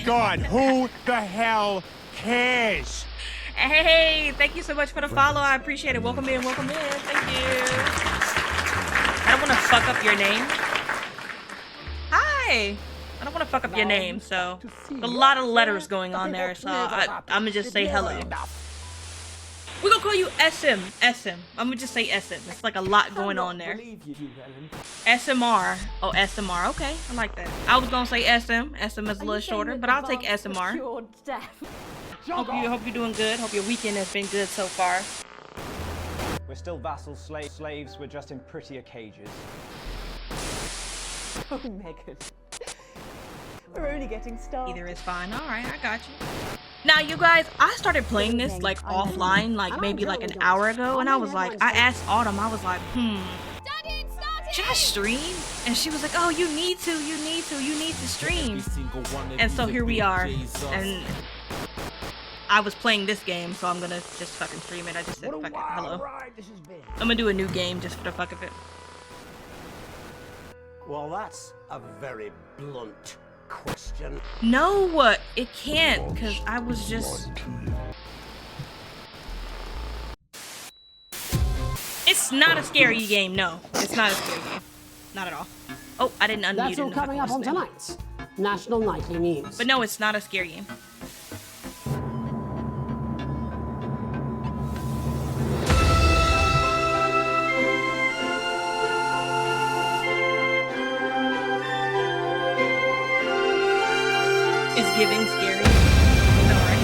God, who the hell cares? Hey, thank you so much for the follow. I appreciate it. Welcome in, welcome in. Thank you. I don't want to fuck up your name. Hi. I don't want to fuck up your name, so a lot of letters going on there, so I'm gonna just say hello. We're gonna call you SM. SM. I'm gonna just say SM. It's like a lot going on there. SMR. Oh, SMR. Okay, I like that. I was gonna say SM. SM is a little shorter, but I'll take SMR. Hope you're doing good. Hope your weekend has been good so far. We're still vassals, slaves. We're just in prettier cages. Oh, Megan. We're only getting started. Either is fine. All right, I got you. Now, you guys, I started playing this like offline, like maybe like an hour ago, and I was like, I asked Autumn, I was like, should I stream? And she was like, oh, you need to stream. And so here we are, and I was playing this game, so I'm gonna just fucking stream it. I just said, fuck it, hello. I'm gonna do a new game just for the fuck of it. Well, that's a very blunt question. No, it can't, because I was just... It's not a scary game, no. It's not a scary game. Not at all. Oh, I didn't unmute. That's all coming up on tonight's National Nightly News. But no, it's not a scary game. It's giving scary. Alright.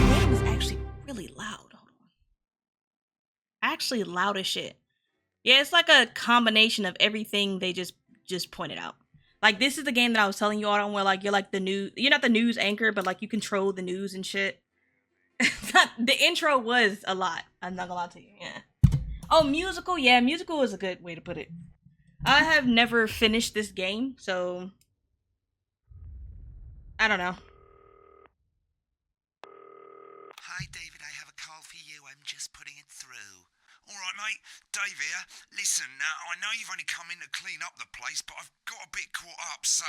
The game is actually really loud. Hold on. Actually loud as shit. Yeah, it's like a combination of everything they just pointed out. Like, this is the game that I was telling you all on, where like you're like you're not the news anchor, but like you control the news and shit. The intro was a lot. I'm not gonna lie to you. Yeah. Oh, musical? Yeah, musical is a good way to put it. I have never finished this game, so... I don't know. Hi, David, I have a call for you. I'm just putting it through. All right, mate. Dave here. Listen, I know you've only come in to clean up the place, but I've got a bit caught up, so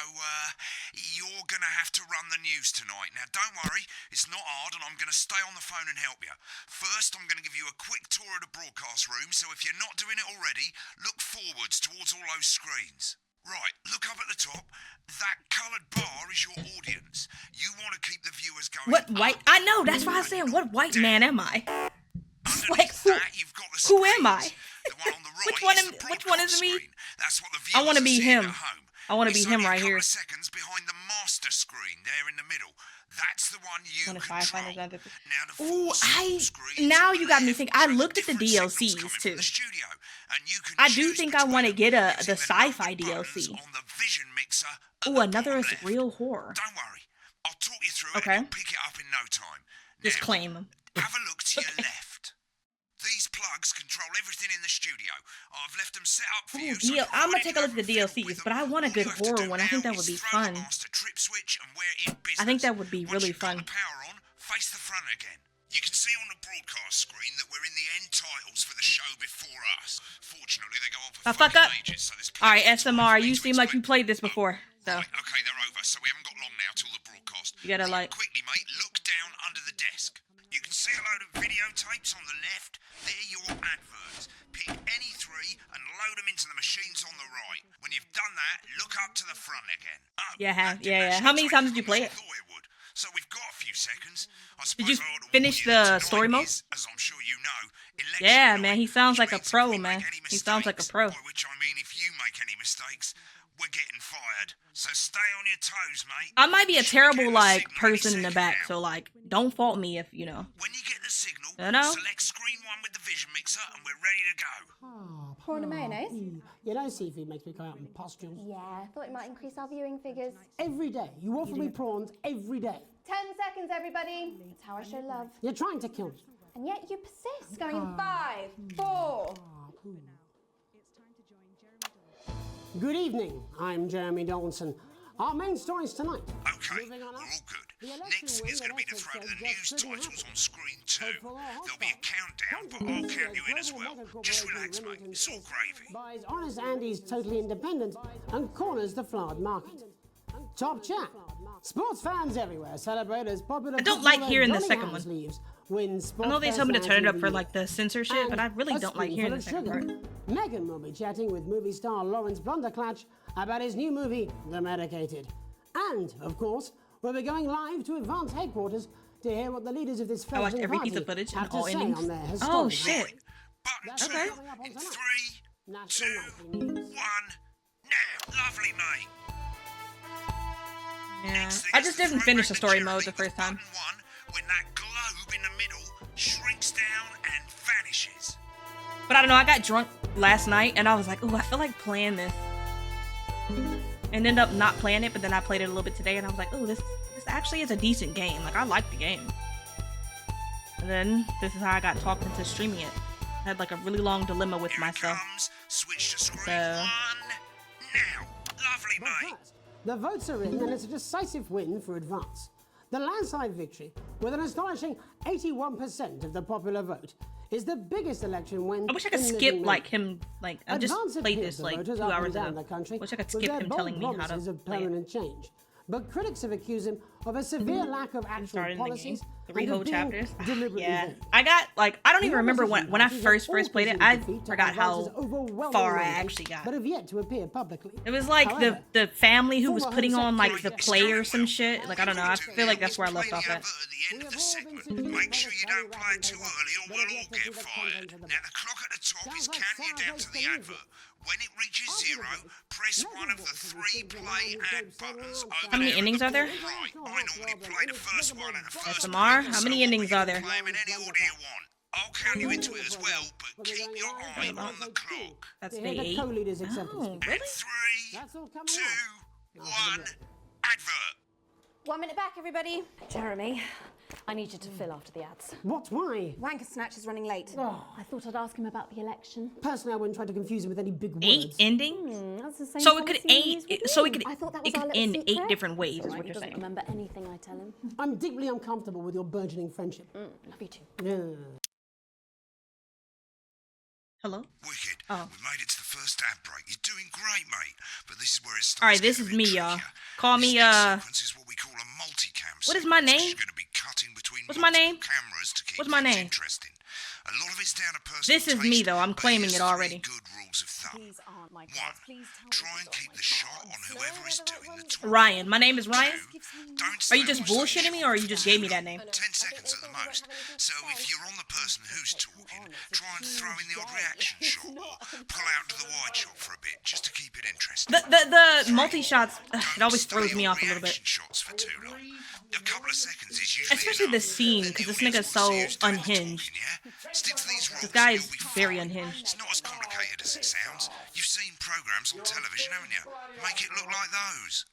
you're going to have to run the news tonight. Now, don't worry. It's not hard, and I'm going to stay on the phone and help you. First, I'm going to give you a quick tour of the broadcast room, so if you're not doing it already, look forwards towards all those screens. Right, look up at the top. That coloured bar is your audience. You want to keep the viewers going. What white? I know, that's why I said, what white man am I? Like, who am I? Which one is me? That's what the I want to be him. Home. I want to be him right here. Seconds behind the master screen there in the middle. That's the one you control. Now you got me thinking. I looked at the DLCs too. I do think I want to get the sci-fi DLC. Ooh, another is real horror. Don't worry, I'll talk you through it. Okay. And pick it up in no time. Just claim them. Have a look to your left. These plugs control everything in the studio. I've left them set up for you. So I'm gonna take a look at the DLCs, but I want a good horror one. I think that would be fun. I think that would be really fun. Power on, face the front again. You can see on the broadcast screen that we're in the end titles for the show before us. Fortunately, they go on for 5 pages, so there's Alright, SMR, you seem like you played this before. So. Right, okay, they're over, so we haven't got long now till the broadcast. You gotta like... Quickly, mate, look down under the desk. You can see a load of videotapes on the left. They're your adverts. Pick any 3 and load them into the machines on the right. When you've done that, look up to the front again. Yeah. How many times did you play it? So we've got a few seconds. Did you finish the story mode? As I'm sure you know, yeah, man, he sounds like a pro, man. He sounds like a pro. By which I mean, if you make any mistakes, we're getting fired. So stay on your toes, mate. I might be a terrible like person in the back, so like don't fault me if you know. When you get the signal, select screen 1 with the vision mixer and we're ready to go. Prawn and mayonnaise? You know seafood makes me go out in pustules. Yeah, I thought it might increase our viewing figures. Every day. You offer me prawns every day. 10 seconds, everybody. That's how I show love. You're trying to kill me. And yet you persist. Going in 5, 4. Good evening. I'm Jeremy Donaldson. Our main stories tonight. Okay, we're all good. Next thing is going to be the throw to the news titles on screen too. There'll be a countdown, but I'll count you in as well. Just relax, mate. It's all gravy. Buys Honest Andy's Totally Independent and corners the flowered market. Top chat. Sports fans everywhere celebrate as popular. I don't like footballer hearing the Johnny second Hans one. leaves, wins I know they told me to turn it up for Sports like the censorship, but I really a don't like hearing the spoonful second of part. sugar. Megan will be chatting with movie star Lawrence Blunderclatch about his new movie, The Medicated. And, of course, we'll be going live to Advance headquarters to hear what the leaders of this I watched fledgling every party piece of footage and have to all say endings. on their Oh historic shit! day. Button That's two what's coming up on in tonight. 3, National 2, Nightly 1. News. Now, lovely, mate. Yeah, Next thing I is just the didn't throw finish back the story Jeremy mode the with first time. button 1, when that globe in the middle shrinks down and vanishes. But I don't know, I got drunk last night and I was like, oh, I feel like playing this. And ended up not playing it, but then I played it a little bit today and I was like, oh, this actually is a decent game. Like, I like the game. And then this is how I got talked into streaming it. I had like a really long dilemma with Here it myself. comes. Switch to screen So- 1. Now, lovely, But mate. first, the votes are in and it's a decisive win for Advance. The landslide victory, with an astonishing 81% of the popular vote, is the biggest election win. I wish I could in skip living like memory. him, like I just Advance played appeals this to like voters 2 up and hours down ago. the country Wish I could with skip their him bold telling me how to promises of play it. permanent change. But critics have accused him of a severe lack of actual Starting the game. policies 3 and whole of being chapters. deliberately Yeah, vague. I got like I don't The even remember opposition when I parties first have all played it. conceded I defeat to forgot Advance's how overwhelming far I numbers, actually got. but have yet to appear publicly. It was like However, the family who was former putting Home on like the Secretary play or some shit. Like I don't know. I feel like that's where I left off at. At the end of the segment. Make sure you don't play it too early or we'll all get fired. Now the clock at the top is counting you down to the advert. When it reaches 0, press one of the 3 play ad buttons over How many there at endings the are there? bottom right. I normally play the first one at the first SMR? minute, How so many endings you are can there? play 'em in any order you want. I'll count you into it as well, but keep your eye on the clock. That's To day hear the 8. co-leaders acceptance Oh, speech. really? 3, That's all coming 2, up. 1, advert. 1 minute back, everybody. Jeremy, I need you to fill after the ads. What? Why? Wanker Snatch is running late. I thought I'd ask him about the election. Personally, I wouldn't try to confuse him with any big 8 words. endings? That's the same So it could policy he used with so it you. could I thought that it was our could little end secret. 8 different ways It's is all what right, you're he doesn't saying. remember anything I tell him. I'm deeply uncomfortable with your burgeoning friendship. Love you too. Yeah. Hello? Wicked. Oh. We've made it to the first ad break. You're doing great, mate. But this is where it starts. All right, this getting is a me, bit y'all. trickier. Call This me, next sequence is what we call a multicam. What is my sequence, 'cause name? You're going to be cutting between What's my multiple name? cameras to keep What's my things name? interesting. A lot of it's down to personal This is me, taste, though. I'm but claiming here's it already. 3 good rules of thumb. These aren't my 1. cards. Please tell me Try these and aren't keep my the shot cards. on whoever is doing the talking. Ryan. My name is Ryan. 2. Don't Are stay you just on stage bullshitting me, or you just gave me that name? 10 seconds at the most. So if you're on the person who's talking, try and throw in the odd reaction shot or pull out to the wide shot for a bit just to keep it interesting. The multi shots. It always Stay throws me on off a little bit. reaction shots for too long. A couple of seconds is usually Especially the enough. scene, Then 'cause the this nigga's audience so wants to use doing the unhinged. talking, yeah? Stick to these rules. This guy and is you'll be very fine. unhinged. It's not as complicated as it sounds. You've seen programs on television, haven't you? Make it look like those.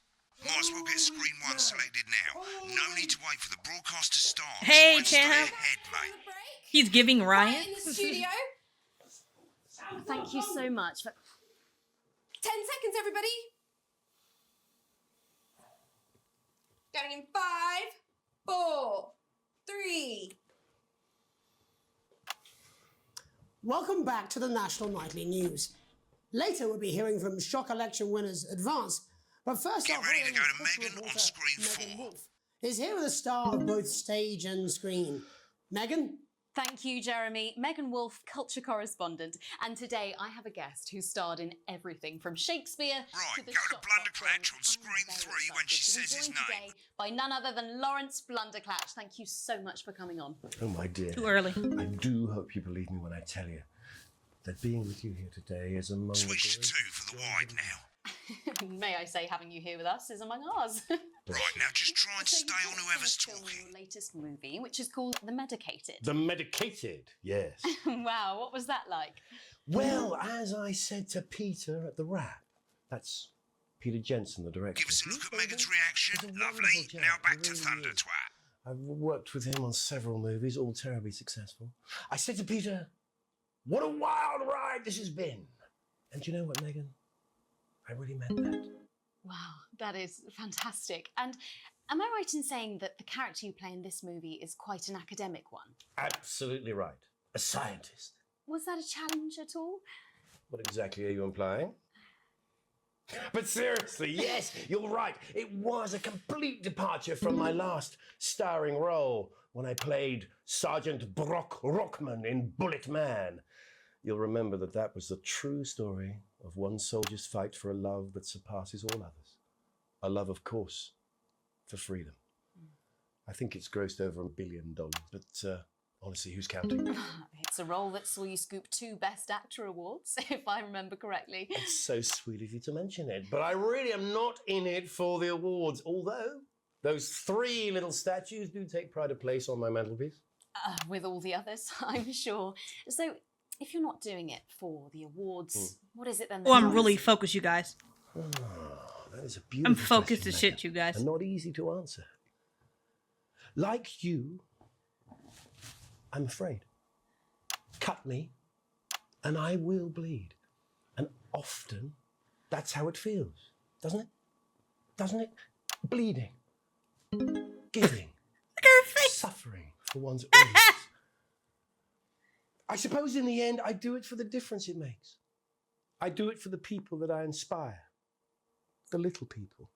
Might as well get screen 1 selected now. No need to wait for the broadcast to start. Hey, Try and stay champ. ahead, mate. He's giving In Ryan. the studio. Thank you so much. 10 seconds, everybody. Going in 5, 4, 3. Welcome back to the National Nightly News. Later, we'll be hearing from shock election winners Advance. But first, Get our ready to very go to own cultural Megan on reporter, screen Megan 4. Wolf is here with a star of both stage and screen. Megan? Thank you, Jeremy. Megan Wolf, culture correspondent. And today I have a guest who starred in everything from Shakespeare Right, to the go to Shop Blunderclatch Top on screen I'm 3 very when she excited says to his be joined name. today by none other than Lawrence Blunderclatch. Thank you so much for coming on. Oh, my dear. Too early. I do hope you believe me when I tell you that being with you here today is among Switch to the 2 for the wide now. May I say, having you here with us is among ours. Right, now just try and So stay you on just whoever's finished filming talking. your latest movie, which is called The Medicated. The medicated, yes. Wow, what was that like? Well, as I said to Peter at the Wrap, that's Peter Jensen, the director. Give us a look at Megan's reaction. Lovely. Now back to Thunder Twat. I've worked with him on several movies, all terribly successful. I said to Peter, what a wild ride this has been. And you know what, Megan? I really meant that. Wow, that is fantastic. And Am I right in saying that the character you play in this movie is quite an academic one? Absolutely right. A scientist. Was that a challenge at all? What exactly are you implying? But seriously, yes, you're right. It was a complete departure from my last starring role when I played Sergeant Brock Rockman in Bullet Man. You'll remember that that was the true story of one soldier's fight for a love that surpasses all others. A love, of course, for freedom. I think it's grossed over $1 billion, but honestly, who's counting? It's a role that saw you scoop 2 Best Actor awards, if I remember correctly. It's so sweet of you to mention it, but I really am not in it for the awards, although those 3 little statues do take pride of place on my mantelpiece. With all the others, I'm sure. So, if you're not doing it for the awards, what is it then? Oh, I'm really focused, you guys. Oh, that is a beautiful I'm focused question, as shit, Megan, you guys. and not easy to answer. Like you, I'm afraid. Cut me, and I will bleed. And often, that's how it feels, doesn't it? Doesn't it? Bleeding. Giving. Suffering for one's audience. I suppose in the end, I do it for the difference it makes. I do it for the people that I inspire. The little people.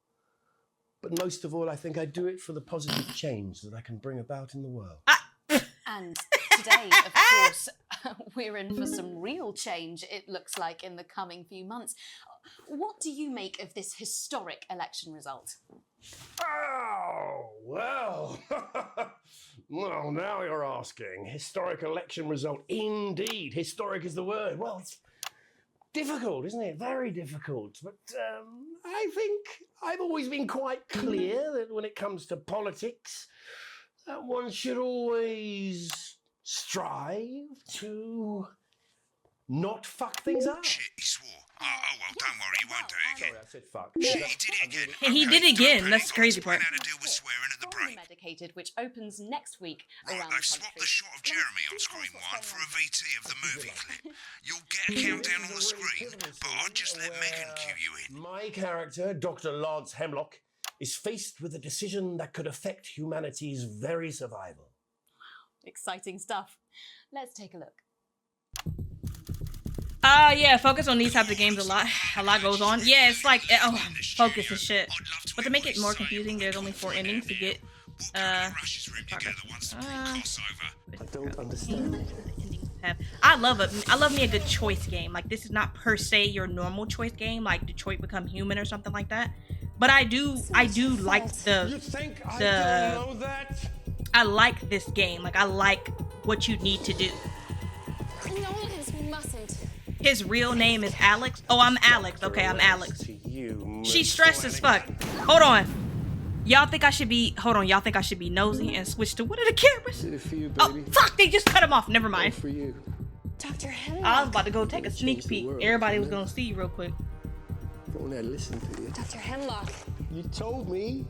But most of all, I think I do it for the positive change that I can bring about in the world. And today, of course, we're in for some real change, it looks like, in the coming few months. What do you make of this historic election result? Oh, well. Well, now you're asking. Historic election result. Indeed. Historic is the word. Well, it's difficult, isn't it? Very difficult. But I think I've always been quite clear that when it comes to politics, that one should always strive to not fuck things up. Shit, he swore. Oh, well, don't worry, he won't do it again. Sorry, I said fuck. Shit, he did it again. And he did Okay, again. don't That's the panic. crazy I'll explain part. how to deal with swearing at the Foreign break. Medicated, which opens next week Right, around I've the swapped country. the shot of Jeremy on screen 1 for a VT of the movie clip. You'll get a countdown on the screen, but I'll just let Megan cue you in. My character, Dr. Lance Hemlock, is faced with a decision that could affect humanity's very survival. Exciting stuff. Let's take a look. Yeah, focus on these types of games a lot. A lot goes on. Yeah, it's like, focus is shit. But to make it more confusing, there's only 4 endings to get, Rush's room together once the broadcast's over. I don't understand. I love me a good choice game. Like, this is not per se your normal choice game, like Detroit Become Human or something like that. But I do like You think I don't know that? I like this game. Like, I like what you need to do. Nolan mustn't. His real name is Alex. Oh, I'm Alex. Okay, I'm Alex. To you, She's stressed as fuck. Hold on. Y'all think I should be nosy and switch to one of the cameras? Did it for you, Oh, baby. fuck, they just cut him off. Never mind. For you. Dr. Hemlock. I was about to go take a sneak Change the peek. world, Everybody was man. gonna see you real quick. If only I listened to you. Dr. Hemlock. You told me,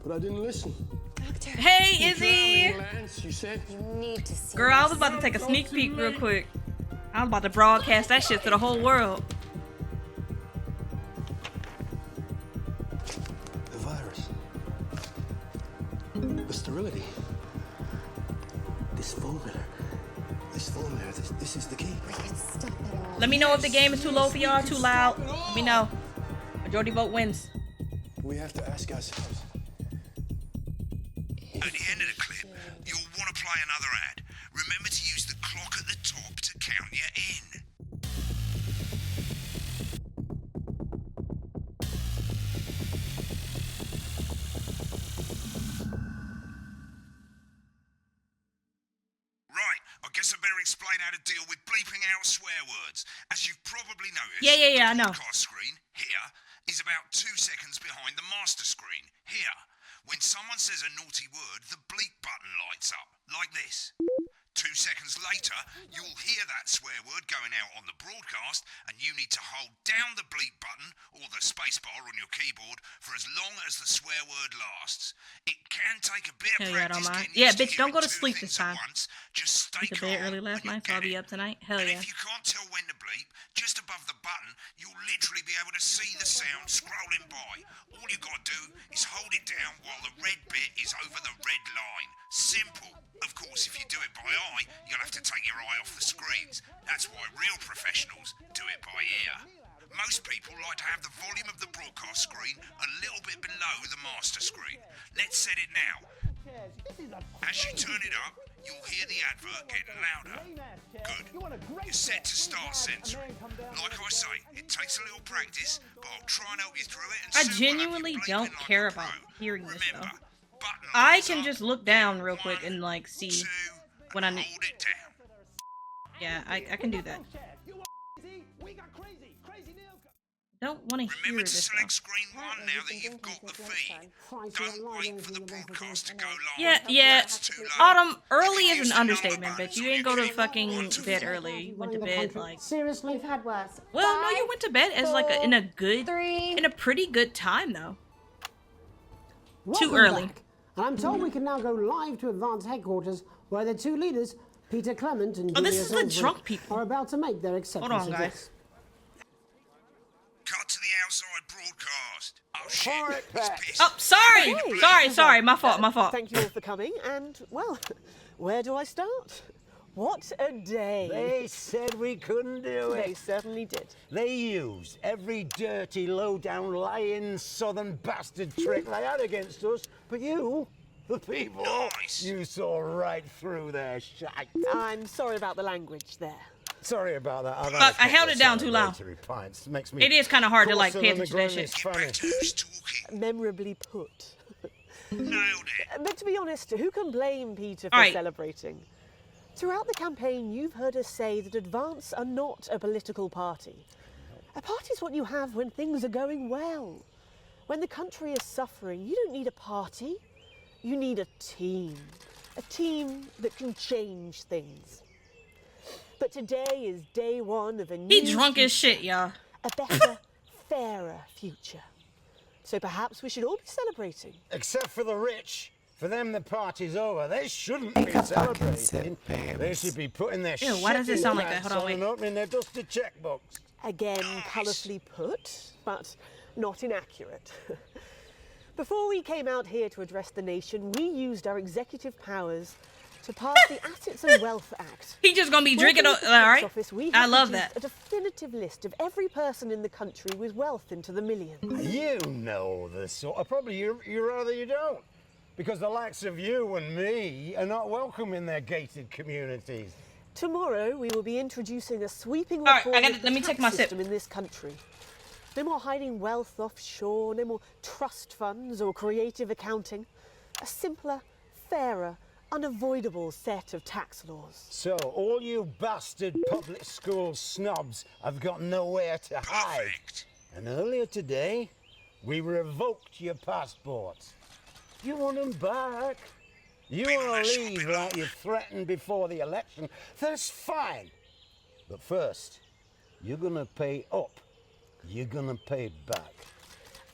but I didn't listen. Doctor. Hey, Izzy! Lance, you said. You need to see Girl, I this. was about to take a sneak peek real quick. I was about to broadcast that shit to the whole world. The virus. The sterility. This formula. This is the key. We could stop it all. Let me know if the game is too low for y'all, too loud. Let me know. Majority vote wins. We have to ask ourselves. At the end of the clip, you'll want to play another ad. Remember to use the clock at the top to count you in. Right, I guess I better explain how to deal with bleeping out swear words. As you've probably noticed, Yeah, I know. the broadcast screen here is about 2 seconds behind the master screen here. When someone says a naughty word, the bleep button lights up, like this. 2 seconds later, you'll hear that swear word going out on the broadcast, and you need to hold down the bleep button or the space bar on your keyboard for as long as the swear word lasts. It can take a bit of Hell yeah, I don't practice mind. getting Yeah, used to bitch, don't go to hearing 2 sleep things this at time. once. Just stay Went to bed calm early last and you'll night, so I'll get be it. up tonight. Hell And yeah. if you can't tell when to bleep, Just above the button, you'll literally be able to see the sound scrolling by. All you gotta do is hold it down while the red bit is over the red line. Simple. Of course, if you do it by eye, you'll have to take your eye off the screens. That's why real professionals do it by ear. Most people like to have the volume of the broadcast screen a little bit below the master screen. Let's set it now. As you turn it up, you'll hear the advert getting louder. Good. You're set to start censoring. Like I say, it takes a little practice, but I'll try and help you through it. And I soon we'll have you genuinely bleeping don't like care a pro. about hearing this though. Remember, button I lines can up, just look down real quick and like see 2, when I and need. hold it down. Yeah, I can do that. Don't want to hear Remember to this select though. screen 1 now that you've got the feed. Don't wait for the broadcast to go live. Yeah. It's too late. Autumn, early You can is use an the understatement, number but you buttons didn't go to on your fucking keyboard. 1 to bed 4. early. You went to bed like. Seriously? We've had worse. Well, no, you went to bed as like in a 3. pretty good time though. Welcome early. back. And I'm told we can now go live to Advance headquarters, where the two leaders, Peter Clement and Oh, this Julia is the Salisbury, drunk people. are about to make their acceptance on, guys. address. Cut to the outside broadcast. Oh shit. It's pissed. Oh, sorry. My fault. Thank you all for coming. And, well, where do I start? What a day. They said we couldn't do They it. certainly did. They used every dirty, low-down, lying, southern bastard trick they had against us. But you, the people, Nice. you saw right through their shite. I'm sorry about the language there. Sorry about that. I've Fuck, I held it down too loud. Pints. Makes me It is kind of hard to like crosser pay than the attention to that greatest shit. funny. Back to who's talking. Memorably put. Nailed it. But to be honest, who can blame Peter for All right. celebrating? Throughout the campaign, you've heard us say that Advance are not a political party. A party is what you have when things are going well. When the country is suffering, you don't need a party. You need a team. A team that can change things. But today is day one of a new He drunk as future, shit, y'all. a better, fairer future. So perhaps we should all be celebrating. Except for the rich. For them, the party's over. They shouldn't be celebrating. They should be putting their Ew, why does it shitting sound like that? pants Hold on, on and wait. opening their dusty checkbooks. Again, colourfully put, but not inaccurate. Before we came out here to address the nation, we used our executive powers to pass the Assets and Wealth Act. He just gonna be Working drinking. with the All tax right. office, we I have love produced that. a definitive list of every person in the country with wealth into the millions. You know the sort of, probably you rather you don't. Because the likes of you and me are not welcome in their gated communities. Tomorrow, we will be introducing a sweeping right, reform of the let me tax take my sip. system in this country. No more hiding wealth offshore, no more trust funds or creative accounting. A simpler, fairer, unavoidable set of tax laws. So all you bastard public school snobs have got nowhere to hide. Perfect. And earlier today, we revoked your passports. You want them back? You People want are to leave shopping like you threatened before the election? That's fine. But first, you're gonna pay up. You're gonna pay back.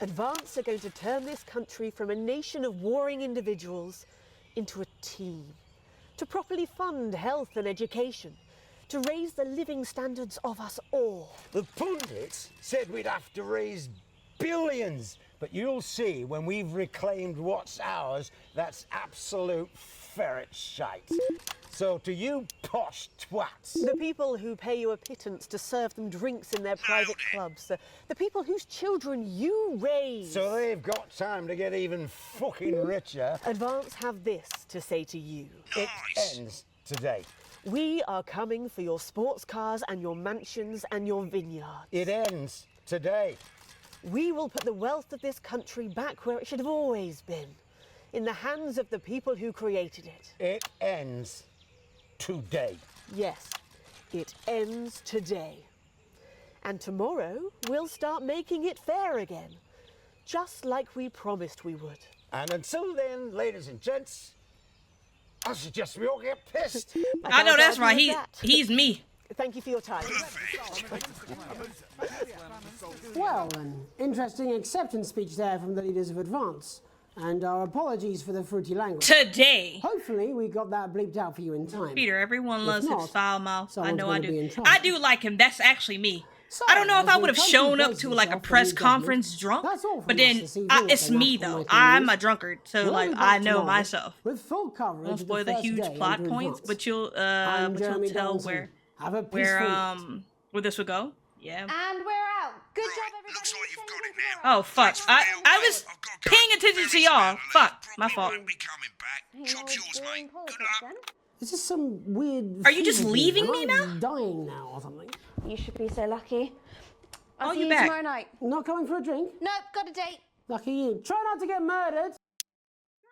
Advance are going to turn this country from a nation of warring individuals into a team. To properly fund health and education. To raise the living standards of us all. The pundits said we'd have to raise billions, but you'll see when we've reclaimed what's ours, that's absolute ferret shite. So to you posh twats, The people who pay you a pittance to serve them drinks in their private clubs. The people whose children you raise. so they've got time to get even fucking richer. Advance have this to say to you. It Nice. ends today. We are coming for your sports cars and your mansions and your vineyards. It ends today. We will put the wealth of this country back where it should have always been. In the hands of the people who created it. It ends today. Yes, it ends today. And tomorrow, we'll start making it fair again. Just like we promised we would. And until then, ladies and gents, I suggest we all get pissed. I know can't that's argue right. with that. He's me. Thank you for your time. Well, an interesting acceptance speech there from the leaders of Advance. And our apologies for the fruity language. Today. Hopefully, we got that bleeped out for you in time. Peter, everyone If loves not, his foul mouth. I someone's know I gonna be in do. trouble. I do like him. That's actually me. So, I don't know if as I we would have come shown to up brace to like a yourself for press new government, conference drunk, that's all but from then us this evening it's at the me National though. Nightly I'm News. a drunkard, so We'll like be back I know tomorrow myself. with full coverage Won't of spoil the first huge day plot into points, advance. but you'll I'm Jeremy tell Donaldson. Have a where peaceful night. where this would go. Yeah. And we're out. Good Right, job, everybody. looks like you've got it now. Oh fuck! I was I've got to go. paying attention to Very y'all. sadly, Fuck, my probably fault. won't be coming back. Hey, Job's you're yours, doing mate. Good politics luck. then? Is this some weird? Are you just fever leaving dream? me Am I dying now or something? You should be so lucky. I'll Oh, see you you back. tomorrow night. Not coming for a drink? Nope, got a date. Lucky you. Try not to get murdered.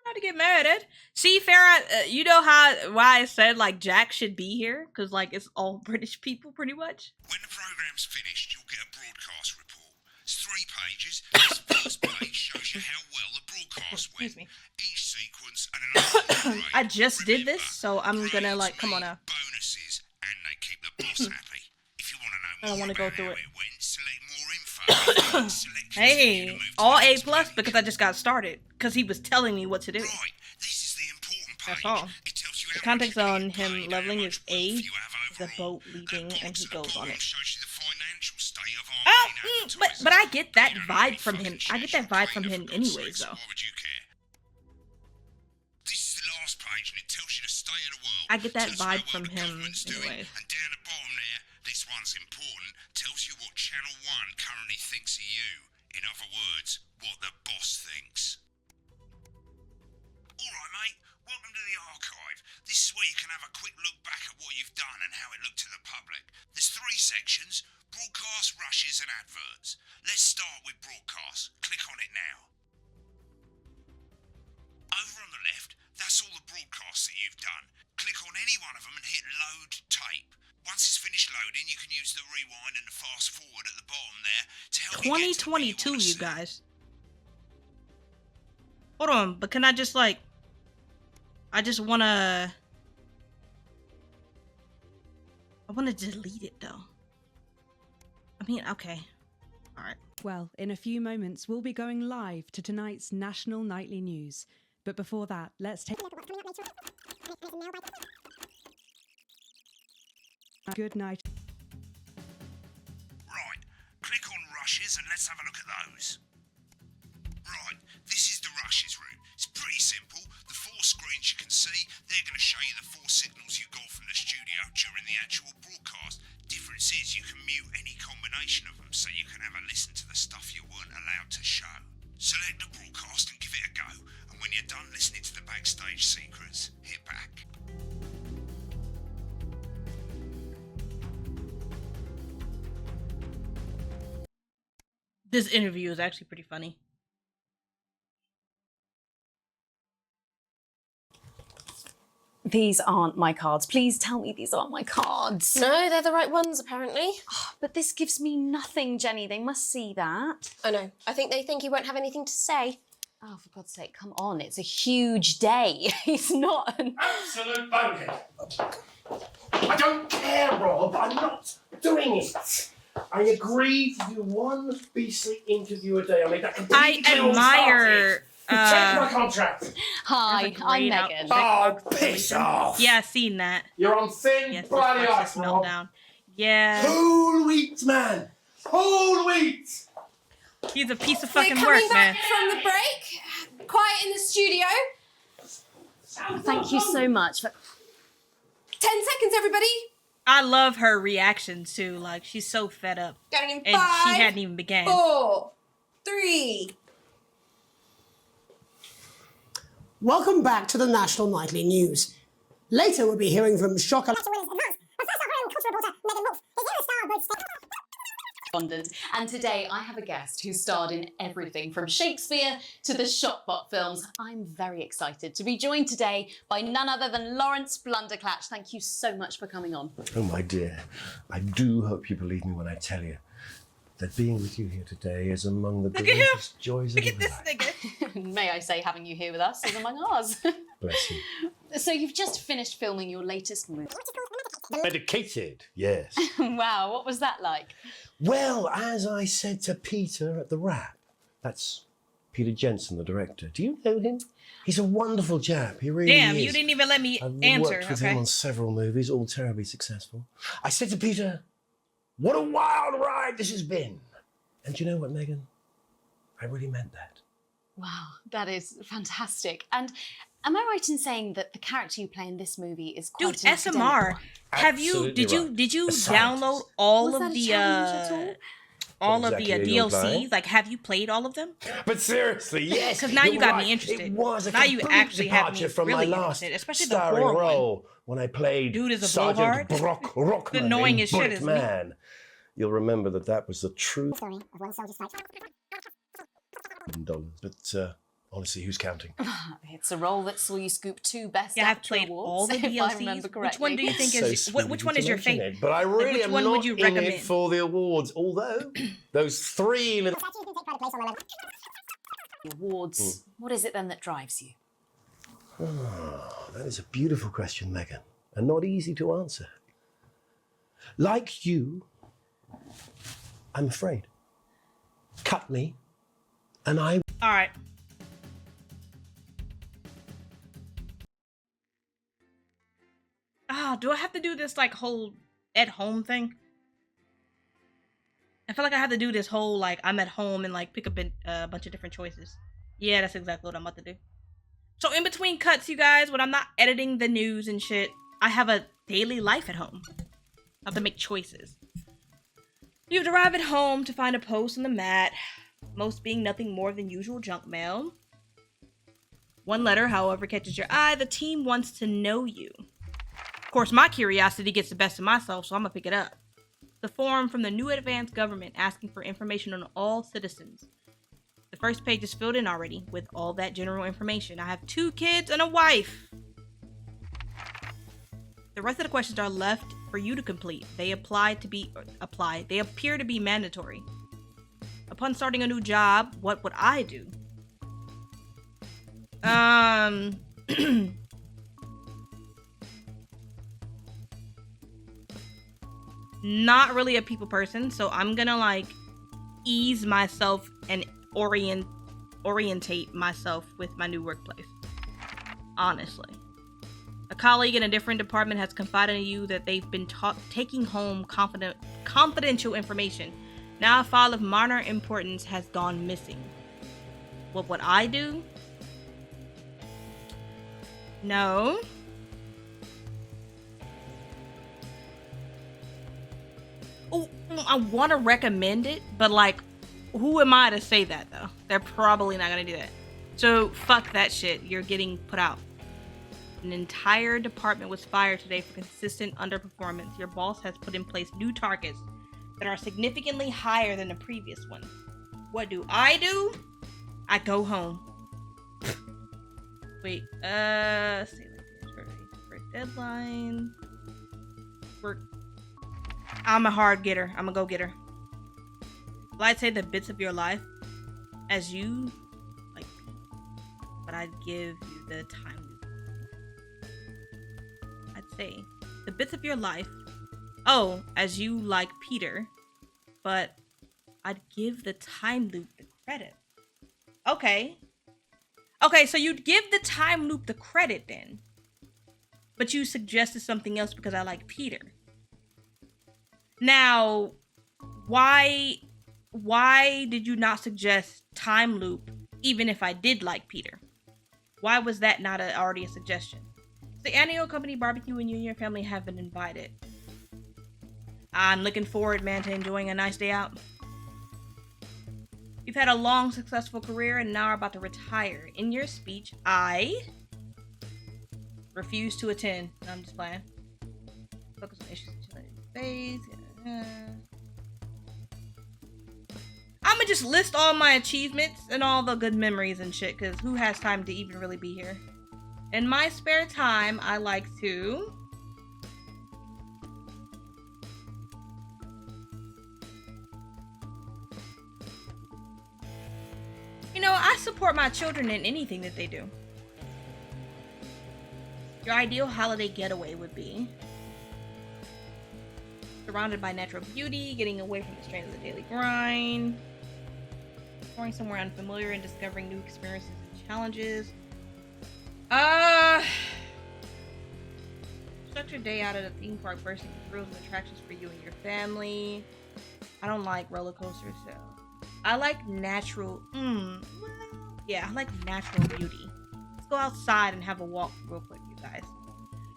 Not to get murdered. See, Farrah, you know why I said like Jack should be here, because like it's all British people pretty much. When the program's finished, you'll get a broadcast report. It's 3 pages. This first page shows you how well the broadcast went. Excuse me. Each sequence and another grade. I just did this, Remember, so I'm gonna like, grades come on mean now. Bonuses, and they keep the boss happy. If you want to know I don't more wanna go about through how it. it went, select more info. Selections help you to Hey, move to all the A next plus page. because I just got started. Because he was telling me what to do. Right, this is the important page. That's all. It tells you The how much context you're on getting him paid, leveling how is much wealth A, you have the overall. boat leaving, and he goes on it. Shows you the financial state of our Oh, main but I get that advertisers. vibe from him. Fucking I get that shit, vibe from trainer, him for God's anyways, sakes, though. Why would you care? This is the last page, and it tells you the state of the world. I get that Tells you vibe what from the him government's doing, anyways. and down the bottom there, this one's important. Tells you what Channel 1 currently thinks of you. In other words, what the boss thinks. Alright, mate. Welcome to the archive. This is where you can have a quick look back at what you've done and how it looked to the public. There's 3 sections: broadcast, rushes, and adverts. Let's start with broadcast. Click on it now. Over on the left, that's all the broadcasts that you've done. Click on any one of them and hit load tape. Once it's finished loading, you can use the rewind and the fast forward at the bottom there to help you get to where you 2022, wanna you see. guys. Hold on, but can I just like... I wanna delete it though. I mean, okay. Alright. Well, in a few moments, we'll be going live to tonight's National Nightly News. But before that, let's take... Good night. Right, click on rushes and let's have a look at those. Right, this is the rushes route. It's pretty simple. The 4 screens you can see, they're going to show you the 4 signals you got from the studio during the actual broadcast. Difference is you can mute any combination of them, so you can have a listen to the stuff you weren't allowed to show. Select the broadcast and give it a go, and when you're done listening to the backstage secrets, hit back. This interview is actually pretty funny. These aren't my cards. Please tell me these aren't my cards. No, they're the right ones, apparently. But this gives me nothing, Jenny. They must see that. I know. I think they think you won't have anything to say. Oh, for God's sake, come on. It's a huge day. It's not an... Absolute bonehead. I don't care, Rob. I'm not doing it. I agreed to do 1 beastly interview a day. I made that completely I admire... Check my contract. Hi, I'm great Megan. Oh, piss off. Yeah, I seen that. You're on thin Yes, bloody this ice, Rob. meltdown. Yeah. Whole wheat, man. Whole wheat. He's a piece of We're fucking coming work, man. back from the break. Quiet in the studio. Thank you so much. 10 seconds, everybody. I love her reaction too. Like, she's so fed up. Going in And 5, she hadn't even began. 4, 3. Welcome back to the National Nightly News. Later, we'll be hearing from shocker. Respondent. And today I have a guest who starred in everything from Shakespeare to the Shotbot films. I'm very excited to be joined today by none other than Lawrence Blunderclatch. Thank you so much for coming on. Oh, my dear. I do hope you believe me when I tell you that being with you here today is among the Look at him. greatest joys of Look at my this life. nigga. May I say, having you here with us is among ours. Bless you. So you've just finished filming your latest movie. Medicated, yes. Wow, what was that like? Well, as I said to Peter at the Wrap, that's Peter Jensen, the director. Do you know him? He's a wonderful chap. He really Damn, is. you didn't even let me I've answer. worked with Okay. him on several movies, all terribly successful. I said to Peter, What a wild ride this has been. And do you know what, Megan? I really meant that. Wow, that is fantastic. And am I right in saying that the character you play in this movie is quite Dude, an academic SMR. one? Have you Absolutely did you right. A scientist. download all Was of that a the challenge at all What of the exactly are you implying? DLCs? Like, have you played all of them? But seriously, yes. Because now you you're got right. me interested. It was a now you complete actually have me departure from really my last interested, especially the starring horror one. role when I played Dude is a Sergeant blowhard. Brock Rockman Annoying in as shit, Bullet isn't he? Man. You'll remember that was the true Story of one soldier's fight. $1. But honestly, who's counting? It's a role that saw you scoop 2 Best Yeah, I've Actor played awards, all the if I DLCs. remember Which correctly. one do you think So is sweet which of one you is to your mention favorite? it, but I Like, really which am one not would you in recommend? it for the awards. Although those 3 little Awards. What is it then that drives you? Oh, that is a beautiful question, Megan, and not easy to answer. Like you, I'm afraid. Cut me, and I. All right. Ah, do I have to do this like whole at home thing? I feel like I have to do this whole like I'm at home and like pick up a bunch of different choices. Yeah, that's exactly what I'm about to do. So in between cuts, you guys, when I'm not editing the news and shit, I have a daily life at home. I have to make choices. You've arrived at home to find a post on the mat, most being nothing more than usual junk mail. One letter, however, catches your eye. The team wants to know you. Of course, my curiosity gets the best of myself, so I'm gonna pick it up. The form from the new advanced government asking for information on all citizens. The first page is filled in already with all that general information. I have 2 kids and a wife. The rest of the questions are left for you to complete. They appear to be mandatory. Upon starting a new job, what would I do? Not really a people person, so I'm gonna like ease myself and orientate myself with my new workplace. Honestly. A colleague in a different department has confided in you that they've been taking home confidential information. Now a file of minor importance has gone missing. What would I do? No. Oh, I want to recommend it, but like, who am I to say that though? They're probably not gonna do that. So fuck that shit. You're getting put out. An entire department was fired today for consistent underperformance. Your boss has put in place new targets that are significantly higher than the previous ones. What do? I go home. Wait, let's see. For deadline. I'm a hard getter. I'm a go-getter. Well, I'd say the bits of your life as you like, but I'd give you the time loop. I'd say the bits of your life. Oh, as you like Peter, but I'd give the time loop the credit. Okay. Okay, so you'd give the time loop the credit then, but you suggested something else because I like Peter. Now, why did you not suggest time loop even if I did like Peter? Why was that not already a suggestion? The annual company barbecue and you and your family have been invited. I'm looking forward, man, to enjoying a nice day out. You've had a long, successful career and now are about to retire. In your speech, I refuse to attend. No, I'm just playing. Focus on issues in face. I'ma just list all my achievements and all the good memories and shit, because who has time to even really be here? In my spare time, I like to I support my children in anything that they do. Your ideal holiday getaway would be surrounded by natural beauty, getting away from the strain of the daily grind, exploring somewhere unfamiliar and discovering new experiences and challenges. Structure day out at a theme park, bursting thrills and attractions for you and your family. I don't like roller coasters, so I like natural. Yeah, I like natural beauty. Let's go outside and have a walk real quick, you guys.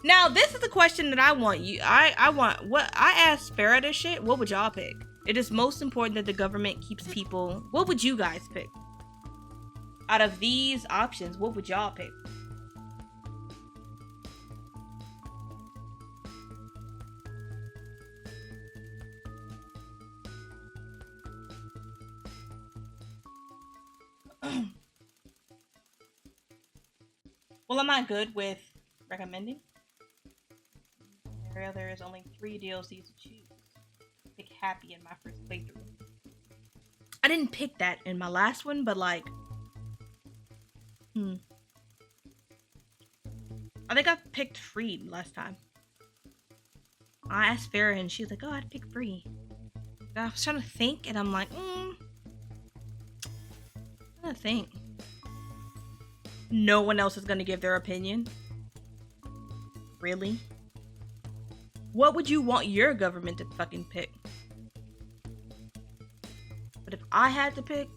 Now, this is the question that I want you. I want what I asked Farrah this shit. What would y'all pick? It is most important that the government keeps people. What would you guys pick? Out of these options, what would y'all pick? Well, I'm not good with recommending. There is only 3 DLCs to choose. Pick happy in my first playthrough. I didn't pick that in my last one, but like, I think I picked free last time. I asked Farrah and she was like, "Oh, I'd pick free." I was trying to think, and I'm like, I'm gonna think. No one else is gonna give their opinion. Really? What would you want your government to fucking pick? But if I had to pick,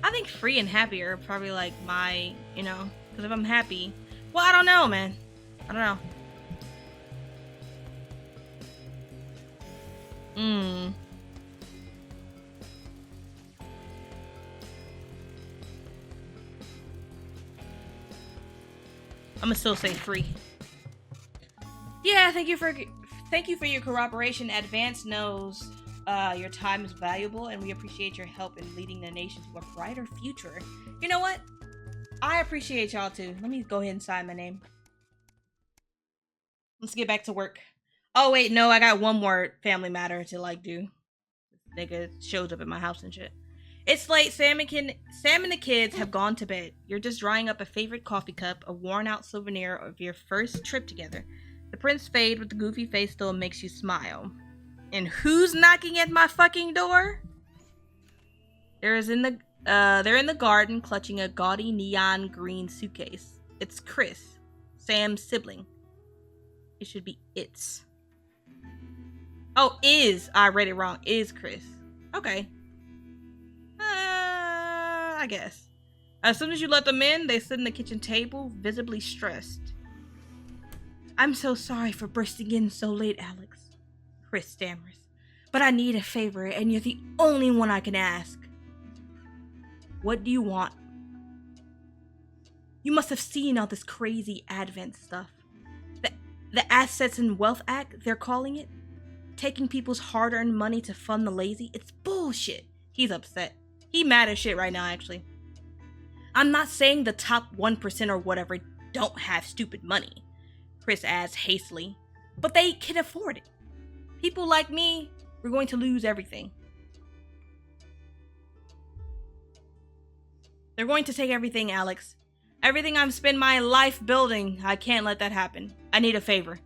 I think free and happy are probably like my, because if I'm happy, well, I don't know, man. I don't know. I'm gonna still say free. Yeah, thank you for your cooperation. Advance knows your time is valuable, and we appreciate your help in leading the nation to a brighter future. You know what? I appreciate y'all too. Let me go ahead and sign my name. Let's get back to work. Oh wait, no, I got one more family matter to like do. This nigga shows up at my house and shit. It's late. Sam and the kids have gone to bed. You're just drying up a favorite coffee cup, a worn out souvenir of your first trip together. The Prince Fade with the goofy face still makes you smile. And who's knocking at my fucking door? They're in the garden clutching a gaudy neon green suitcase. It's Chris, Sam's sibling. It should be it's. Oh, is. I read it wrong. Is Chris. Okay. I guess. As soon as you let them in, they sit in the kitchen table, visibly stressed. I'm so sorry for bursting in so late, Alex. Chris stammers. But I need a favor, and you're the only one I can ask. What do you want? You must have seen all this crazy Advent stuff. The Assets and Wealth Act, they're calling it. Taking people's hard-earned money to fund the lazy. It's bullshit. He's upset. He mad as shit right now, actually. I'm not saying the top 1% or whatever don't have stupid money, Chris adds hastily, but they can afford it. People like me, we're going to lose everything. They're going to take everything, Alex. Everything I've spent my life building. I can't let that happen. I need a favor.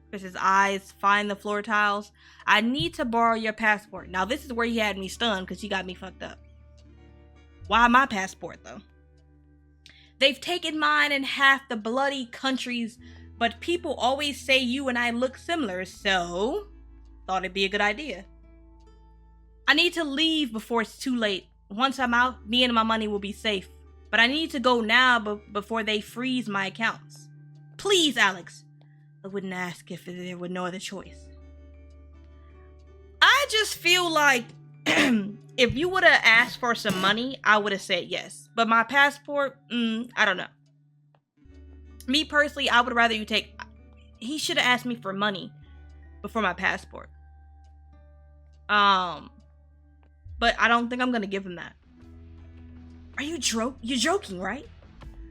Chris's eyes find the floor tiles. I need to borrow your passport. Now this is where he had me stunned because he got me fucked up. Why my passport though? They've taken mine in half the bloody countries, but people always say you and I look similar, so thought it'd be a good idea. I need to leave before it's too late. Once I'm out, me and my money will be safe. But I need to go now before they freeze my accounts. Please, Alex. I wouldn't ask if there were no other choice. I just feel like if you would have asked for some money, I would have said yes. But my passport, I don't know. Me personally, I would rather you take... He should have asked me for money before my passport. But I don't think I'm gonna give him that. Are you You're joking, right?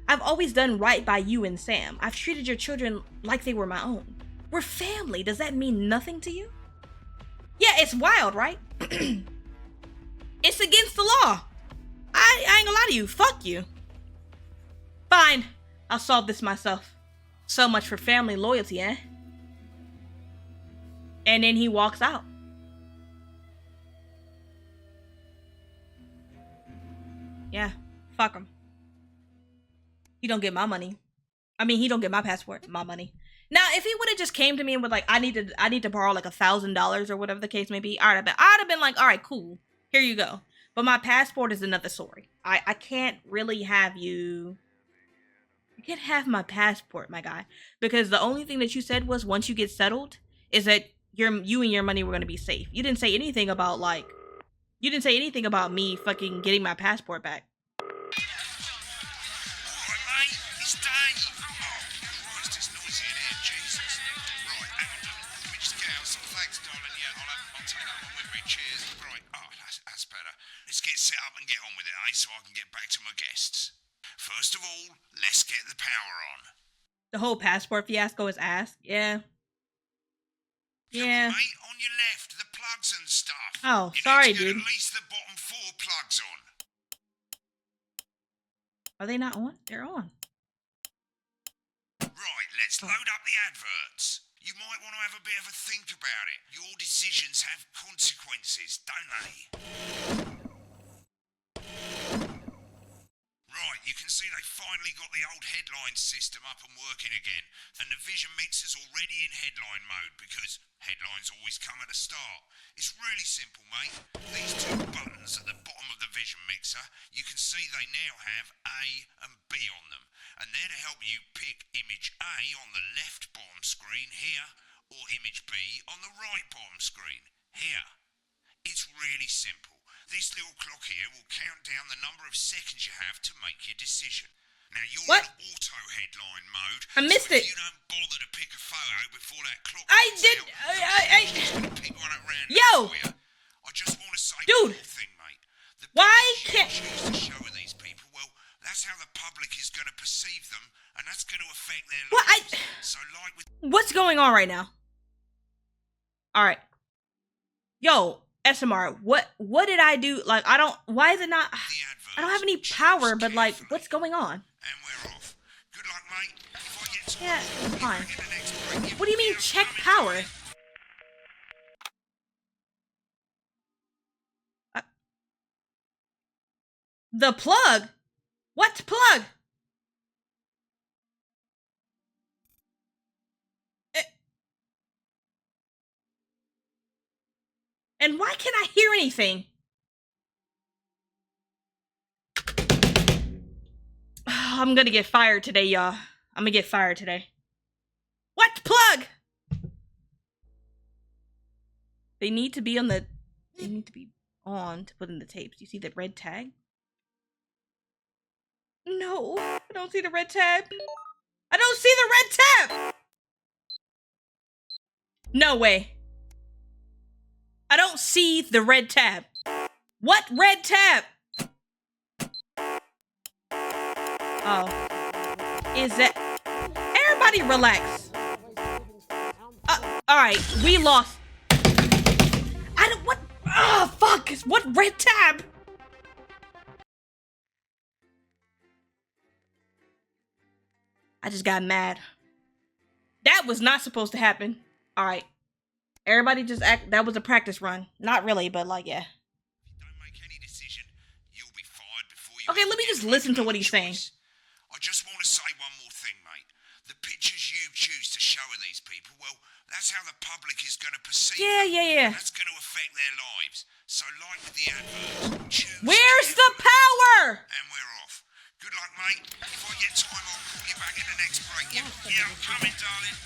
I've always done right by you and Sam. I've treated your children like they were my own. We're family. Does that mean nothing to you? Yeah, it's wild, right? It's against the law. I ain't gonna lie to you. Fuck you. Fine. I'll solve this myself. So much for family loyalty, eh? And then he walks out. Yeah, fuck him. He don't get my money. I mean, he don't get my passport, my money. Now, if he would have just came to me and was like, I need to borrow like $1,000 or whatever the case may be, I'd have been like, all right, cool, here you go. But my passport is another story. I can't really have you. You can't have my passport, my guy, because the only thing that you said was once you get settled is that you and your money were gonna be safe. You didn't say anything about like, you didn't say anything about me fucking getting my passport back. Let's get set up and get on with it, eh? So I can get back to my guests. First of all, let's get the power on. The whole passport fiasco is ass. Yeah. Yeah. Mate, on your left, the plugs and stuff. Oh, you sorry, need to get dude. at least the bottom 4 plugs on. Are they not on? They're on. Right, let's load up the adverts. You might want to have a bit of a think about it. Your decisions have consequences, don't they? Right, you can see they finally got the old headline system up and working again. And the Vision Mixer's already in headline mode because headlines always come at the start. It's really simple, mate. These 2 buttons at the bottom of the Vision Mixer, you can see they now have A and B on them. And they're to help you pick image A on the left bottom screen here, or image B on the right bottom screen here. It's really simple. This little clock here will count down the number of seconds you have to make your decision. Now you're in auto headline mode. I missed it. If you don't bother to pick a photo before that clock I did. I'm just gonna pick one at random Yo. for you. I just want to say Dude. one more thing, mate. The Why pictures can't? you choose to show these people, well, that's how the public is going to perceive them, and that's going to affect their lives. So, like with What's going on right now? All right. Yo, SMR, what did I do? Like, I don't. Why is it not? I don't have any power, but like, what's going on? And we're off. Good luck, mate. If I get Yeah, it's fine. in the next break, What do you mean check power? The plug? What plug? And why can't I hear anything? I'm gonna get fired today, y'all. I'm gonna get fired today. What plug? They need to be on the. They need to be on to put in the tapes. You see the red tag? No, I don't see the red tab. I don't see the red tab. No way. I don't see the red tab. What red tab? Oh. Is that... Everybody relax. Alright, we lost. I don't... What? Ah, fuck. What red tab? I just got mad. That was not supposed to happen. Alright. Everybody just act... That was a practice run. Not really, but like, yeah. Don't make any decision, you'll be fired before you... Okay, let me just listen to what he's saying. I just want to say one more thing, mate. The pictures you choose to show of these people, well, that's how the public is going to perceive them. Yeah. That's going to affect their lives. So, like with the adverts, choose... Where's the power? And we're off. Good luck, mate. If I get time, I'll call you back in the next break. Yeah, I'm coming, darling.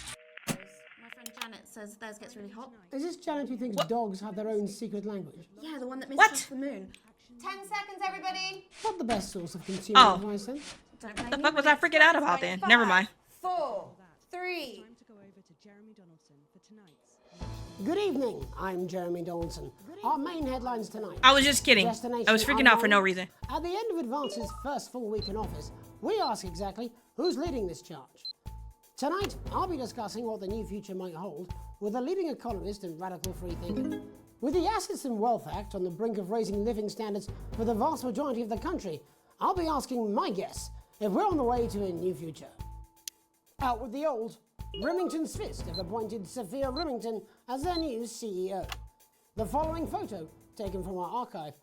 My friend Janet says theirs gets really hot. Is this Janet who thinks dogs have their own secret language? Yeah, the one that misses the moon. 10 seconds, everybody. Not the best source of consumer advice, then. What the fuck was I freaking out about then? Never mind. 4, 3. Good evening, I'm Jeremy Donaldson. Our main headlines tonight. I was just kidding. I was freaking out for no reason. At the end of Advance's first full week in office, we ask exactly who's leading this charge. Tonight, I'll be discussing what the new future might hold with a leading economist and radical free thinker, With the Assets and Wealth Act on the brink of raising living standards for the vast majority of the country, I'll be asking my guess if we're on the way to a new future. Out with the old, Remington's Fist have appointed Sophia Remington as their new CEO. The following photo, taken from our archive,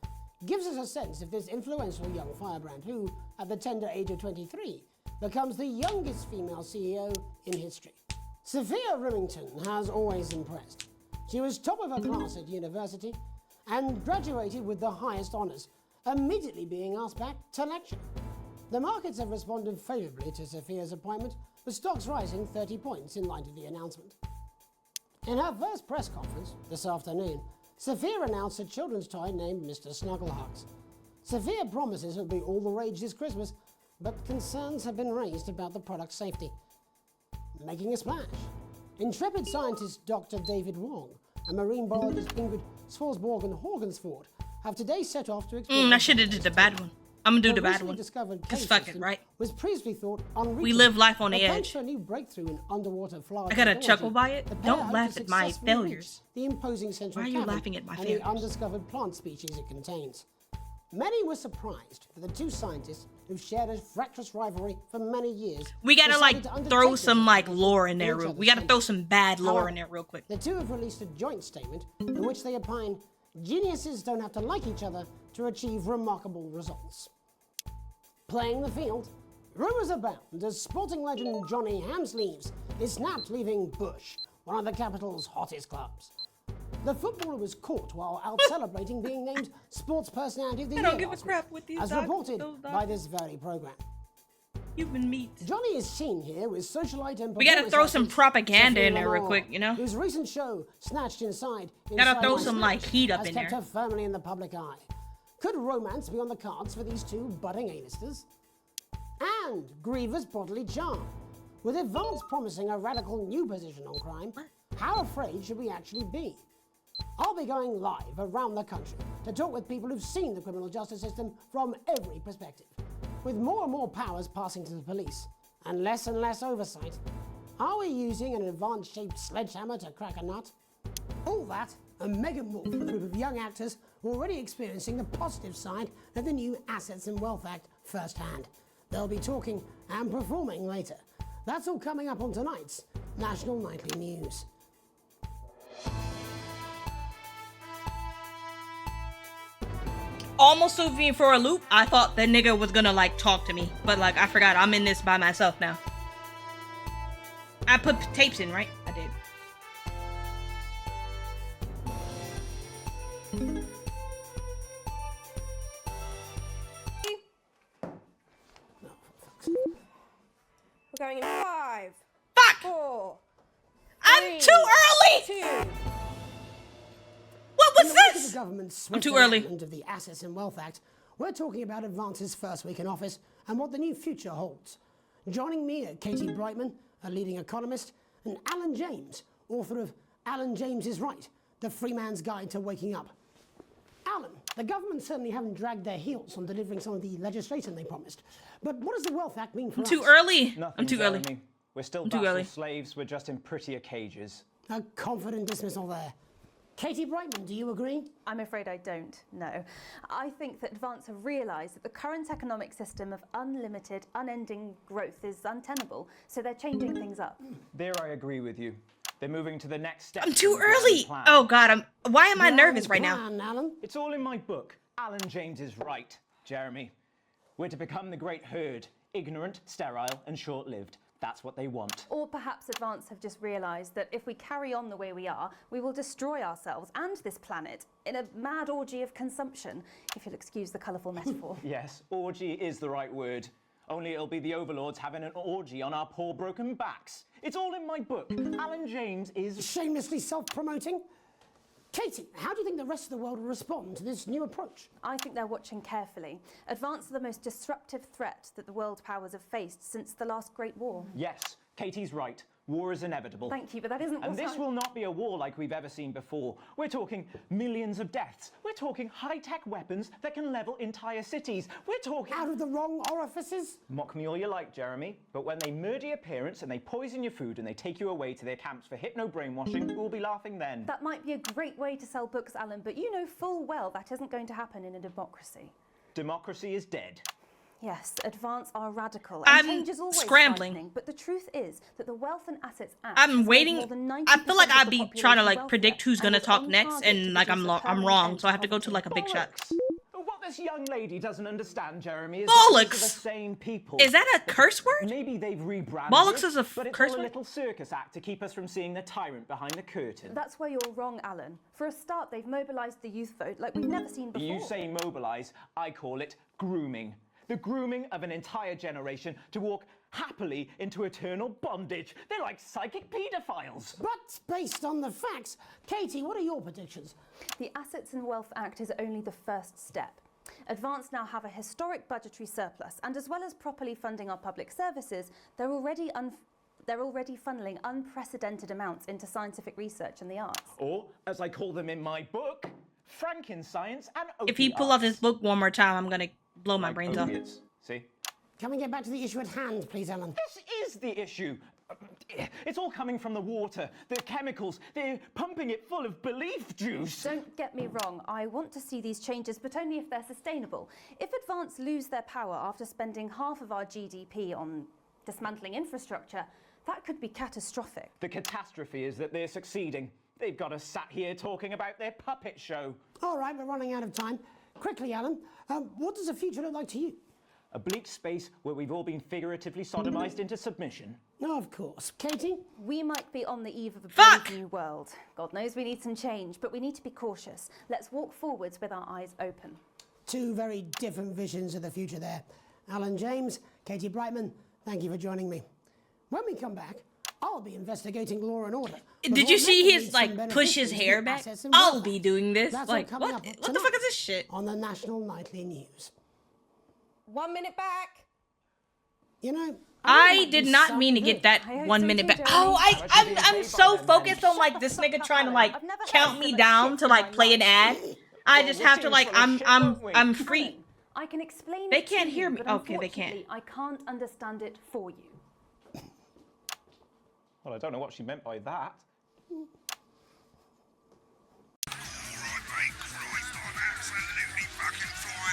gives us a sense of this influential young firebrand who, at the tender age of 23, becomes the youngest female CEO in history. Sophia Remington has always impressed. She was top of her class at university and graduated with the highest honours, immediately being asked back to lecture. The markets have responded favourably to Sophia's appointment, with stocks rising 30 points in light of the announcement. In her first press conference this afternoon, Sophia announced a children's toy named Mr. Snugglehugs. Sophia promises it'll be all the rage this Christmas, but concerns have been raised about the product's safety. Making a splash, intrepid scientist Dr. David Wong and marine biologist Ingrid Swarsborg and Horgensford have today set off to explore. I should have did the bad one. I'm gonna do the bad one. Cause fuck it, right? Was previously thought unreachable. We live life on the edge. Thanks to a new breakthrough in underwater flower I got a technology, chuckle by it. the Don't pair laugh have at my successfully failures. reached the imposing central Why are you cavern laughing at my and failures? the undiscovered plant species it contains. Many were surprised that the two scientists, who've shared a fractious rivalry for many years, We gotta like decided to throw undertake some this like with lore in there. each Real. other's We gotta favour. throw some bad lore However, in there real quick. The two have released a joint statement in which they opine geniuses don't have to like each other to achieve remarkable results. Playing the field, rumours abound as sporting legend Johnny Hamsleeves is snapped leaving Bush, one of the capital's hottest clubs. The footballer was caught while out celebrating being named Sports Personality of the Year I don't give a last crap week, with these as dogs, reported those dogs. by this very programme. Human meat. Johnny is seen here with socialite and We gotta performance throw some artist propaganda Sophia in there real Lamar, quick, you know? whose recent show, Snatched Inside Gotta throw My some, Snatch, like, heat up has in kept there. her firmly in the public eye. Could romance be on the cards for these two budding A-listers? And grievous bodily charm. With Advance promising a radical new position on crime, how afraid should we actually be? I'll be going live around the country to talk with people who've seen the criminal justice system from every perspective. With more and more powers passing to the police and less oversight, are we using an Advance-shaped sledgehammer to crack a nut? All that and mega more for a group of young actors who are already experiencing the positive side of the new Assets and Wealth Act firsthand. They'll be talking and performing later. That's all coming up on tonight's National Nightly News. Almost took me for a loop. I thought that nigga was gonna like talk to me, but like I forgot I'm in this by myself now. I put tapes in, right? I did. We're going in 5, Fuck! 4. I'm too early! 2. What was this? The government's I'm too early. Of the Assets and Wealth Act, we're talking about Advance's first week in office and what the new future holds. Joining me are Katie Brightman, a leading economist, and Alan James, author of Alan James is Right, The Free Man's Guide to Waking Up. Alan, the government certainly haven't dragged their heels on delivering some of the legislation they promised. But what does the Wealth Act mean for us? Too early. Nothing, I'm too early. Jeremy. We're still I'm too vassal early. slaves. We're just in prettier cages. A confident dismissal there. Katie Brightman, do you agree? I'm afraid I don't, no. I think that Advance have realised that the current economic system of unlimited, unending growth is untenable, so they're changing things up. There I agree with you. They're moving to the next step. I'm too in the grand early. plan. Oh god, why am I nervous right now? Alan? It's all in my book. Alan James is Right, Jeremy. We're to become the great herd, ignorant, sterile, and short-lived. That's what they want. Or perhaps Advance have just realised that if we carry on the way we are, we will destroy ourselves and this planet in a mad orgy of consumption, if you'll excuse the colourful metaphor. Yes, orgy is the right word. Only it'll be the overlords having an orgy on our poor broken backs. It's all in my book. Alan James is... Shamelessly self-promoting? Katie, how do you think the rest of the world will respond to this new approach? I think they're watching carefully. Advance are the most disruptive threat that the world powers have faced since the last Great War. Yes, Katie's right. War is inevitable. Thank you, but that isn't And what this will not be a war like we've ever seen before. We're talking millions of deaths. We're talking high-tech weapons that can level entire cities. We're talking... Out of the wrong orifices? Mock me all you like, Jeremy, but when they murder your parents and they poison your food and they take you away to their camps for hypno-brainwashing, we'll be laughing then. That might be a great way to sell books, Alan, but you know full well that isn't going to happen in a democracy. Democracy is dead. Yes, advance are radical, and I'm change is always scrambling. frightening, but the truth is that the Wealth and Assets Act I'm has made waiting. more than 90% I feel like of I'd the be population trying to like wealthier, predict who's and gonna is talk on next, target and to like produce a I'm permanent wrong, end so I have to go to poverty. like a big shot. What this young lady doesn't understand, Jeremy, is that these are the Bollocks! same people. Is that a curse word? Maybe they've rebranded. Bollocks is a but it's curse all a word? little circus act to keep us from seeing the tyrant behind the curtain. That's where you're wrong, Alan. For a start, they've mobilised the youth vote like we've never seen before. You say mobilise, I call it grooming. The grooming of an entire generation to walk happily into eternal bondage. They're like psychic paedophiles. But based on the facts, Katie, what are your predictions? The Assets and Wealth Act is only the first step. Advance now have a historic budgetary surplus, and as well as properly funding our public services, they're already funneling unprecedented amounts into scientific research and the arts. Or, as I call them in my book, Frankenscience and opiates. If he pull out his book one more time, I'm gonna blow my brains off. Opiates. See? Can we get back to the issue at hand, please, Alan? This is the issue. It's all coming from the water, the chemicals. They're pumping it full of belief juice. Don't get me wrong, I want to see these changes, but only if they're sustainable. If Advance lose their power after spending half of our GDP on dismantling infrastructure, that could be catastrophic. The catastrophe is that they're succeeding. They've got us sat here talking about their puppet show. All right, we're running out of time. Quickly, Alan, what does the future look like to you? A bleak space where we've all been figuratively sodomized into submission. No, of course. Katie? We might be on the eve of a brave new world. God knows we need some change, but we need to be cautious. Let's walk forwards with our eyes open. Two very different visions of the future there. Alan James, Katie Brightman, thank you for joining me. When we come back, I'll be investigating law and order. Did you see his like push his hair back? I'll be doing this. That's Like coming what? up What the fuck is this shit? On the National Nightly News. 1 minute back. You know, I did not mean to get that 1 minute back. Oh, I'm so focused on like this nigga trying to like count me down to like play an ad. I just have to like I'm free. I can explain They it to can't hear you, me. but Okay, they can't. unfortunately, I can't understand it for you. Well, I don't know what she meant by that.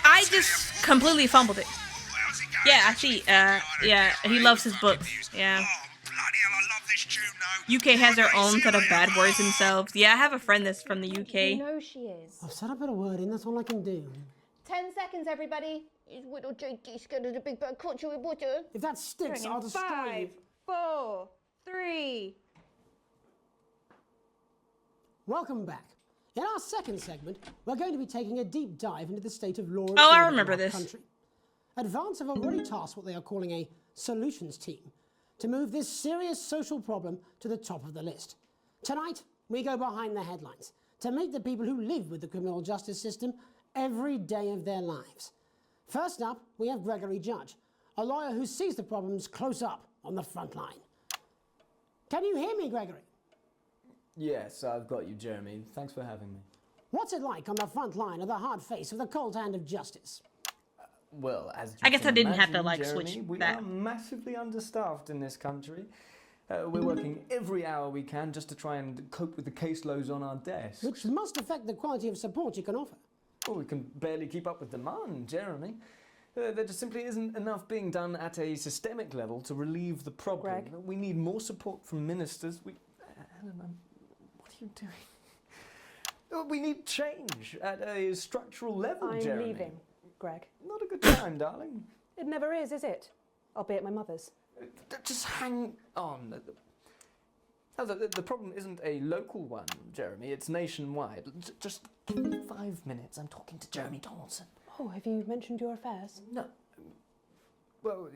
I just completely fumbled it. Yeah, I see. Yeah, he loves his books. Yeah. UK has their own set of bad words themselves. Yeah, I have a friend that's from the You UK. know she is. I've said a bit of word in, that's all I can do. 10 seconds, everybody. Is little JD scared of the big bird caught you with water? If that sticks, I'll destroy you. 5, 4, 3. Welcome back. In our second segment, we're going to be taking a deep dive into the state of law and Oh, I order remember in our this. country. Advance have already tasked what they are calling a solutions team to move this serious social problem to the top of the list. Tonight, we go behind the headlines to meet the people who live with the criminal justice system every day of their lives. First up, we have Gregory Judge, a lawyer who sees the problems close up on the front line. Can you hear me, Gregory? Yes, I've got you, Jeremy. Thanks for having me. What's it like on the front line of the hard face of the cold hand of justice? Well, as you I guess can I didn't have to, imagine, like, Jeremy, switch we that. are massively understaffed in this country. We're working every hour we can just to try and cope with the caseloads on our desks. Which must affect the quality of support you can offer. Well, we can barely keep up with demand, Jeremy. There just simply isn't enough being done at a systemic level to relieve the problem. Greg? We need more support from ministers. Helen, what are you doing? We need change at a structural level, I'm Jeremy. leaving, Greg. Not a good time, darling. It never is it? I'll be at my mother's. Just hang on. No, the problem isn't a local one, Jeremy. It's nationwide. Just give me 5 minutes. I'm talking to Jeremy Donaldson. Oh, have you mentioned your affairs? No. Well,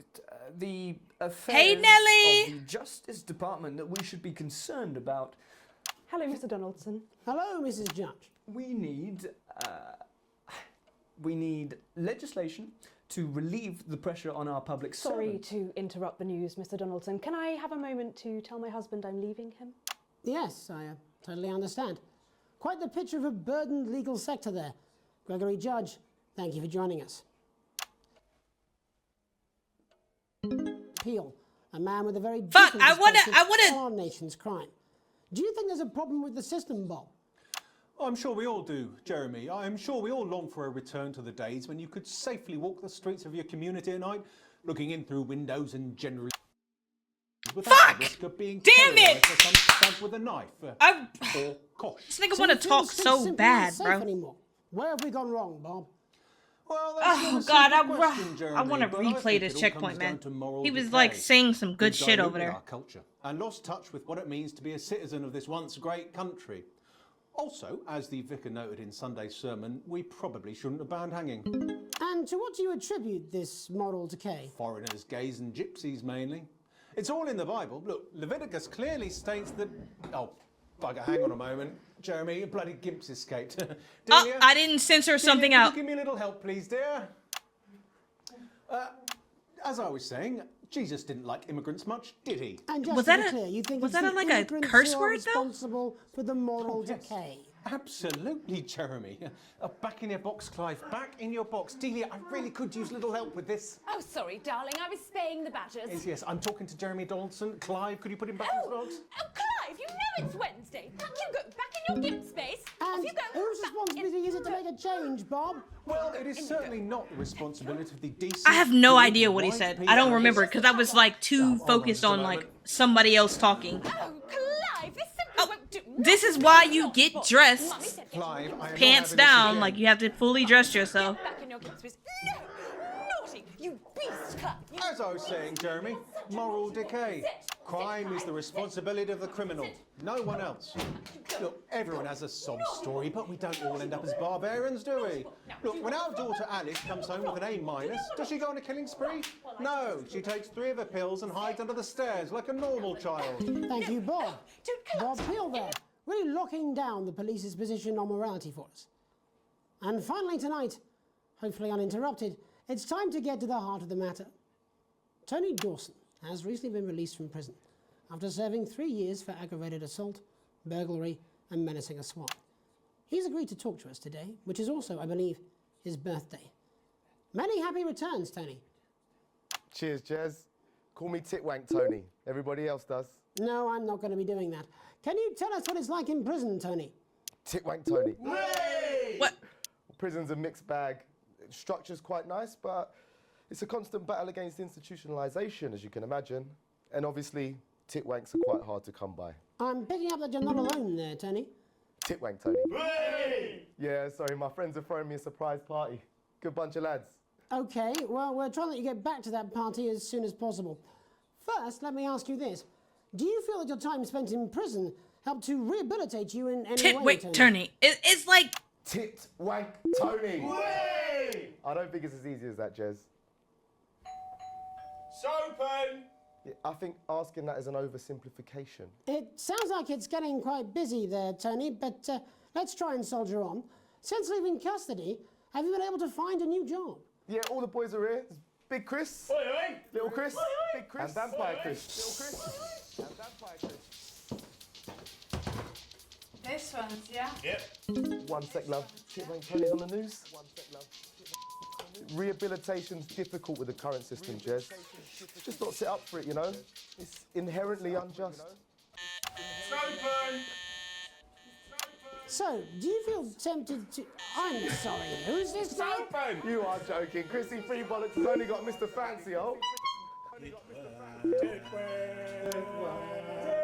the Hey, affairs Nelly! of the Justice Department that we should be concerned about. Hello, Mr. Donaldson. Hello, Mrs. Judge. We need legislation to relieve the pressure on our public Sorry servant. to interrupt the news, Mr. Donaldson. Can I have a moment to tell my husband I'm leaving him? Yes, I totally understand. Quite the picture of a burdened legal sector there. Gregory Judge, thank you for joining us. Peel, a man with a very Fuck, different I wanna- perspective on our nation's crime. Do you think there's a problem with the system, Bob? I'm sure we all do, Jeremy. I'm sure we all long for a return to the days when you could safely walk the streets of your community at night, looking in through windows and generally without the risk of being terrorised or some stab with a knife. Or cosh. This nigga want to talk so bad, bro. Anymore. Where have we gone wrong, Bob? Well, Oh God, I want to replay this checkpoint, man. He was like saying some good shit over there. Our culture and lost touch with what it means to be a citizen of this once great country. Also, as the vicar noted in Sunday's sermon, we probably shouldn't have banned hanging. And to what do you attribute this moral decay? Foreigners, gays and gypsies mainly. It's all in the Bible. Look, Leviticus clearly states that... Oh, bugger, hang on a moment. Jeremy, your bloody gimp's escaped. Delia, I didn't censor something Delia, out. Can you give me a little help, please, dear? As I was saying, Jesus didn't like immigrants much, did he? And just Was to that be a- clear, you think was it's that the like a immigrants curse who are word, though? responsible for the moral decay? Absolutely, Jeremy. Back in your box, Clive. Back in your box. Delia, I really could use a little help with this. Oh, sorry, darling. I was spaying the badgers. Yes, I'm talking to Jeremy Donaldson. Clive, could you put him back in his box? Oh, Clive, you know it's Wednesday. You go back in your gimp space. Off And you go. whose responsibility is it to make a change, Bob? Well, it is certainly not the responsibility of the decent... I have no idea what he said. I don't remember because I was like too focused on like somebody else talking. Oh, Clive, this simply won't do. This is why you get dressed Clive, I am pants not having this down, again. like you have to fully dress yourself. Back in your gimp space. No, naughty, you beast, Clive. As I was saying, Jeremy, moral decay. Crime is the responsibility of the criminal, no one else. Look, everyone has a sob story, but we don't all end up as barbarians, do we? Look, when our daughter Alice comes home with an A-, does she go on a killing spree? No, she takes 3 of her pills and hides under the stairs like a normal child. Thank you, Bob. Bob Peel there, really locking down the police's position on morality for us. And finally tonight, hopefully uninterrupted, it's time to get to the heart of the matter. Tony Dawson has recently been released from prison after serving 3 years for aggravated assault, burglary and menacing a SWAT. He's agreed to talk to us today, which is also, I believe, his birthday. Many happy returns, Tony. Cheers, Jez. Call me Titwank Tony. Everybody else does. No, I'm not going to be doing that. Can you tell us what it's like in prison, Tony? Titwank Tony. What? Prison's a mixed bag. Structure's quite nice, but it's a constant battle against institutionalisation, as you can imagine. And obviously, titwanks are quite hard to come by. I'm picking up that you're not alone there, Tony. Titwank Tony. Yeah, sorry, my friends are throwing me a surprise party. Good bunch of lads. Okay, well, we're trying to let you get back to that party as soon as possible. First, let me ask you this. Do you feel that your time spent in prison helped to rehabilitate you in any way, Tony? It's like... Titwank Tony. I don't think it's as easy as that, Jez. Sopen! Yeah, I think asking that is an oversimplification. It sounds like it's getting quite busy there, Tony, but let's try and soldier on. Since leaving custody, have you been able to find a new job? Yeah, all the boys are here. There's Big Chris, Little Chris, Big Chris, and Vampire Chris. Little Chris, and Vampire Chris. This one's, yeah? Yep. 1 sec, love. Titwank Tony's on the news. 1 sec, love. Rehabilitation's difficult with the current system, Jez. Just not set up for it, you know? It's inherently unjust. Sopen! So, do you feel tempted to... I'm sorry, who's this now? Sopen! You are joking. Chrissy Free Bollocks has only got Mr. Fancy, oh.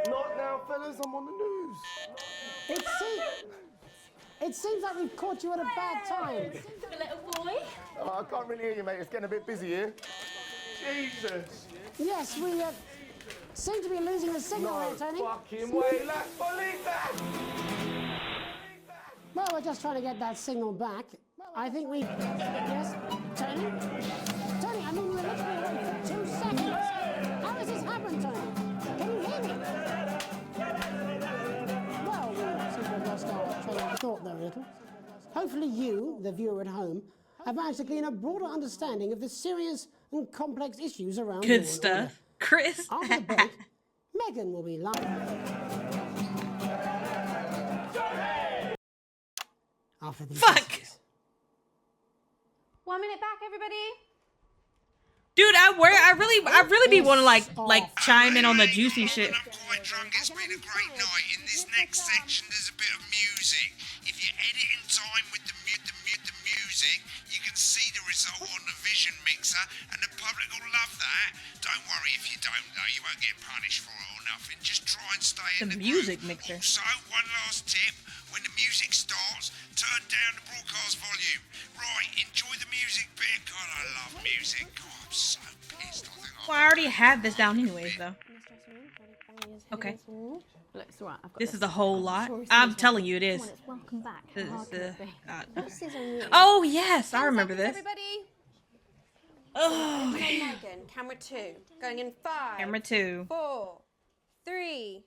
Not now, fellas. I'm on the news. It seems like we've caught you at a bad time. The little boy. Oh, I can't really hear you, mate. It's getting a bit busy here. Jesus. Yes, we seem to be losing the signal No here, Tony. fucking way, lads. Believe that. Well, we're just trying to get that signal back. I think we... Yes? Tony? Tony, I mean, we're literally away for 2 seconds. How has this happened, Tony? Can you hear me? Well, we seem to have lost our train of thought there a little. Hopefully you, the viewer at home, have managed to glean a broader understanding of the serious and complex issues around law Good and stuff. order. Chris. After the break, Megan will be live. After these Fuck. messages. 1 minute back, everybody. Dude, I really be wanting to like chime in on the juicy shit. Quite drunk. It's been a great night. In this next section, there's a bit of music. If you edit in time with the music, you can see the result on the Vision Mixer, and the public will love that. Don't worry if you don't, though. You won't get punished for it or nothing. Just try and stay in The the music groove. mixer. Also, one last tip: when the music starts, turn down the broadcast volume. Right, enjoy the music bit. God, I love music. God, I'm so pissed. I think Well, I already have this down anyways, though. Okay. Look, it's alright. I've got This is a whole lot. I'm telling you, it is. Come on, it's welcome back. This How is, can it be? God. Okay. Oh yes, I remember this. Everybody. Oh, Okay, Megan. Camera 2. Going in 5. Camera 2. 4. 3.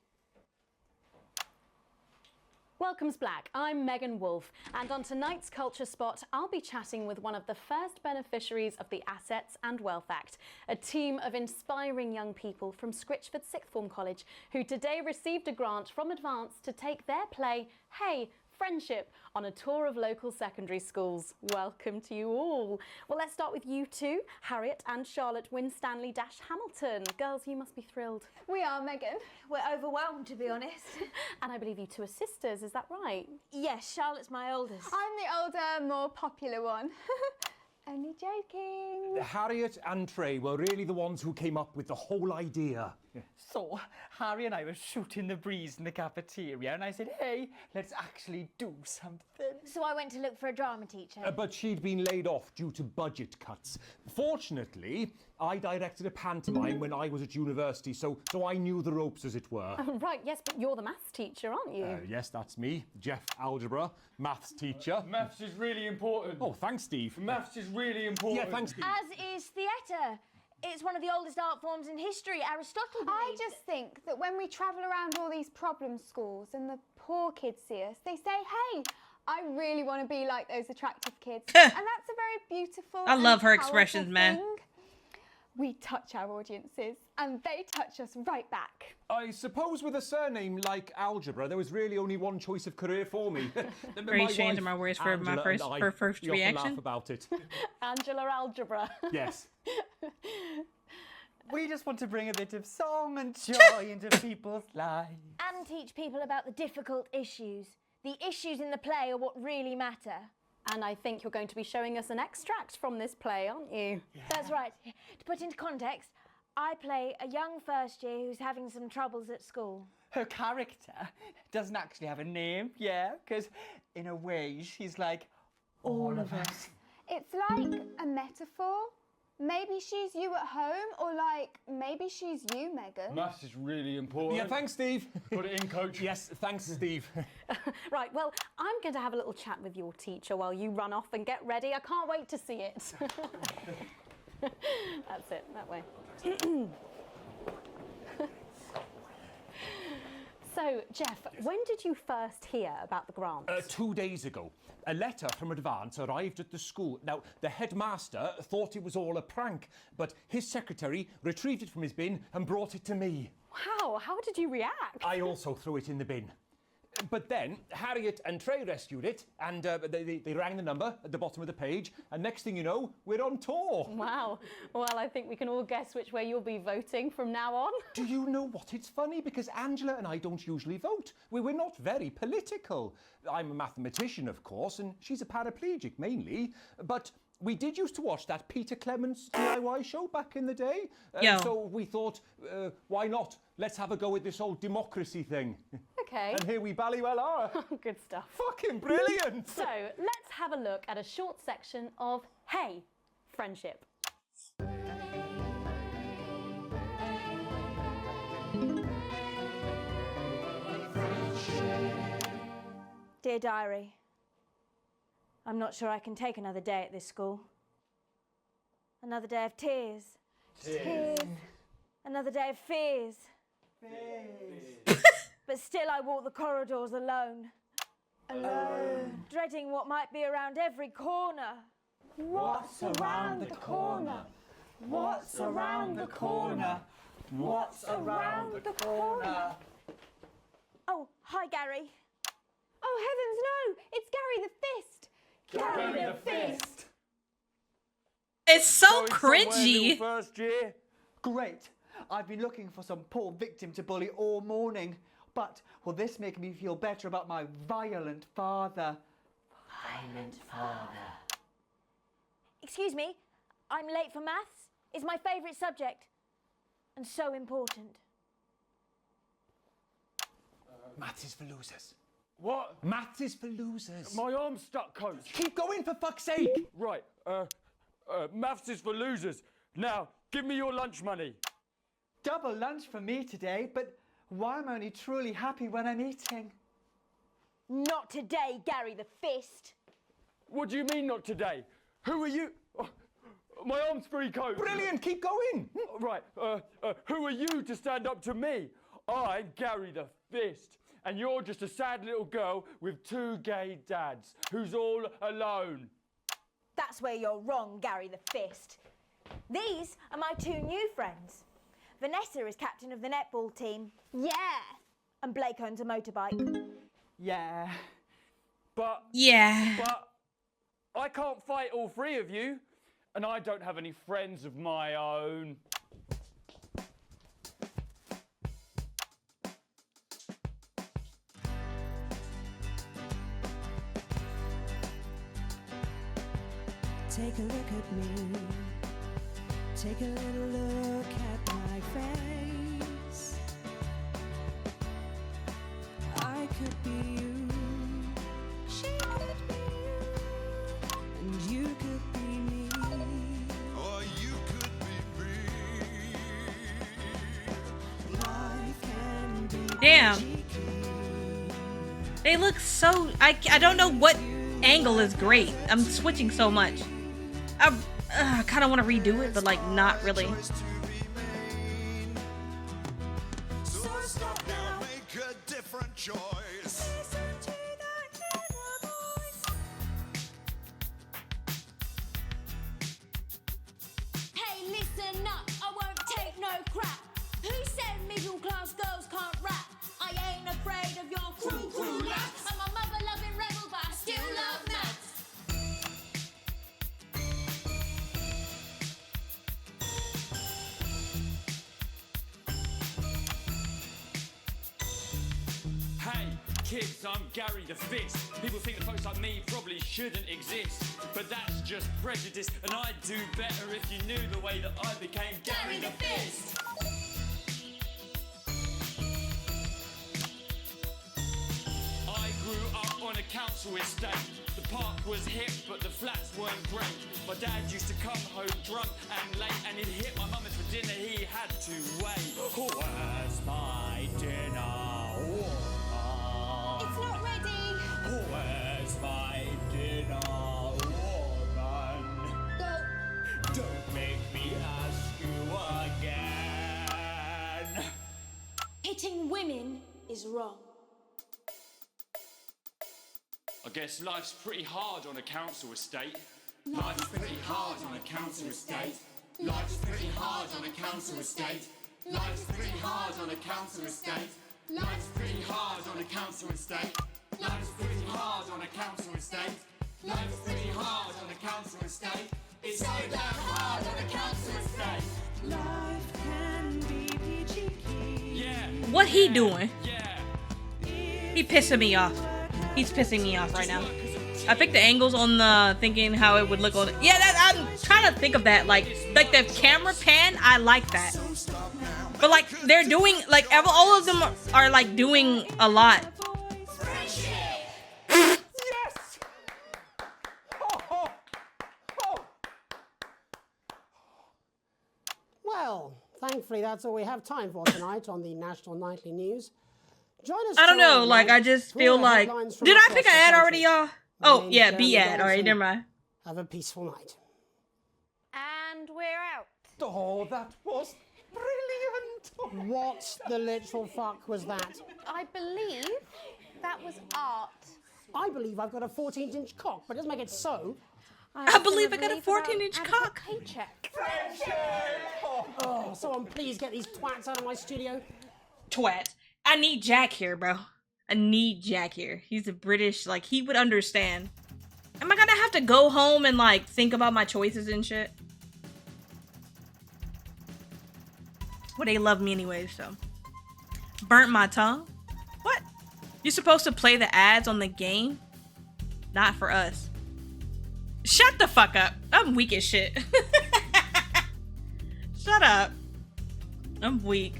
Welcome's Black. I'm Megan Wolfe, and on tonight's Culture Spot, I'll be chatting with one of the first beneficiaries of the Assets and Wealth Act, a team of inspiring young people from Scritchford Sixth Form College who today received a grant from Advance to take their play, Hey, Friendship, on a tour of local secondary schools. Welcome to you all. Well, let's start with you two, Harriet and Charlotte Winstanley-Hamilton. Girls, you must be thrilled. We are, Megan. We're overwhelmed, to be honest. And I believe you two are sisters, is that right? Yes, Charlotte's my oldest. I'm the older, more popular one. Only joking. Harriet and Trey were really the ones who came up with the whole idea. So, Harry and I were shooting the breeze in the cafeteria, and I said, hey, let's actually do something. So I went to look for a drama teacher. But she'd been laid off due to budget cuts. Fortunately, I directed a pantomime when I was at university, so I knew the ropes, as it were. Oh, right, yes, but you're the maths teacher, aren't you? Yes, that's me, Jeff Algebra, maths teacher. Maths is really important. Oh, thanks, Steve. Maths is really important. Yeah, thanks, Steve. As is theatre. It's one of the oldest art forms in history. Aristotle believed. I just think that when we travel around all these problem schools and the poor kids see us, they say, hey, I really want to be like those attractive kids. And that's a very beautiful I love her and powerful expressions, man. thing. We touch our audiences and they touch us right back. I suppose with a surname like Algebra, there was really only one choice of career for me. Very changing my words for my first we reaction. often laugh about it. Angela Algebra. Yes. We just want to bring a bit of song and joy into people's lives. And teach people about the difficult issues. The issues in the play are what really matter. And I think you're going to be showing us an extract from this play, aren't you? Yeah. That's right. To put into context, I play a young first year who's having some troubles at school. Her character doesn't actually have a name, yeah? Because in a way, she's like all of us. It's like a metaphor. Maybe she's you at home, or like, maybe she's you, Megan. Maths is really important. Yeah, thanks, Steve. Put it in, coach. Yes, thanks, Steve. Right, well, I'm going to have a little chat with your teacher while you run off and get ready. I can't wait to see it. That's it, that way. So, Jeff, when did you first hear about the grant? 2 days ago. A letter from Advance arrived at the school. Now, the headmaster thought it was all a prank, but his secretary retrieved it from his bin and brought it to me. Wow, how did you react? I also threw it in the bin. But then Harriet and Trey rescued it, and they rang the number at the bottom of the page, and next thing you know, we're on tour. Wow. Well, I think we can all guess which way you'll be voting from now on. Do you know what? It's funny, because Angela and I don't usually vote. We're not very political. I'm a mathematician, of course, and she's a paraplegic, mainly. But we did used to watch that Peter Clements DIY show back in the day. So we thought, why not? Let's have a go at this old democracy thing. Okay. And here we bally well are. Good stuff. Fucking brilliant. So let's have a look at a short section of Hey, Friendship. Dear Diary, I'm not sure I can take another day at this school. Another day of tears. Tears. Another day of fears. But still I walk the corridors alone. Alone. Dreading what might be around every corner. What's around the corner? What's around the corner? What's around the corner? Oh, hi, Gary. Oh, heavens, no! It's Gary the Fist! Gary the Fist! It's so Going somewhere cringy. new first year? Great. I've been looking for some poor victim to bully all morning. But will this make me feel better about my violent father? Violent father. Excuse me, I'm late for maths. It's my favourite subject. And so important. Maths is for losers. What? Maths is for losers. My arm's stuck, coach. Keep going, for fuck's sake. Right, maths is for losers. Now, give me your lunch money. Double lunch for me today, but why am I only truly happy when I'm eating? Not today, Gary the Fist. What do you mean not today? Who are you? Oh, my arm's free, coach. Brilliant, keep going. Right, who are you to stand up to me? I'm Gary the Fist, and you're just a sad little girl with 2 gay dads who's all alone. That's where you're wrong, Gary the Fist. These are my 2 new friends. Vanessa is captain of the netball team. Yeah! And Blake owns a motorbike. Yeah. But I can't fight all 3 of you, and I don't have any friends of my own. Take a look at me. Take a little look at my face. I could be you. She could be you. And you could be me. Or you could be me. Life can be Damn. They look so... I don't know what angle is great. I'm switching so much. I kind of want to redo it, but like not really. So stop now, make a different choice. Hey, listen up, I won't take no crap. Who said middle class girls can't rap? I ain't afraid of your cruel laps. I'm a mother-loving rebel, but I still love maths. Hey, kids, I'm Gary the Fist. People think that folks like me probably shouldn't exist, but that's just prejudice, and I'd do better if you knew the way that I became Gary the Fist. I grew up on a council estate. The park was hip, but the flats weren't great. My dad used to come home drunk and late, and he'd hit my mum for dinner, he had to wait. Where's my dinner? It's not ready! Where's my dinner, woman? Go! Don't make me ask you again. Hitting women is wrong. I guess life's pretty hard on a council estate. Life's pretty hard on a council estate. Life's pretty hard on a council estate. Life's pretty hard on a council estate. Life's pretty hard on a council estate. Life's pretty hard on a council estate. Life's pretty hard on a council estate. It's so damn hard on a council estate. Life can be peachy keen. Yeah. What he doing? Yeah. He pissing me off. He's pissing me off right now. I picked the angles on the thinking how it would look on. Yeah, I'm trying to think of that. Like the camera pan, I like that. But like they're doing like all of them are like doing a lot. Yes! Well, thankfully that's all we have time for tonight on the National Nightly News. Join us. I don't know. tomorrow Like night I just for feel more like. headlines from Did I across pick the an ad country. already, y'all? My Oh name's yeah, Jeremy B ad. All right, Donaldson. never mind. Have a peaceful night. And we're out. Oh, that was brilliant. What the literal fuck was that? I believe that was art. I believe I've got a 14-inch cock, but it doesn't make it so. I believe I got a 14-inch cock. Paycheck. Oh, someone please get these twats out of my studio. Twat. I need Jack here, bro. I need Jack here. He's a British, like, he would understand. Am I gonna have to go home and, like, think about my choices and shit? Well, they love me anyway, so. Burnt my tongue? What? You're supposed to play the ads on the game? Not for us. Shut the fuck up. I'm weak as shit. Shut up. I'm weak.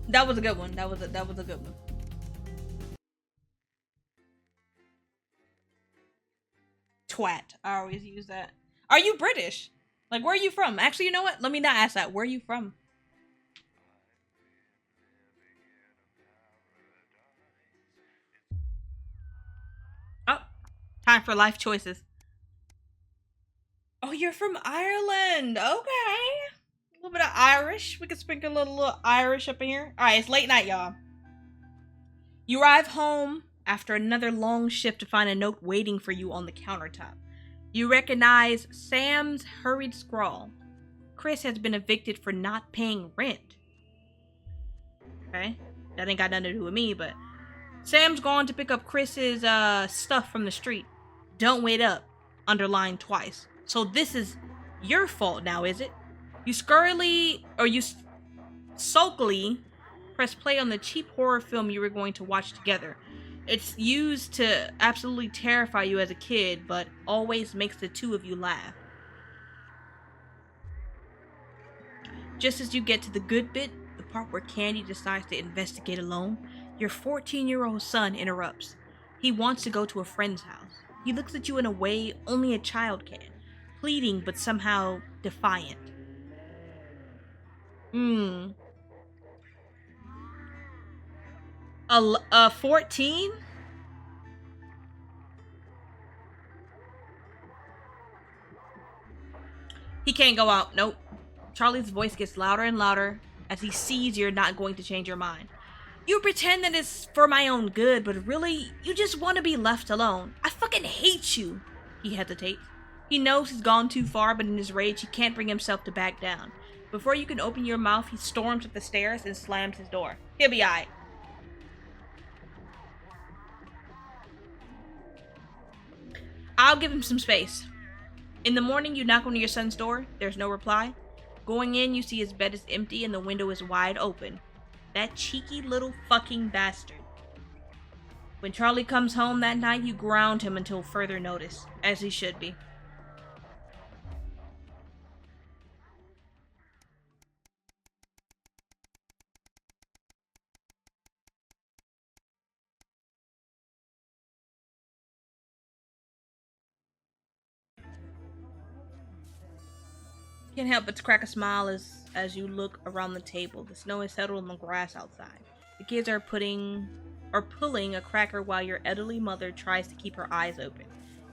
That was a good one. That was a good one. Twat. I always use that. Are you British? Like, where are you from? Actually, you know what? Let me not ask that. Where are you from? Oh, time for life choices. Oh, you're from Ireland. Okay. A little bit of Irish. We could sprinkle a little Irish up in here. All right, it's late night, y'all. You arrive home after another long shift to find a note waiting for you on the countertop. You recognize Sam's hurried scrawl. Chris has been evicted for not paying rent. Okay, that ain't got nothing to do with me, but Sam's gone to pick up Chris's stuff from the street. Don't wait up, underlined twice. So this is your fault now, is it? You sulkily press play on the cheap horror film you were going to watch together. It's used to absolutely terrify you as a kid, but always makes the two of you laugh. Just as you get to the good bit, the part where Candy decides to investigate alone, your 14-year-old son interrupts. He wants to go to a friend's house. He looks at you in a way only a child can, pleading but somehow defiant. 14? He can't go out. Nope. Charlie's voice gets louder and louder as he sees you're not going to change your mind. You pretend that it's for my own good, but really, you just want to be left alone. I fucking hate you. He hesitates. He knows he's gone too far, but in his rage, he can't bring himself to back down. Before you can open your mouth, he storms up the stairs and slams his door. He'll be alright. I'll give him some space. In the morning, you knock on your son's door. There's no reply. Going in, you see his bed is empty and the window is wide open. That cheeky little fucking bastard. When Charlie comes home that night, you ground him until further notice, as he should be. Can't help but to crack a smile as you look around the table. The snow is settled on the grass outside. The kids are pulling a cracker while your elderly mother tries to keep her eyes open.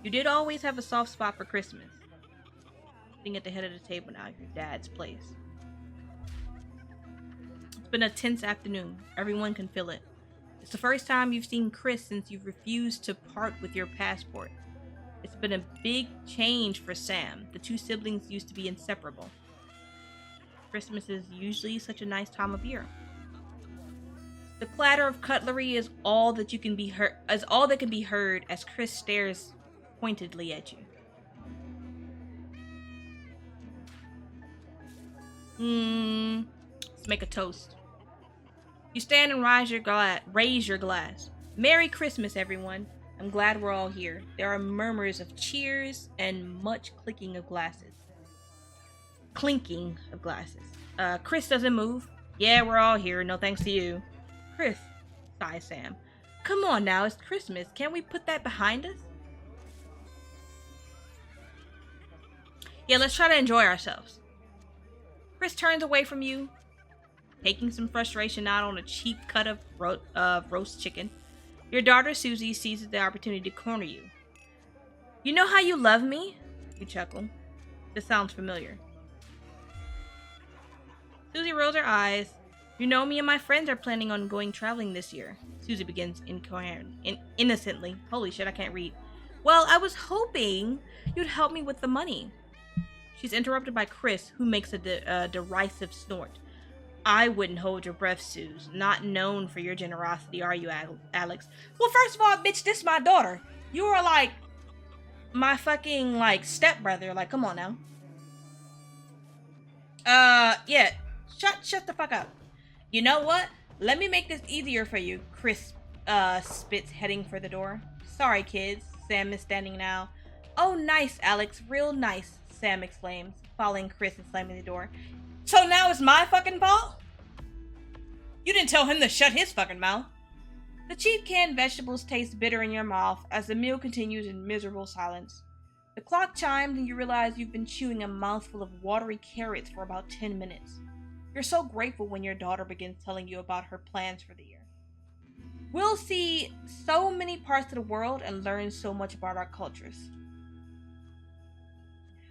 You did always have a soft spot for Christmas. Sitting at the head of the table now, your dad's place. It's been a tense afternoon. Everyone can feel it. It's the first time you've seen Chris since you've refused to part with your passport. It's been a big change for Sam. The two siblings used to be inseparable. Christmas is usually such a nice time of year. The clatter of cutlery is all that can be heard as Chris stares pointedly at you. Let's make a toast. You stand and raise your glass. Merry Christmas, everyone. I'm glad we're all here. There are murmurs of cheers and much clinking of glasses. Chris doesn't move. Yeah, we're all here. No thanks to you. Chris, sighs Sam. Come on now, it's Christmas. Can't we put that behind us? Yeah, let's try to enjoy ourselves. Chris turns away from you, taking some frustration out on a cheap cut of roast chicken. Your daughter Susie seizes the opportunity to corner you. You know how you love me? You chuckle. This sounds familiar. Susie rolls her eyes. You know, me and my friends are planning on going traveling this year. Susie begins innocently. Holy shit, I can't read. Well, I was hoping you'd help me with the money. She's interrupted by Chris, who makes a derisive snort. I wouldn't hold your breath, Suze. Not known for your generosity, are you, Alex? Well, first of all, bitch, this is my daughter. You are like my fucking like stepbrother. Like, come on now. Yeah. Shut the fuck up. You know what? Let me make this easier for you. Chris spits, heading for the door. Sorry, kids. Sam is standing now. Oh, nice, Alex. Real nice, Sam exclaims, following Chris and slamming the door. So now it's my fucking fault? You didn't tell him to shut his fucking mouth. The cheap canned vegetables taste bitter in your mouth as the meal continues in miserable silence. The clock chimes and you realize you've been chewing a mouthful of watery carrots for about 10 minutes. You're so grateful when your daughter begins telling you about her plans for the year. We'll see so many parts of the world and learn so much about our cultures.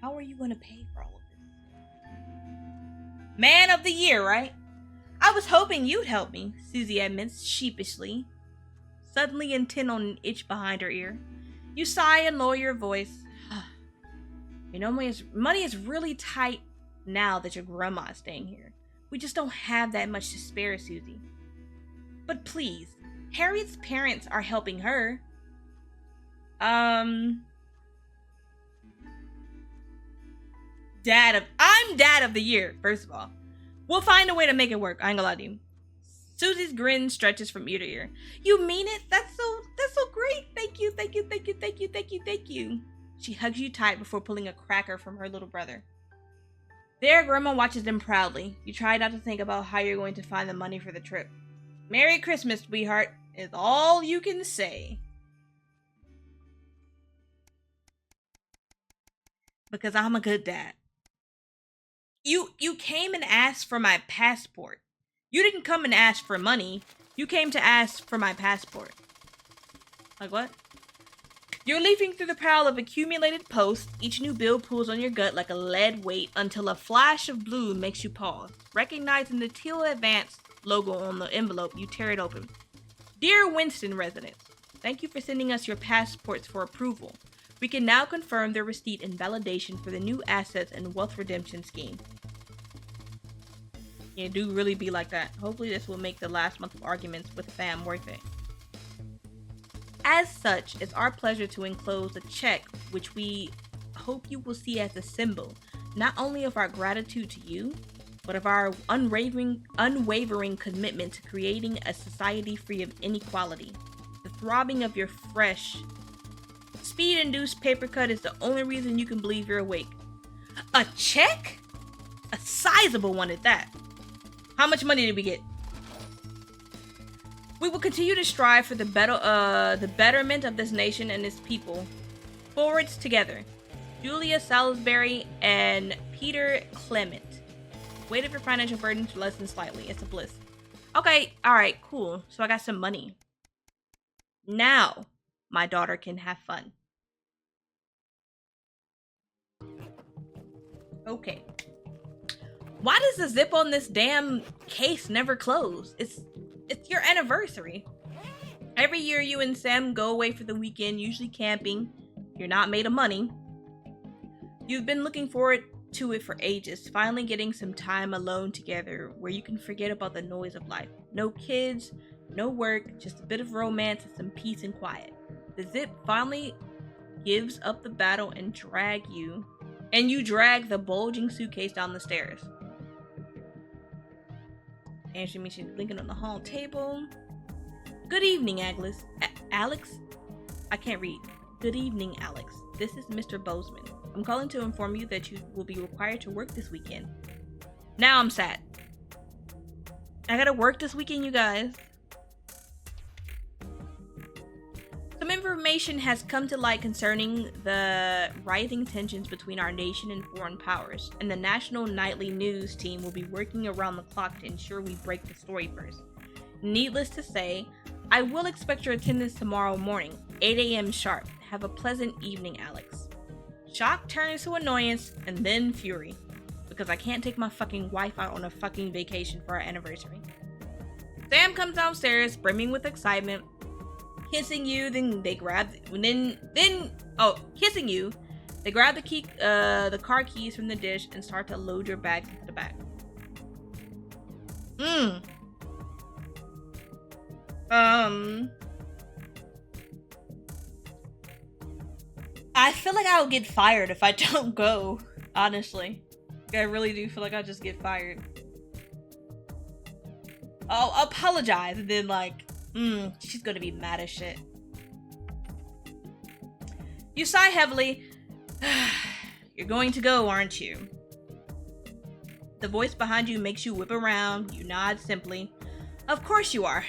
How are you going to pay for all of this? Man of the year, right? I was hoping you'd help me, Susie admits sheepishly, suddenly intent on an itch behind her ear. You sigh and lower your voice. You know, money is really tight now that your grandma's staying here. We just don't have that much to spare, Susie. But please, Harriet's parents are helping her. I'm dad of the year, first of all. We'll find a way to make it work. I ain't gonna lie to you. Susie's grin stretches from ear to ear. You mean it? That's so great. Thank you. She hugs you tight before pulling a cracker from her little brother. There, Grandma watches them proudly. You try not to think about how you're going to find the money for the trip. Merry Christmas, sweetheart, is all you can say. Because I'm a good dad. You came and asked for my passport. You didn't come and ask for money. You came to ask for my passport. Like what? You're leafing through the pile of accumulated posts. Each new bill pulls on your gut like a lead weight until a flash of blue makes you pause. Recognizing the Teal Advance logo on the envelope, you tear it open. Dear Winston residents, thank you for sending us your passports for approval. We can now confirm their receipt and validation for the new assets and wealth redemption scheme. Yeah, do really be like that. Hopefully this will make the last month of arguments with fam worth it. As such, it's our pleasure to enclose a check which we hope you will see as a symbol, not only of our gratitude to you, but of our unwavering commitment to creating a society free of inequality. The throbbing of your fresh, speed-induced paper cut is the only reason you can believe you're awake. A check? A sizable one at that. How much money did we get? We will continue to strive for the betterment of this nation and its people. Forwards together. Julia Salisbury and Peter Clement. Weight of your financial burden to lessen slightly. It's a bliss. Okay, alright, cool. So I got some money. Now, my daughter can have fun. Okay. Why does the zip on this damn case never close? It's your anniversary. Every year you and Sam go away for the weekend, usually camping. You're not made of money. You've been looking forward to it for ages, finally getting some time alone together where you can forget about the noise of life. No kids, no work, just a bit of romance and some peace and quiet. The zip finally gives up the battle and you drag the bulging suitcase down the stairs. Answer me, she's blinking on the hall table. Good evening, Alex. I can't read. Good evening, Alex. This is Mr. Bozeman. I'm calling to inform you that you will be required to work this weekend. Now I'm sad. I gotta work this weekend, you guys. Some information has come to light concerning the rising tensions between our nation and foreign powers, and the National Nightly News team will be working around the clock to ensure we break the story first. Needless to say, I will expect your attendance tomorrow morning, 8 a.m. sharp. Have a pleasant evening, Alex. Shock turns to annoyance and then fury, because I can't take my fucking wife out on a fucking vacation for our anniversary. Sam comes downstairs, brimming with excitement. kissing you, then they grab, kissing you. They grab the car keys from the dish and start to load your bags into the back. I feel like I'll get fired if I don't go, honestly. I really do feel like I'll just get fired. I'll apologize and then like, she's gonna be mad as shit. You sigh heavily. You're going to go, aren't you? The voice behind you makes you whip around. You nod simply. Of course you are.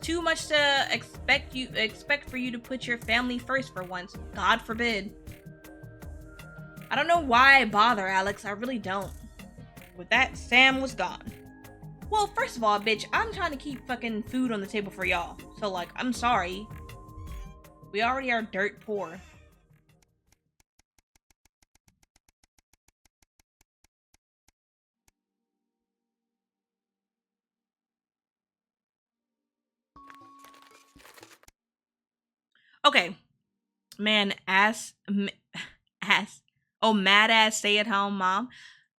Too much to expect for you to put your family first for once. God forbid. I don't know why I bother, Alex. I really don't. With that, Sam was gone. Well, first of all, bitch, I'm trying to keep fucking food on the table for y'all. So, like, I'm sorry. We already are dirt poor. Okay. Man, mad ass stay at home mom.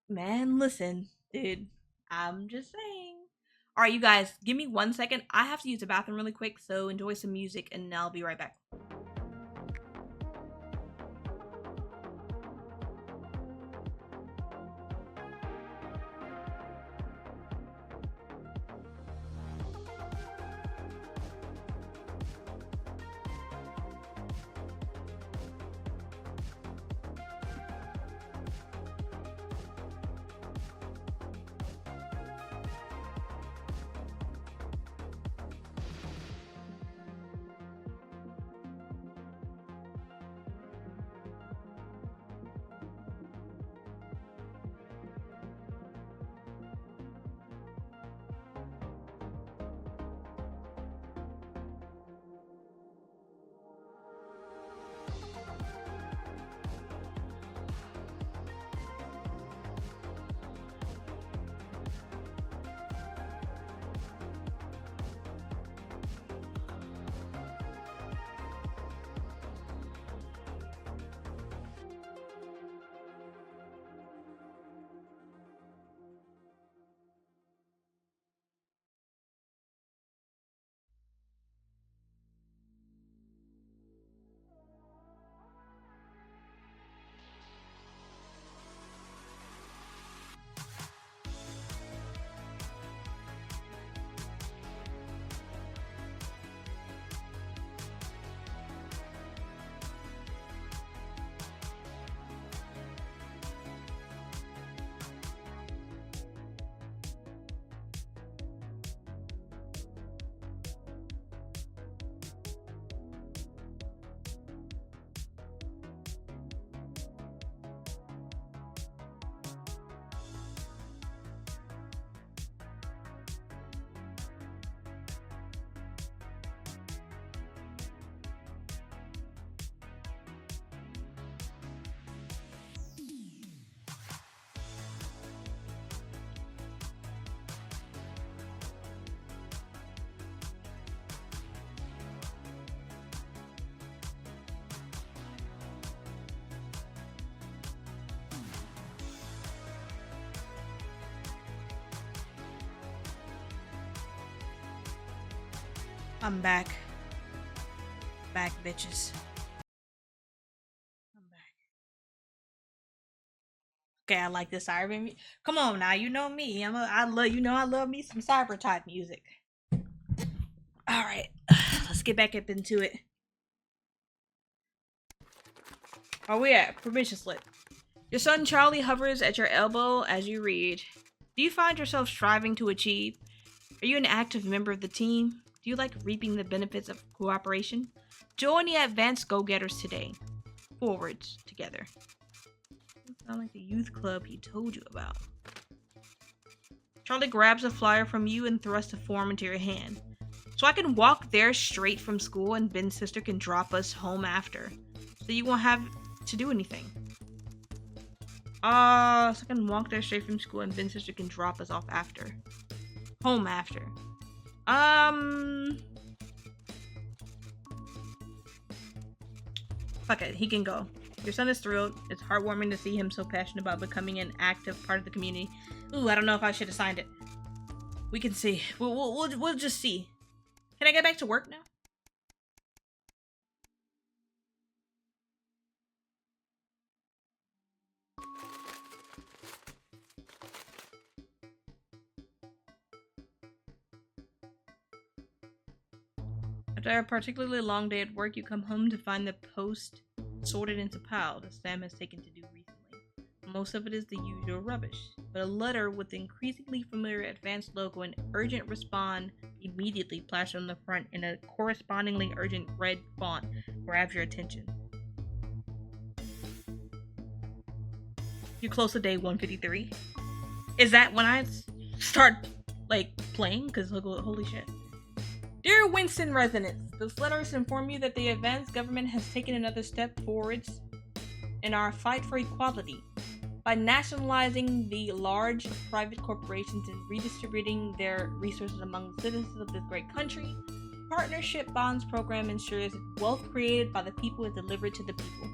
Man, listen, dude. I'm just saying. All right, you guys, give me 1 second. I have to use the bathroom really quick, so enjoy some music and I'll be right back. I'm back. Back, bitches. I'm back. Okay, I like this siren. Come on now, you know me. I love me some cyber type music. All right, let's get back up into it. Where we at? Permission slip. Your son Charlie hovers at your elbow as you read. Do you find yourself striving to achieve? Are you an active member of the team? Do you like reaping the benefits of cooperation? Join the Advanced Go-Getters today. Forwards together. Sound like the youth club he told you about. Charlie grabs a flyer from you and thrusts the form into your hand. So I can walk there straight from school and Ben's sister can drop us home after. So you won't have to do anything. So I can walk there straight from school and Ben's sister can drop us off after. Home after. Fuck it, he can go. Your son is thrilled. It's heartwarming to see him so passionate about becoming an active part of the community. Ooh, I don't know if I should have signed it. We can see. We'll just see. Can I get back to work now? After a particularly long day at work, you come home to find the post sorted into piles that Sam has taken to do recently. Most of it is the usual rubbish, but a letter with the increasingly familiar advanced logo and urgent respond immediately plastered on the front in a correspondingly urgent red font grabs your attention. You close to day 153. Is that when I start, like, playing? Because holy shit. Dear Winston residents, this letter is to inform you that the advanced government has taken another step forwards in our fight for equality by nationalizing the large private corporations and redistributing their resources among the citizens of this great country. Partnership Bonds program ensures that wealth created by the people is delivered to the people.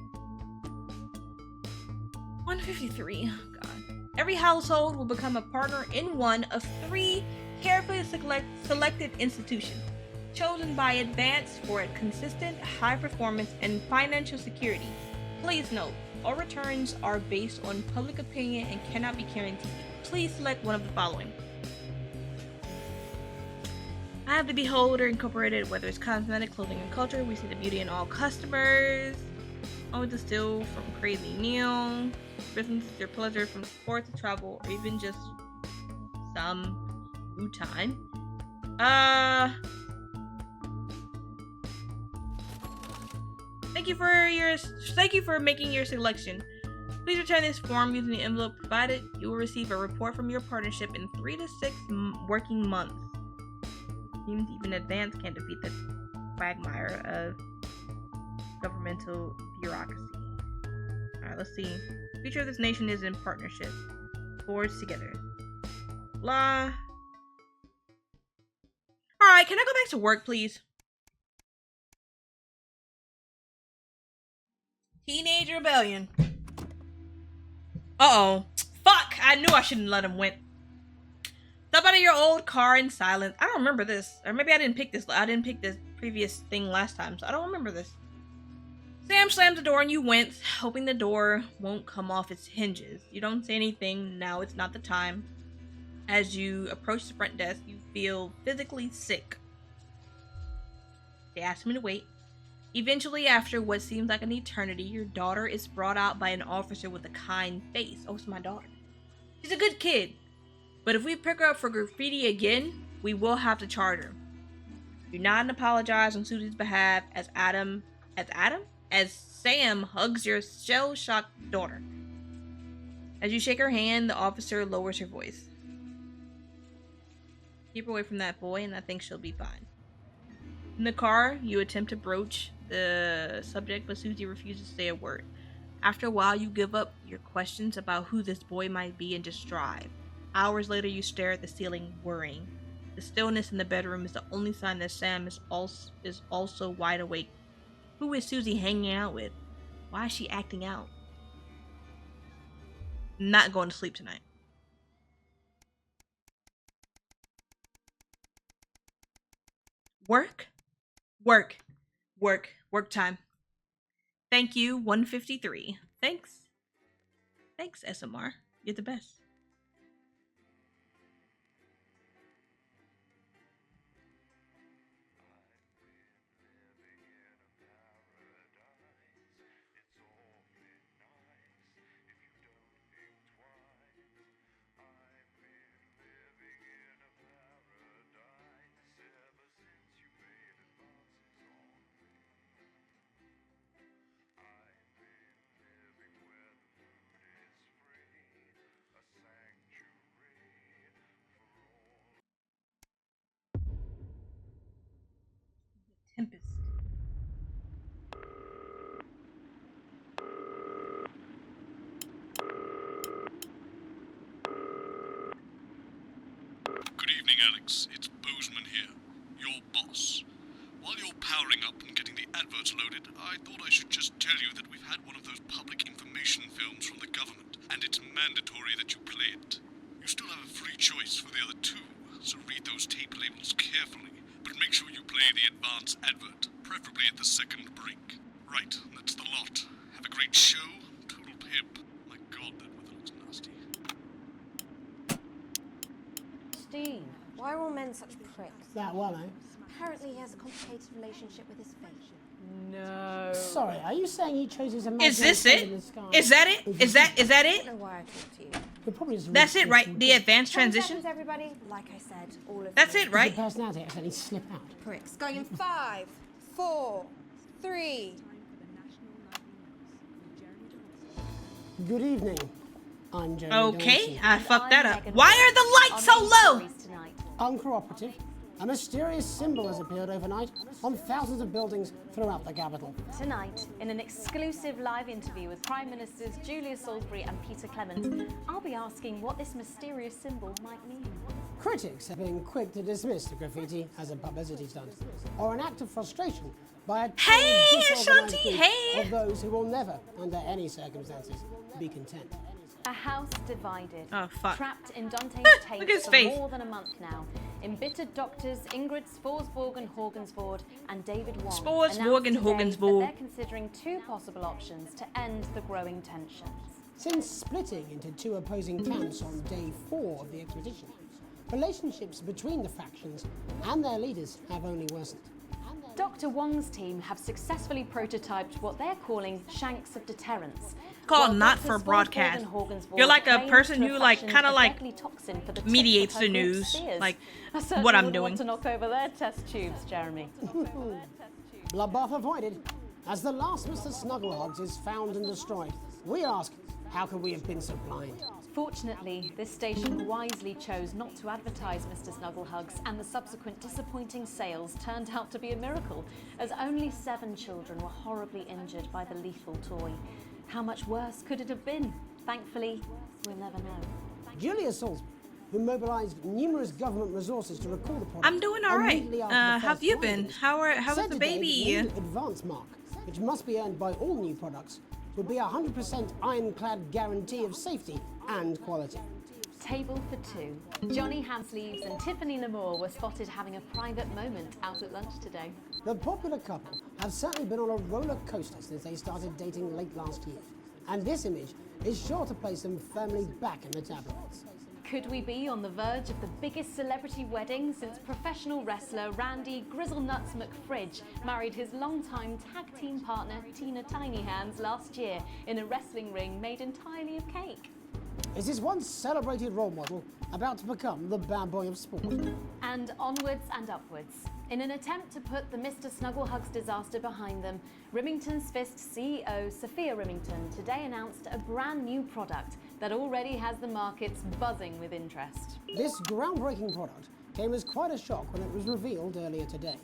153. Oh god. Every household will become a partner in one of 3 carefully selected institutions, chosen by Advance for consistent, high performance, and financial security. Please note, all returns are based on public opinion and cannot be guaranteed. Please select one of the following. I have the Beholder Incorporated, whether it's cosmetic, clothing, and culture. We see the beauty in all customers. Always distill from Crazy Neil. Business is your pleasure from sports to travel, or even just some new time. Thank you for making your selection. Please return this form using the envelope provided. You will receive a report from your partnership in 3 to 6 working months. Seems even Advance can't defeat the quagmire of governmental bureaucracy. Alright, let's see. The future of this nation is in partnership. Forwards together. Blah. Alright, can I go back to work, please? Teenage rebellion. Uh-oh. Fuck! I knew I shouldn't let him win. Step out of your old car in silence. I don't remember this. Or maybe I didn't pick this. I didn't pick this previous thing last time, so I don't remember this. Sam slams the door and you wince, hoping the door won't come off its hinges. You don't say anything. Now it's not the time. As you approach the front desk, you feel physically sick. They ask me to wait. Eventually, after what seems like an eternity, your daughter is brought out by an officer with a kind face. Oh, it's my daughter. She's a good kid. But if we pick her up for graffiti again, we will have to charge her. Do not apologize on Susie's behalf as Sam hugs your shell-shocked daughter. As you shake her hand, the officer lowers her voice. Keep her away from that boy and I think she'll be fine. In the car, you attempt to broach the subject, but Susie refuses to say a word. After a while, you give up your questions about who this boy might be and just drive. Hours later, you stare at the ceiling, worrying. The stillness in the bedroom is the only sign that Sam is also wide awake. Who is Susie hanging out with? Why is she acting out? I'm not going to sleep tonight. Work? Work. Work. Work time. Thank you, 153. Thanks. Thanks, SMR. You're the best. Tempest. Good evening, Alex. It's Bozeman here, your boss. While you're powering up and getting the adverts loaded, I thought I should just tell you that we've had one of those public information films from the government, and it's mandatory that you play it. You still have a free choice for the other two, so read those tape labels carefully, but make sure you play the advance advert, preferably at the second brink. Right, that's the lot. Have a great show, Total Pimp. My God, that weather looks nasty. Steve, why are all men such pricks? That one, eh? Apparently he has a complicated relationship with his fate. No. Sorry, are you saying he chose his Is this imaginary it? in the sky? Is that it? Is that I it? don't know why I talked to you. You're probably just That's it, right? reaching The advanced 10 transition? seconds, everybody. Like I said, all of That's you. it, right? Your personality accidentally slip out. Pricks. Going in 5, 4, 3. Good evening. I'm Jeremy Okay, Dawson. I fucked that up. Why are the lights so low? Uncooperative. A mysterious symbol has appeared overnight on thousands of buildings throughout the capital. Tonight, in an exclusive live interview with Prime Ministers Julia Salisbury and Peter Clement, I'll be asking what this mysterious symbol might mean. Critics have been quick to dismiss the graffiti as a publicity stunt or an act of frustration by a Hey, disorganized Ashanti, group hey. of those who will never, under any circumstances, be content. A house divided, Oh, fuck. trapped in Dante's Look tapes at his for face. more than a month now. Embittered doctors Ingrid Sporsborg Horgensvoord and David Wong Sporsborg announced and today that Horgensvoord. they're considering two possible options to end the growing tensions. Since splitting into two opposing camps on day 4 of the expedition, relationships between the factions and their leaders have only worsened. Dr. Wong's team have successfully prototyped what they're calling shanks of deterrence. Called While not Dr. for Sporsborg broadcast. and Horgensvoord You're like a claim person to who have like fashioned kind of a like deadly toxin for the tips mediates of her the group's news, spears. like I certainly what I'm wouldn't doing. want to knock over their test tubes, Jeremy. Bloodbath avoided. As the last Mr. Snugglehogs is found and destroyed, we ask, how could we have been so blind? Fortunately, this station wisely chose not to advertise Mr. Snugglehugs, and the subsequent disappointing sales turned out to be a miracle, as only 7 children were horribly injured by the lethal toy. How much worse could it have been? Thankfully, we'll never know. Julia Salisbury, who mobilised numerous government resources to recall the product. I'm doing all right. immediately after the How have first you been? findings, How said is the today that baby? new advance mark, which must be earned by all new products, would be a 100% ironclad guarantee of safety and quality. Table for 2. Johnny Hansleaves and Tiffany Lamore were spotted having a private moment out at lunch today. The popular couple have certainly been on a roller coaster since they started dating late last year, and this image is sure to place them firmly back in the tabloids. Could we be on the verge of the biggest celebrity wedding since professional wrestler Randy Grizzlenuts McFridge married his longtime tag team partner Tina Tiny Hands last year in a wrestling ring made entirely of cake? Is this once celebrated role model about to become the bad boy of sport? And onwards and upwards. In an attempt to put the Mr. Snugglehugs disaster behind them, Remington's Fist CEO Sophia Remington today announced a brand new product that already has the markets buzzing with interest. This groundbreaking product came as quite a shock when it was revealed earlier today,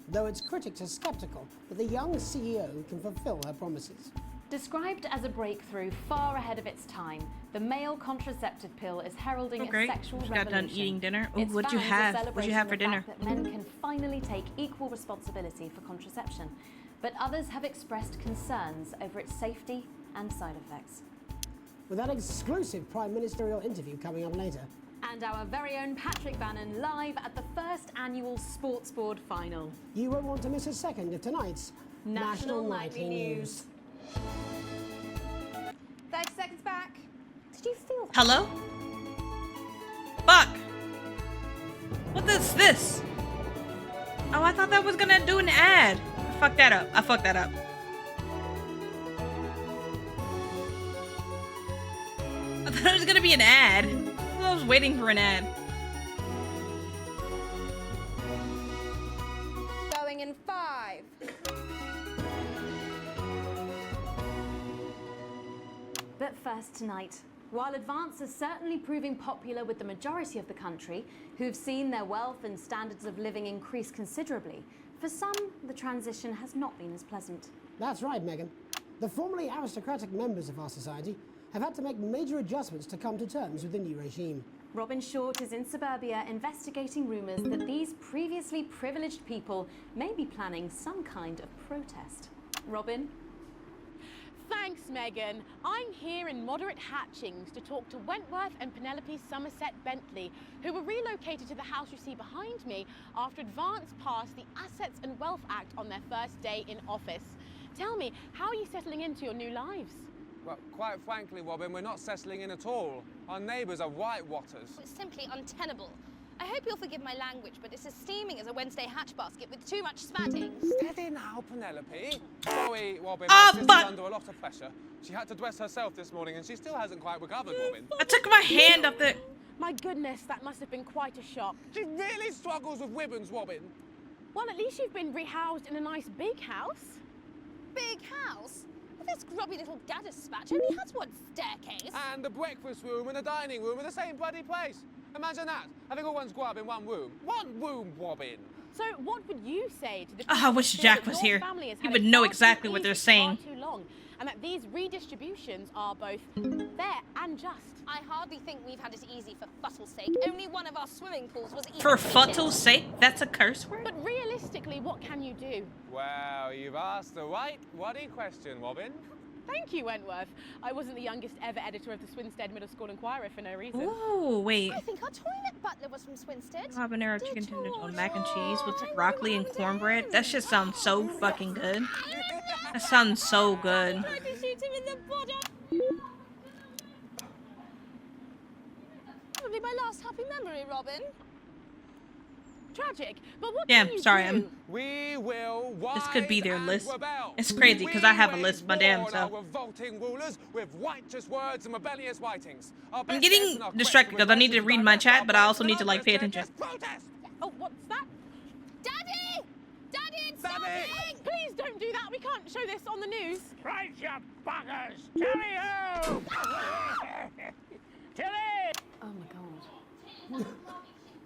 though its critics are skeptical that the young CEO can fulfill her promises. Described as a breakthrough far ahead of its time, the male contraceptive pill is heralding Oh, great. a sexual Just revolution. got done eating dinner. Ooh, Its what'd you fans are have? What'd you celebrating have for the dinner? fact that men can finally take equal responsibility for contraception, but others have expressed concerns over its safety and side effects. With that exclusive Prime Ministerial interview coming up later. And our very own Patrick Bannon live at the first annual Sports Board final. You won't want to miss a second of tonight's National Nightly News. 30 seconds back. Did you feel that? Hello? Fuck. What is this? Oh, I thought that was gonna do an ad. I fucked that up. I fucked that up. I thought it was gonna be an ad. I was waiting for an ad. Going in 5. But first tonight, while Advance is certainly proving popular with the majority of the country, who've seen their wealth and standards of living increase considerably, for some, the transition has not been as pleasant. That's right, Megan. The formerly aristocratic members of our society have had to make major adjustments to come to terms with the new regime. Robin Short is in suburbia investigating rumours that these previously privileged people may be planning some kind of protest. Robin? Thanks, Megan. I'm here in Moderate Hatchings to talk to Wentworth and Penelope Somerset Bentley, who were relocated to the house you see behind me after Advance passed the Assets and Wealth Act on their first day in office. Tell me, how are you settling into your new lives? Well, quite frankly, Robin, we're not settling in at all. Our neighbours are whitewatters. It's simply untenable. I hope you'll forgive my language, but it's as steaming as a Wednesday hatch basket with too much spatting. Steady now, Penelope. Sorry, Robin, my sister's under a lot of pressure. She had to dress herself this morning and she still hasn't quite recovered, Robin. I took my hand up there. My goodness, that must have been quite a shock. She really struggles with ribbons, Robin. Well, at least you've been rehoused in a nice big house. Big house? This grubby little gaddis spatch only has one staircase. And the breakfast room and the dining room in the same bloody place. Imagine that, having all one's grub in one room. One room, Robin. So what would you say to the Oh, I wish Jack was here. He would know exactly what they're saying. Too long, and that these redistributions are both fair and just. I hardly think we've had it easy for futtle's sake. Only one of our swimming pools was even For heated. futtle's sake? That's a curse word? But realistically, what can you do? Well, you've asked the right bloody question, Robin. Thank you, Wentworth. I wasn't the youngest ever editor of the Swinstead Middle School Inquirer for no reason. Ooh, wait. I think our toilet butler was from Swinstead. Habanero chicken tenders on mac and cheese with broccoli and cornbread. That shit sounds so fucking good. That sounds so good. Tried to shoot him in the body. Probably my last happy memory, Robin. Tragic, but what Damn, can you sorry, do? We will This could be their rise list. and rebel. It's crazy because I have a We list my wage damn war on our self. revolting rulers with righteous words and rebellious writings. Our I'm best getting men are distracted quick because I need to with read my verses chat, but I about also need to like pay attention. Oh, what's that? Daddy! Daddy, it's Daddy! something! Please don't do that. We can't show this on the news. Right, you buggers! Tally-ho! Tilly! Oh my god.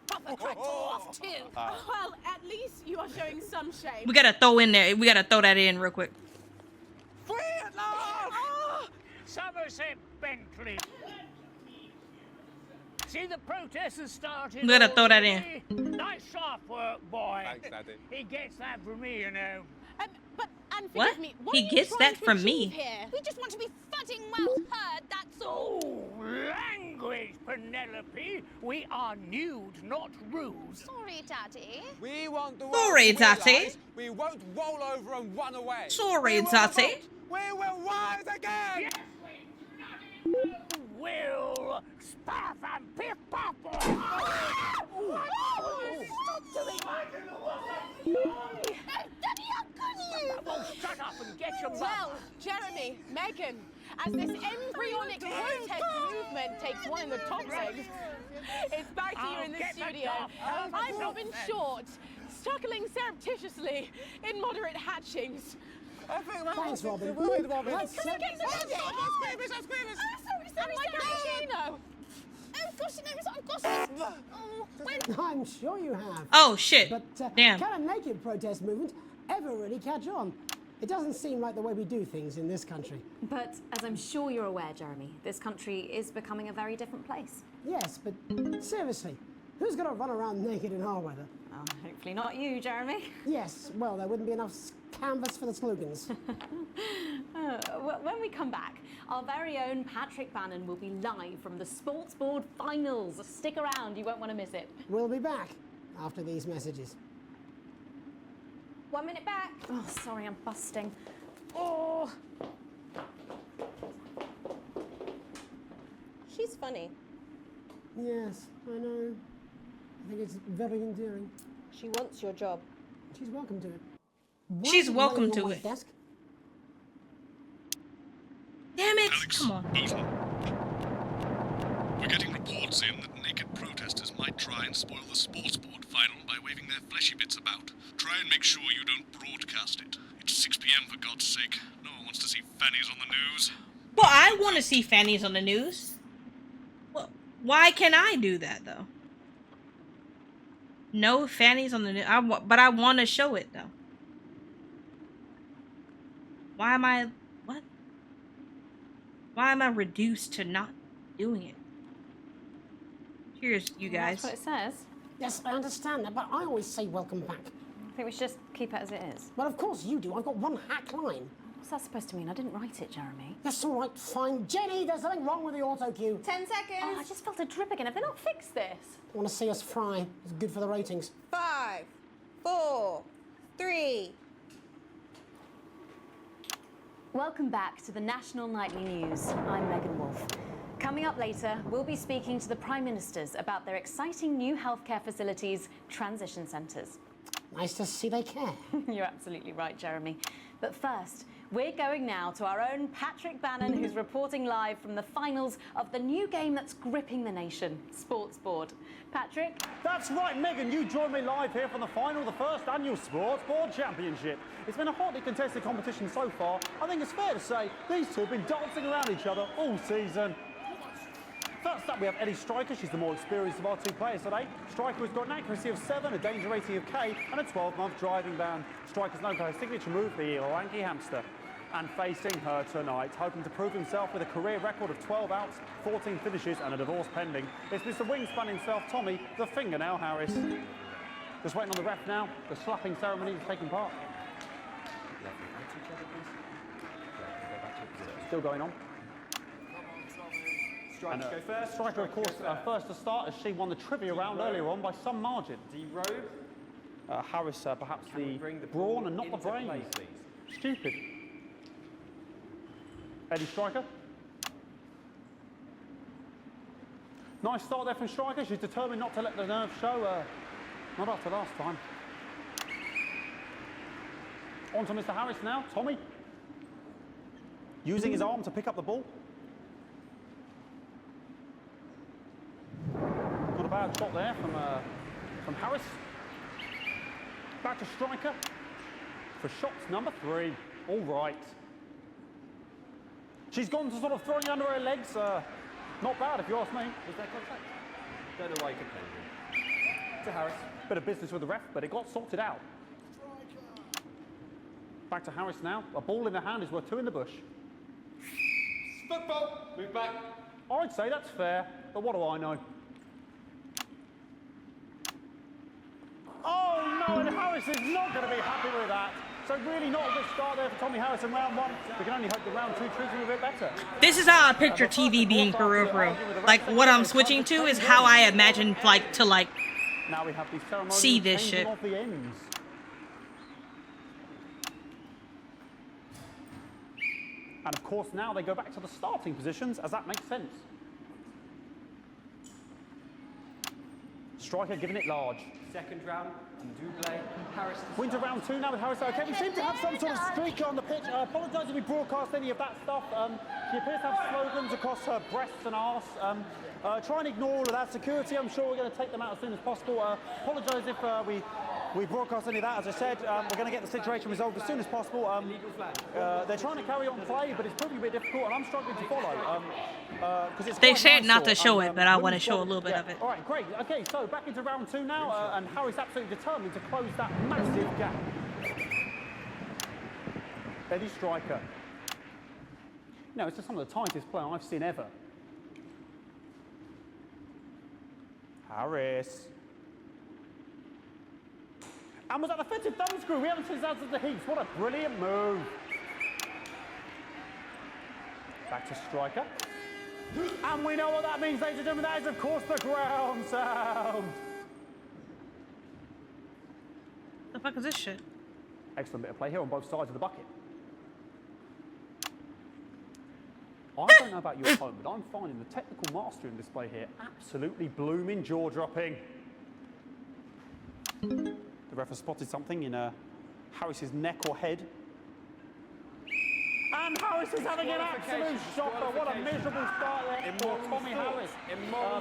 Proper cracked off too. Well, at least you are showing some shame. We gotta throw in there. We gotta throw that in real quick. Free at last! Somerset Bentley. See, the protest has started. We gotta throw that in. already. Nice sharp work, boy. Thanks, Daddy. He gets that from me, you know. And What? forgive me, what He are you gets trying that to from achieve me. Here? We just want to be fudding well heard, that's all. Oh, language, Penelope. We are nude, not rules. Sorry, Daddy. We want the world Sorry, to Daddy. realise we won't roll over and run away. Sorry, We will Daddy. revolt. We will rise again. Yes, will spaff and piff pop. Stop doing that. Daddy, how could you? Oh, shut up and get your Well, Jeremy, Megan, as this embryonic protest movement takes one in the top legs, it's back to you in the Get the studio. dog. I'm Robin Short, struggling surreptitiously in Moderate Hatchings. Thanks, Robin. Let's Can we get the daddy? I'm screaming. Sorry, My cappuccino. Oh, gosh, no, I've got it. Oh, when... I'm sure you have. Oh shit. But Damn. can a naked protest movement ever really catch on? It doesn't seem like the way we do things in this country. But as I'm sure you're aware, Jeremy, this country is becoming a very different place. Yes, but seriously, who's going to run around naked in our weather? Oh, hopefully not you, Jeremy. Yes, well, there wouldn't be enough canvas for the slogans. When we come back, our very own Patrick Bannon will be live from the Sports Board Finals. Stick around, you won't want to miss it. We'll be back after these messages. 1 minute back. Oh, sorry, I'm busting. Oh. She's funny. Yes, I know. I think it's very endearing. She wants your job. She's welcome to it. She's Why welcome laying on to my it. Desk? Damn it! Come on. Boson. We're getting reports in that naked protesters might try and spoil the sports board final by waving their fleshy bits about. Try and make sure you don't broadcast it. It's 6 p.m. for God's sake. No one wants to see fannies on the news. Well, I want to see fannies on the news. Well, why can't I do that though? No fannies on the news. But I want to show it though. Why am I? What? Why am I reduced to not doing it? Here's you guys. That's what it says. Yes, I understand that, but I always say welcome back. I think we should just keep it as it is. Well, of course you do. I've got one hack line. What's that supposed to mean? I didn't write it, Jeremy. That's all right, fine. Jenny, there's something wrong with the auto cue. 10 seconds. Oh, I just felt a drip again. Have they not fixed this? Want to see us fry? It's good for the ratings. 5, 4, 3. Welcome back to the National Nightly News. I'm Megan Wolf. Coming up later, we'll be speaking to the Prime Ministers about their exciting new healthcare facilities, transition centres. Nice to see they care. You're absolutely right, Jeremy. But first, we're going now to our own Patrick Bannon, who's reporting live from the finals of the new game that's gripping the nation, Sports Board. Patrick? That's right, Megan. You join me live here from the final of the first annual Sports Board Championship. It's been a hotly contested competition so far. I think it's fair to say these two have been dancing around each other all season. First up, we have Eddie Striker. She's the more experienced of our two players today. Striker has got an accuracy of 7, a danger rating of K, and a 12-month driving ban. Striker's known for her signature move, the lanky hamster. And facing her tonight, hoping to prove himself with a career record of 12 outs, 14 finishes, and a divorce pending, it's Mr. Wingspan himself, Tommy, the Fingernail Harris. Just waiting on the ref now. The slapping ceremony is taking part. Still going on. Striker, go first. Striker, of course, first to start as she won the trivia round earlier on by some margin. D-Robe. Harris, perhaps the brawn and not the brains. Stupid. Eddie Striker. Nice start there from Striker. She's determined not to let the nerves show. Not after last time. On to Mr. Harris now. Tommy. Using his arm to pick up the ball. Not a bad shot there from Harris. Back to Striker for shots number 3. All right. She's gone to sort of throwing under her legs. Not bad, if you ask me. Was that contact? Don't know why you complained. To Harris. Bit of business with the ref, but it got sorted out. Back to Harris now. A ball in the hand is worth 2 in the bush. Football. Move back. I'd say that's fair, but what do I know? Oh no, and Harris is not going to be happy with that. So really not a good start there for Tommy Harris in round 1. We can only hope the round 2 treats him a bit better. This is how I picture TV being for real. Like, what I'm switching to is how I imagine, like, to, like, now we have the ceremony see this shit. of the ends. And of course now they go back to the starting positions, as that makes sense. Striker giving it large. Second round, double. Harris. Wins round 2 now with Harris. Okay, we seem to have some sort of streaker on the pitch. I apologise if we broadcast any of that stuff. She appears to have slogans across her breasts and arse. Try and ignore all of that. Security, I'm sure we're going to take them out as soon as possible. Apologise if we broadcast any of that. As I said, we're going to get the situation resolved as soon as possible. They're trying to carry on play, but it's proving a bit difficult, and I'm struggling to follow. They said not to show it, but I want to show a little bit of it. All right, great. Okay, so back into round 2 now, and Harry's absolutely determined to close that massive gap. Eddie Striker. No, it's just some of the tightest play I've seen ever. Harris. And was that offensive thumb screw? We haven't seen that since the Heats. What a brilliant move. Back to Striker. And we know what that means, ladies and gentlemen. That is, of course, the ground sound. The fuck is this shit? Excellent bit of play here on both sides of the bucket. I don't know about you at home, but I'm finding the technical mastery in display here absolutely blooming jaw-dropping. The ref has spotted something in Harris's neck or head. And Harris is having an absolute shocker. What a miserable start there for Tommy Harris.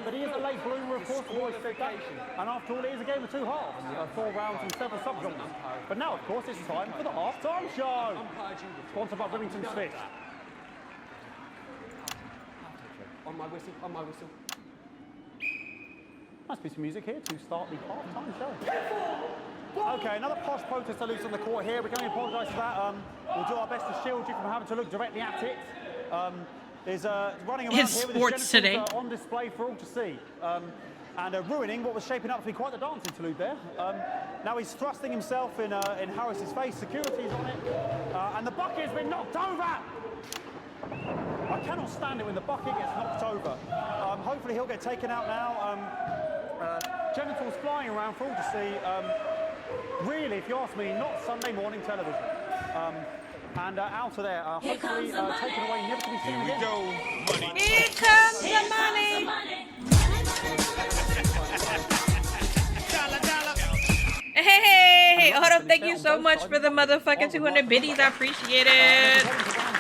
But he is a late bloomer, of course, always said that. And after all, it is a game of 2 halves. 4 rounds and 7 subgenres. But now, of course, it's time for the half-time show. Sponsored by Remington Smith. On my whistle, on my whistle. Nice piece of music here to start the half-time show. Okay, another posh protester loose on the court here. We can only apologise for that. We'll do our best to shield you from having to look directly at it. Is running around it's here with sports his today. on display for all to see. and ruining what was shaping up to be quite the dance interlude there. Now he's thrusting himself in Harris's face. Security's on it, and the bucket has been knocked over. I cannot stand it when the bucket gets knocked over. Hopefully he'll get taken out now. Genitals flying around for all to see. Really, if you ask me, not Sunday morning television. And out of there, hopefully taken away, never to be seen again. Here we go, money. Here comes the money. Hey, hold up, thank you so much for the motherfucking 200 biddies. I appreciate it.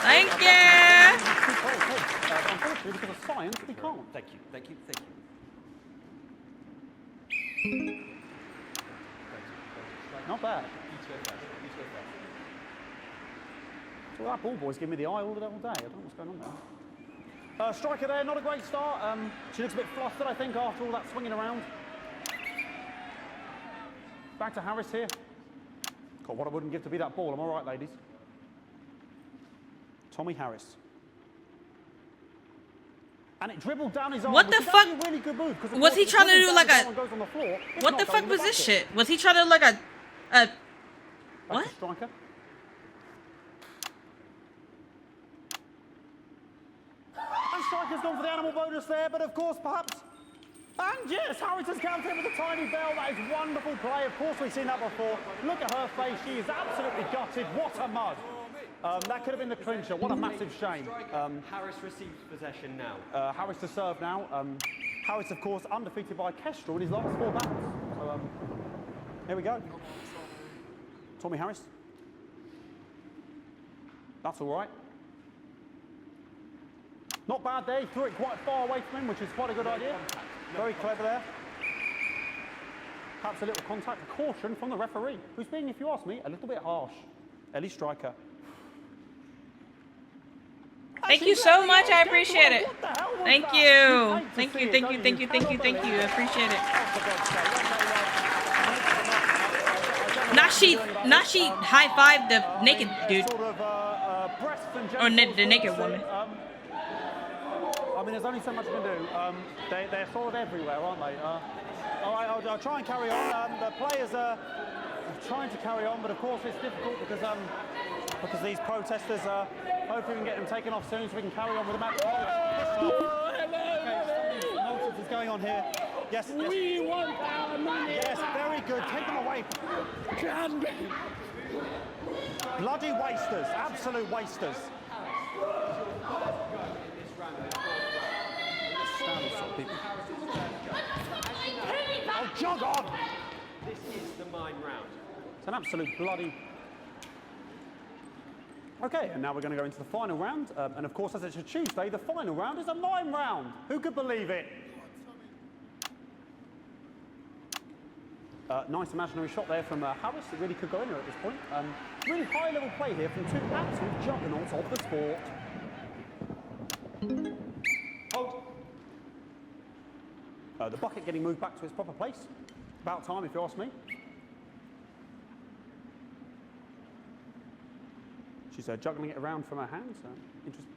Thank you. Unfortunately, because of science, we can't. Thank you, thank you, thank you. Not bad. So that ball boy's giving me the eye all the devil day. I don't know what's going on there. Striker there, not a great start. She looks a bit flustered, I think, after all that swinging around. Back to Harris here. God, what I wouldn't give to be that ball. Am I right, ladies? Tommy Harris. And it dribbled down his arm. What the fuck? A really good move, was he trying to do like a... Floor, what the fuck was this shit? Was he trying to do like a... What? Striker. And Striker's gone for the animal bonus there, but of course, perhaps... And yes, Harris has counted with a tiny bell. That is wonderful play. Of course, we've seen that before. Look at her face. She is absolutely gutted. What a mud. That could have been the clincher. What a massive shame. Harris receives possession now. Harris to serve now. Harris, of course, undefeated by Kestrel in his last 4 battles. So, here we go. Tommy Harris. That's all right. Not bad there. He threw it quite far away from him, which is quite a good idea. Very clever there. Perhaps a little contact, a caution from the referee, who's being, if you ask me, a little bit harsh. Ellie Striker. Thank you so much. I appreciate it. Thank you. Thank you. Thank you. Thank you. Thank you. Thank you. I appreciate it. Not she high-fived the naked dude. Or the naked woman. I mean, there's only so much you can do. They're sort of everywhere, aren't they? All right, I'll try and carry on. The players are trying to carry on, but of course it's difficult because these protesters are. Hopefully we can get them taken off soon so we can carry on with the match. Nonsense is going on here. Yes. We want our money. Yes, very good. Take them away. Bloody wasters. Absolute wasters. Oh, jog on! This is the mime round. It's an absolute bloody... Okay, and now we're going to go into the final round. And of course, as it's a Tuesday, the final round is a mime round. Who could believe it? Nice imaginary shot there from Harris. It really could go in there at this point. Really high-level play here from 2 absolute juggernauts of the sport. Hold. The bucket getting moved back to its proper place. About time, if you ask me. She's juggling it around from her hands. Interesting.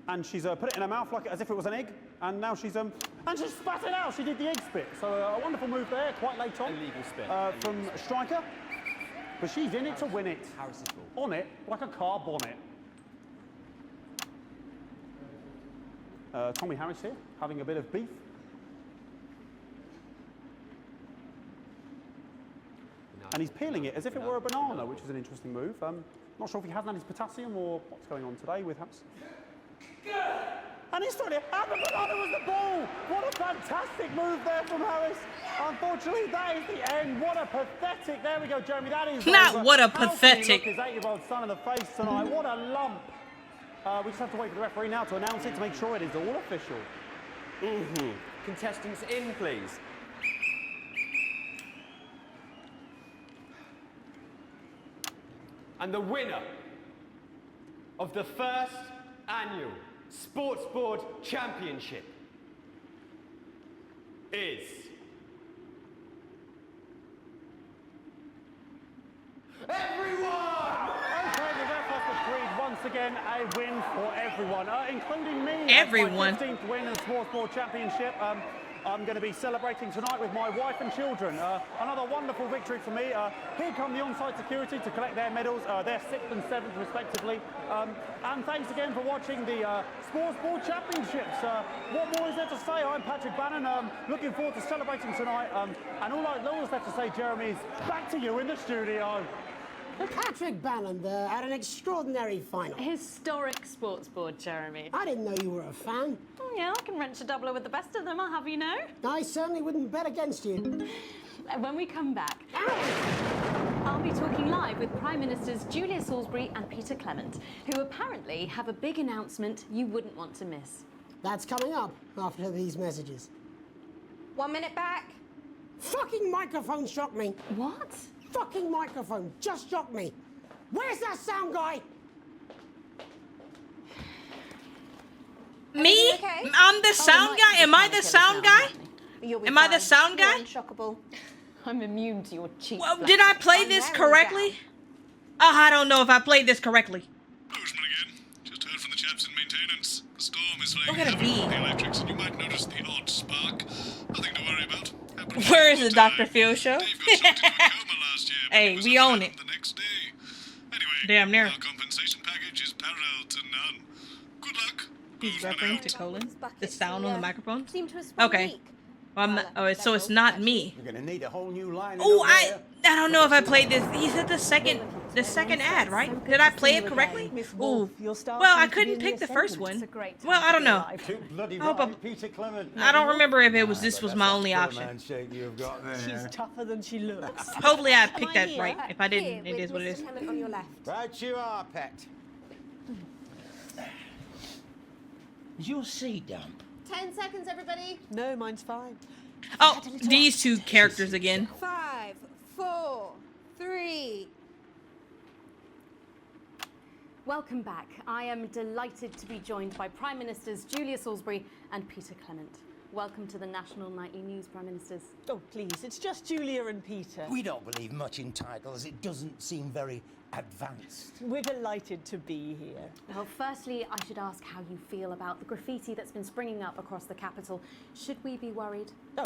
And she's put it in her mouth like as if it was an egg. And now she's and she spat it out. She did the egg spit. So a wonderful move there, quite late on. Illegal spit. From Striker. But she's in it to win it. Harris's ball. On it, like a car bonnet. Tommy Harris here, having a bit of beef. And he's peeling it as if it were a banana, which is an interesting move. Not sure if he hasn't had his potassium or what's going on today with Harris. And he's trying to... And the banana was the ball! What a fantastic move there from Harris. Unfortunately, that is the end. What a pathetic... There we go, Jeremy. That is... Not what a How pathetic. can he look his 8-year-old son in the face tonight? What a lump. We just have to wait for the referee now to announce it to make sure it is all official. Contestants in, please. And the winner of the first annual Sports Board Championship is... everyone! Okay, the ref has agreed once again a win for everyone, including me. Everyone. As my 15th win in the Sports Board Championship. I'm going to be celebrating tonight with my wife and children. Another wonderful victory for me. Here come the on-site security to collect their medals, their 6th and 7th respectively. And thanks again for watching the Sports Board Championships. What more is there to say? I'm Patrick Bannon. Looking forward to celebrating tonight. And all that's left to say, Jeremy, is back to you in the studio. Patrick Bannon there at an extraordinary final. Historic sports board, Jeremy. I didn't know you were a fan. Oh, yeah, I can wrench a doubler with the best of them, I'll have you know. I certainly wouldn't bet against you. When we come back, I'll be talking live with Prime Ministers Julia Salisbury and Peter Clement, who apparently have a big announcement you wouldn't want to miss. That's coming up after these messages. 1 minute back. Fucking microphone shocked me. What? Fucking microphone just shocked me. Where's that sound guy? Me? Okay? I'm the sound guy? Am I the sound guy? Am I the sound guy? Unshockable. I'm immune to your cheap. Well, did I play this correctly? Oh, I don't know if I played this correctly. Postman again. Just heard from the chaps in maintenance. The storm is Look laying at a heavily bee. on the electrics, and you might notice the odd spark. Nothing to worry about. Where is the Dr. Phil show? Hey, we own it. Damn near. Our compensation package is parallel to none. Good luck. He's referring to Colin. The sound on the microphone. Seem to have sprung a Okay. leak. Well, so it's not me. You're gonna need a whole new line. Oh, I don't know if I played this. He said the second ad, right? Did I play it correctly? Ooh. Well, I couldn't pick the first one. Well, I don't know. Too bloody I hope right, Peter Clement. I don't remember if it was this was my only option. You've got there. She's tougher than she looks. Hopefully I picked that right. If I didn't, it is what it is. On your left. Right you are, Pet. Is your sea damp? 10 seconds, everybody. No, mine's fine. Oh, these two characters again. 5, 4, 3. Welcome back. I am delighted to be joined by Prime Ministers Julia Salisbury and Peter Clement. Welcome to the National Nightly News, Prime Ministers. Oh, please, it's just Julia and Peter. We don't believe much in titles. It doesn't seem very advanced. We're delighted to be here. Well, firstly, I should ask how you feel about the graffiti that's been springing up across the capital. Should we be worried? Oh,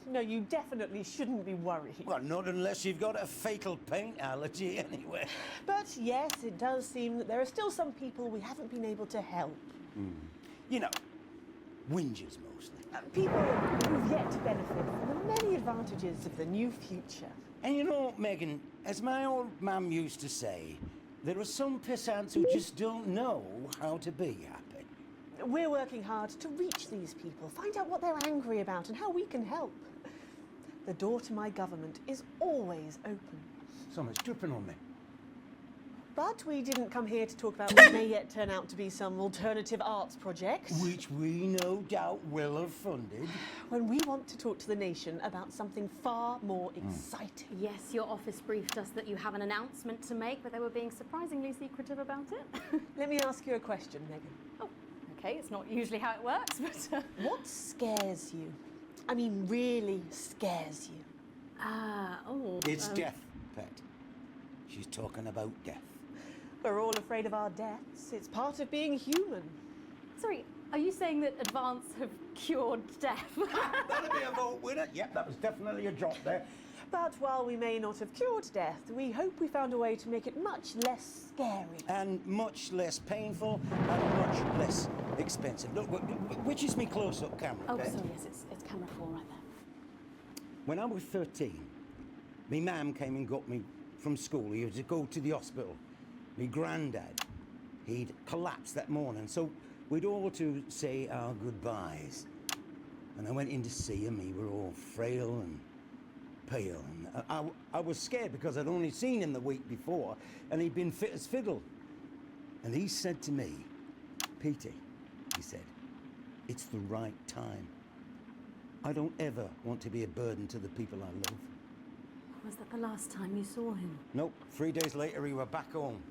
no, you definitely shouldn't be worried. Well, not unless you've got a fatal paint allergy anyway. But yes, it does seem that there are still some people we haven't been able to help. You know, whingers mostly. People who've yet to benefit from the many advantages of the new future. And you know, Megan, as my old mum used to say, there are some pissants who just don't know how to be happy. We're working hard to reach these people, find out what they're angry about and how we can help. The door to my government is always open. Someone's dripping on me. But we didn't come here to talk about what may yet turn out to be some alternative arts project. Which we no doubt will have funded. When we want to talk to the nation about something far more exciting. Yes, your office briefed us that you have an announcement to make, but they were being surprisingly secretive about it. Let me ask you a question, Megan. Oh, okay, it's not usually how it works, but... What scares you? I mean, really scares you? It's death, Pet. She's talking about death. We're all afraid of our deaths. It's part of being human. Sorry, are you saying that Advance have cured death? That'll be a vote winner. Yep, that was definitely a drop there. But while we may not have cured death, we hope we found a way to make it much less scary. And much less painful and much less expensive. Look, which is me close-up camera, Oh, Pet? sorry, yes, it's camera 4 right there. When I was 13, me mum came and got me from school. He had to go to the hospital. Me granddad, he'd collapsed that morning, so we'd all to say our goodbyes. And I went in to see him. He were all frail and pale. And I was scared because I'd only seen him the week before, and he'd been fit as fiddle. And he said to me, Petey, he said, it's the right time. I don't ever want to be a burden to the people I love. Was that the last time you saw him? Nope, 3 days later he were back home.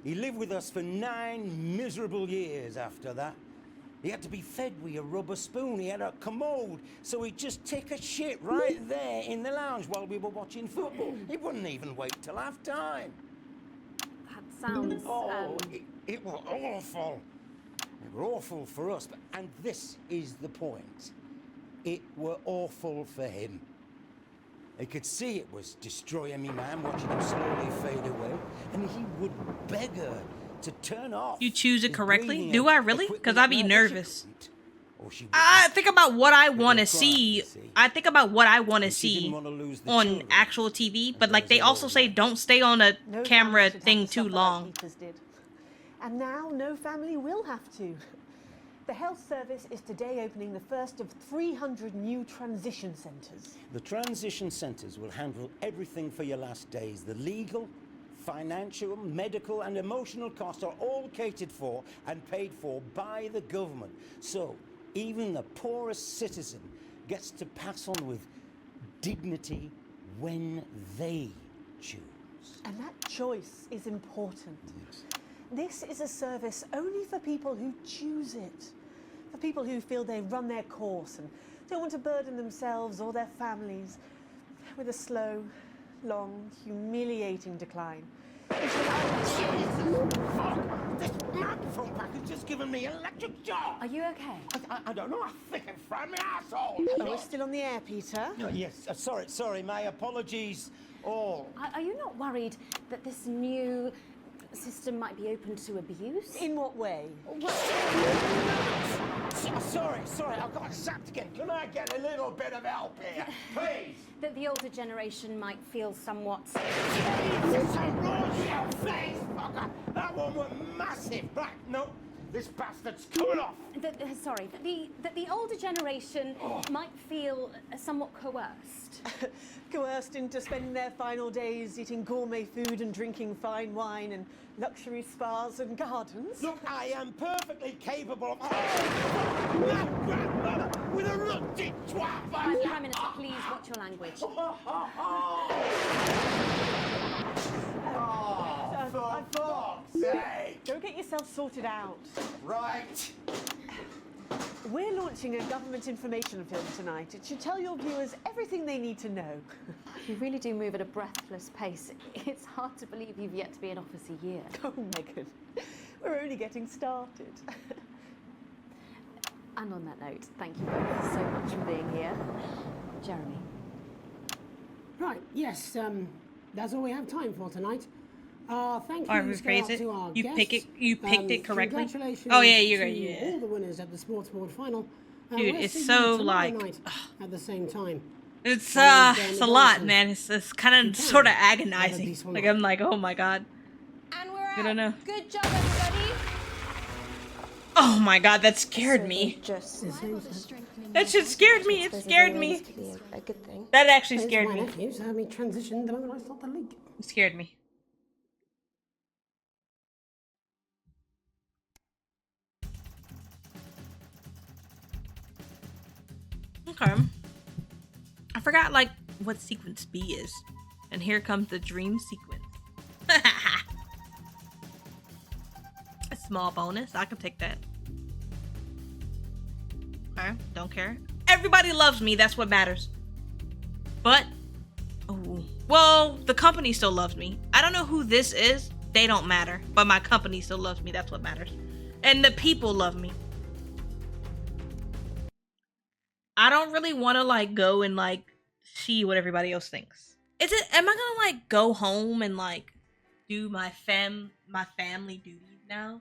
He lived with us for 9 miserable years after that. He had to be fed with a rubber spoon. He had a commode, so he'd just take a shit right there in the lounge while we were watching football. He wouldn't even wait till half time. sounds. It was awful. It were awful for us, and this is the point. It were awful for him. He could see it was destroying me, man, watching him slowly fade away, and he would beg her to turn off. You choose it his correctly? breathing Do and I really? equip Because me I'd be at night. nervous. Or she I think about what I want to crying, see. you see. I think about what I want to And she didn't see wanna lose the on children. actual TV, but like they well also say don't stay on a No camera family should have thing to too suffer long. like Peter's did. And now no family will have to. The health service is today opening the first of 300 new transition centres. The transition centres will handle everything for your last days. The legal, financial, medical and emotional costs are all catered for and paid for by the government. So even the poorest citizen gets to pass on with dignity when they choose. And that choice is important. This is a service only for people who choose it. For people who feel they run their course and don't want to burden themselves or their families with a slow, long, humiliating decline. This microphone pack has just given me electric shock. Are you okay? I don't know. I think it fried my asshole. Oh, we're still on the air, Peter. Yes. Sorry. My apologies. All. Are you not worried that this new system might be open to abuse? In what way? Sorry. I've got sacked again. Can I get a little bit of help here, please? That the older generation might feel somewhat. Jesus, I rolled your face, fucker. That one was massive. Right, no. This bastard's coming off. That the older generation might feel somewhat coerced. Coerced into spending their final days eating gourmet food and drinking fine wine and luxury spas and gardens. Look, I am perfectly capable of... That grandmother with a rusty twat! Prime Minister, please watch your language. For fuck's sake! Go get yourself sorted out. Right. We're launching a government information film tonight. It should tell your viewers everything they need to know. You really do move at a breathless pace. It's hard to believe you've yet to be in office a year. Oh, Megan, we're only getting started. And on that note, thank you both so much for being here. Jeremy. Right, yes, that's all we have time for tonight. Thank Alright, you rephrase it. to our You guests. picked it correctly. Congratulations Oh yeah, you're to right. Yeah. all the winners at the Sports Board final. Dude, We'll it's see you so tomorrow like night at the same time. it's And, it's a lot, man. It's kind of sort of agonizing. these one Like I'm like, oh my god. And we're I don't know. Good job, everybody. Oh my god, that scared me. That shit scared me. It scared me. A good thing. That actually There's scared my me. nephews had me transition the moment I stopped the leak. It scared me. Okay. I forgot like what sequence B is. And here comes the dream sequence. A small bonus. I can take that. Okay, don't care. Everybody loves me, that's what matters. But oh, well, the company still loves me. I don't know who this is. They don't matter. But my company still loves me. That's what matters. And the people love me. I don't really want to like go and like see what everybody else thinks. Am I gonna like go home and like do my family duties now?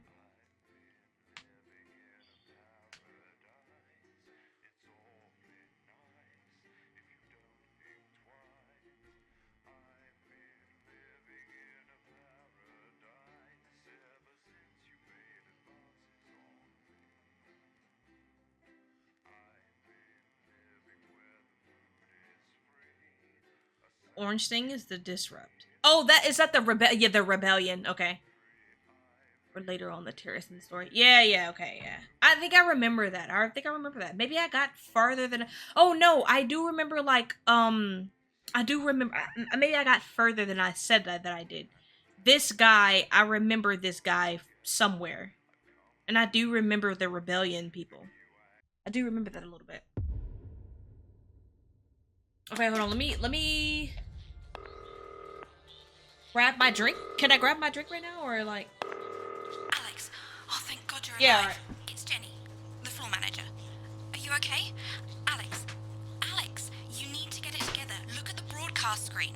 Orange thing is the disrupt. Oh, is that the rebellion. Okay. Or later on the terrorist in the story. Yeah, okay, yeah. I think I remember that. Maybe I got farther than. Oh no, I do remember like maybe I got further than I said that I did. This guy, I remember this guy somewhere. And I do remember the rebellion people. I do remember that a little bit. Okay, hold on. Let me Grab my drink? Can I grab my drink right now, or like? Alex, oh thank God you're Yeah. alive. Alright. It's Jenny, the floor manager. Are you okay? Alex, you need to get it together. Look at the broadcast screen.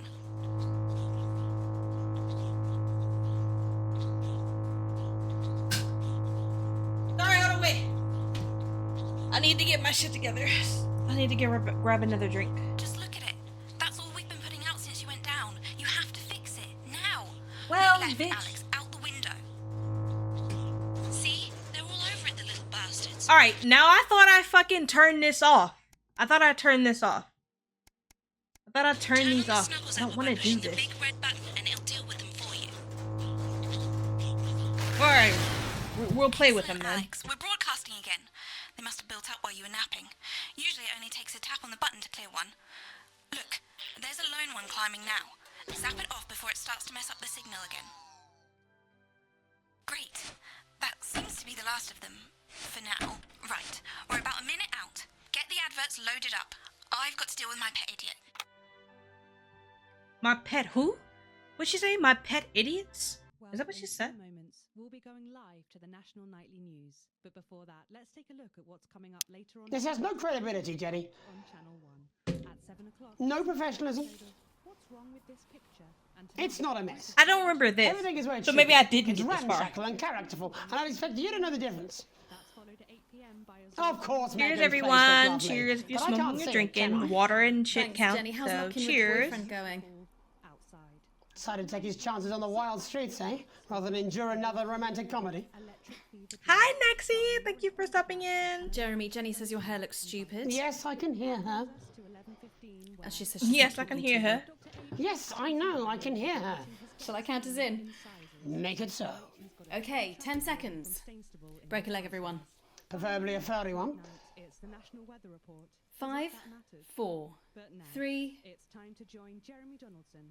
Sorry, hold on, wait. I need to get my shit together. I need to grab another drink. Just look at it. That's all we've been putting out since you went down. You have to fix it now. Well, Left, bitch. Alex, out the window. See? They're all over it, the little bastards. All right, now I thought I fucking turned this off. I thought I turned this off. I thought I turned these off. I don't want to do this. All right, we'll play with them then. Alex, we're broadcasting again. They must have built up while you were napping. Usually it only takes a tap on the button to clear one. Look, there's a lone one climbing now. Zap it off before it starts to mess up the signal again. Great. That seems to be the last of them. For now. Right. We're about a minute out. Get the adverts loaded up. I've got to deal with my pet idiot. My pet who? What'd she say? My pet idiots? Is that what she said? Moments, we'll be going live to the National Nightly News. But before that, let's take a look at what's coming up later on. This has no credibility, Jenny. On Channel 1 at 7 o'clock. No professionalism. What's wrong with this picture? And It's not a mess. I don't remember this. Everything is where it So should maybe be. I didn't It's get this far. ramshackle and characterful, and I'd expect you to know the difference. Of course, Cheers, Megan's face everyone. looks lovely, Cheers if you're but I can't smoking see or it, drinking. can I? Water and shit Thanks, counts. Jenny. How's So knocking with cheers. boyfriend going? Decided to take his chances on the wild streets, eh? Rather than endure another romantic comedy. Hi, Nexie. Thank you for stopping in. Jeremy, Jenny says your hair looks stupid. Yes, I can hear her. And she says she's Yes, not I can talking hear to her. Yes, I know, I can hear her. Shall I count us in? Make it so. Okay, 10 seconds. Break a leg, everyone. Preferably a furry one. It's the National Weather Report. 5, 4, 3. It's time to join Jeremy Donaldson.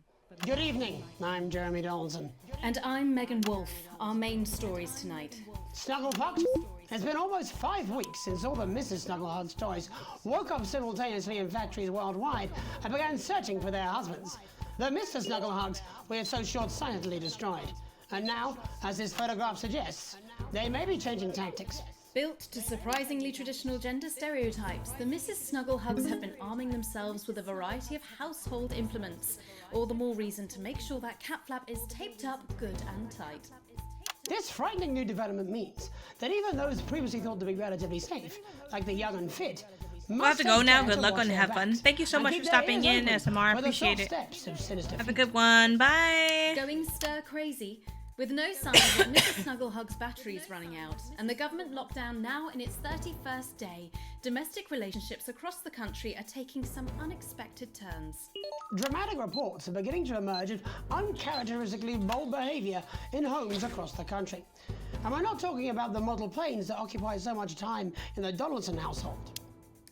Good evening, I'm Jeremy Donaldson. And I'm Megan Wolf. Our main stories tonight. Snugglepuck? It's been almost 5 weeks since all the Mrs. Snugglehugs toys woke up simultaneously in factories worldwide and began searching for their husbands. The Mr. Snugglehugs we have so short-sightedly destroyed. And now, as this photograph suggests, they may be changing tactics. Built to surprisingly traditional gender stereotypes, the Mrs. Snugglehugs have been arming themselves with a variety of household implements. All the more reason to make sure that cat flap is taped up good and tight. This frightening new development means that even those previously thought to be relatively safe, like the young and fit, We'll have to go now. Good luck watch and their have fun. backs Thank you so and much keep for their stopping ears in, open SMR. for the Appreciate soft it. steps of sinister Have a good one. Bye. Going stir crazy. With no signs of Mrs. Snugglehug's batteries running out, and the government lockdown now in its 31st day, domestic relationships across the country are taking some unexpected turns. Dramatic reports are beginning to emerge of uncharacteristically bold behaviour in homes across the country. And we're not talking about the model planes that occupy so much time in the Donaldson household.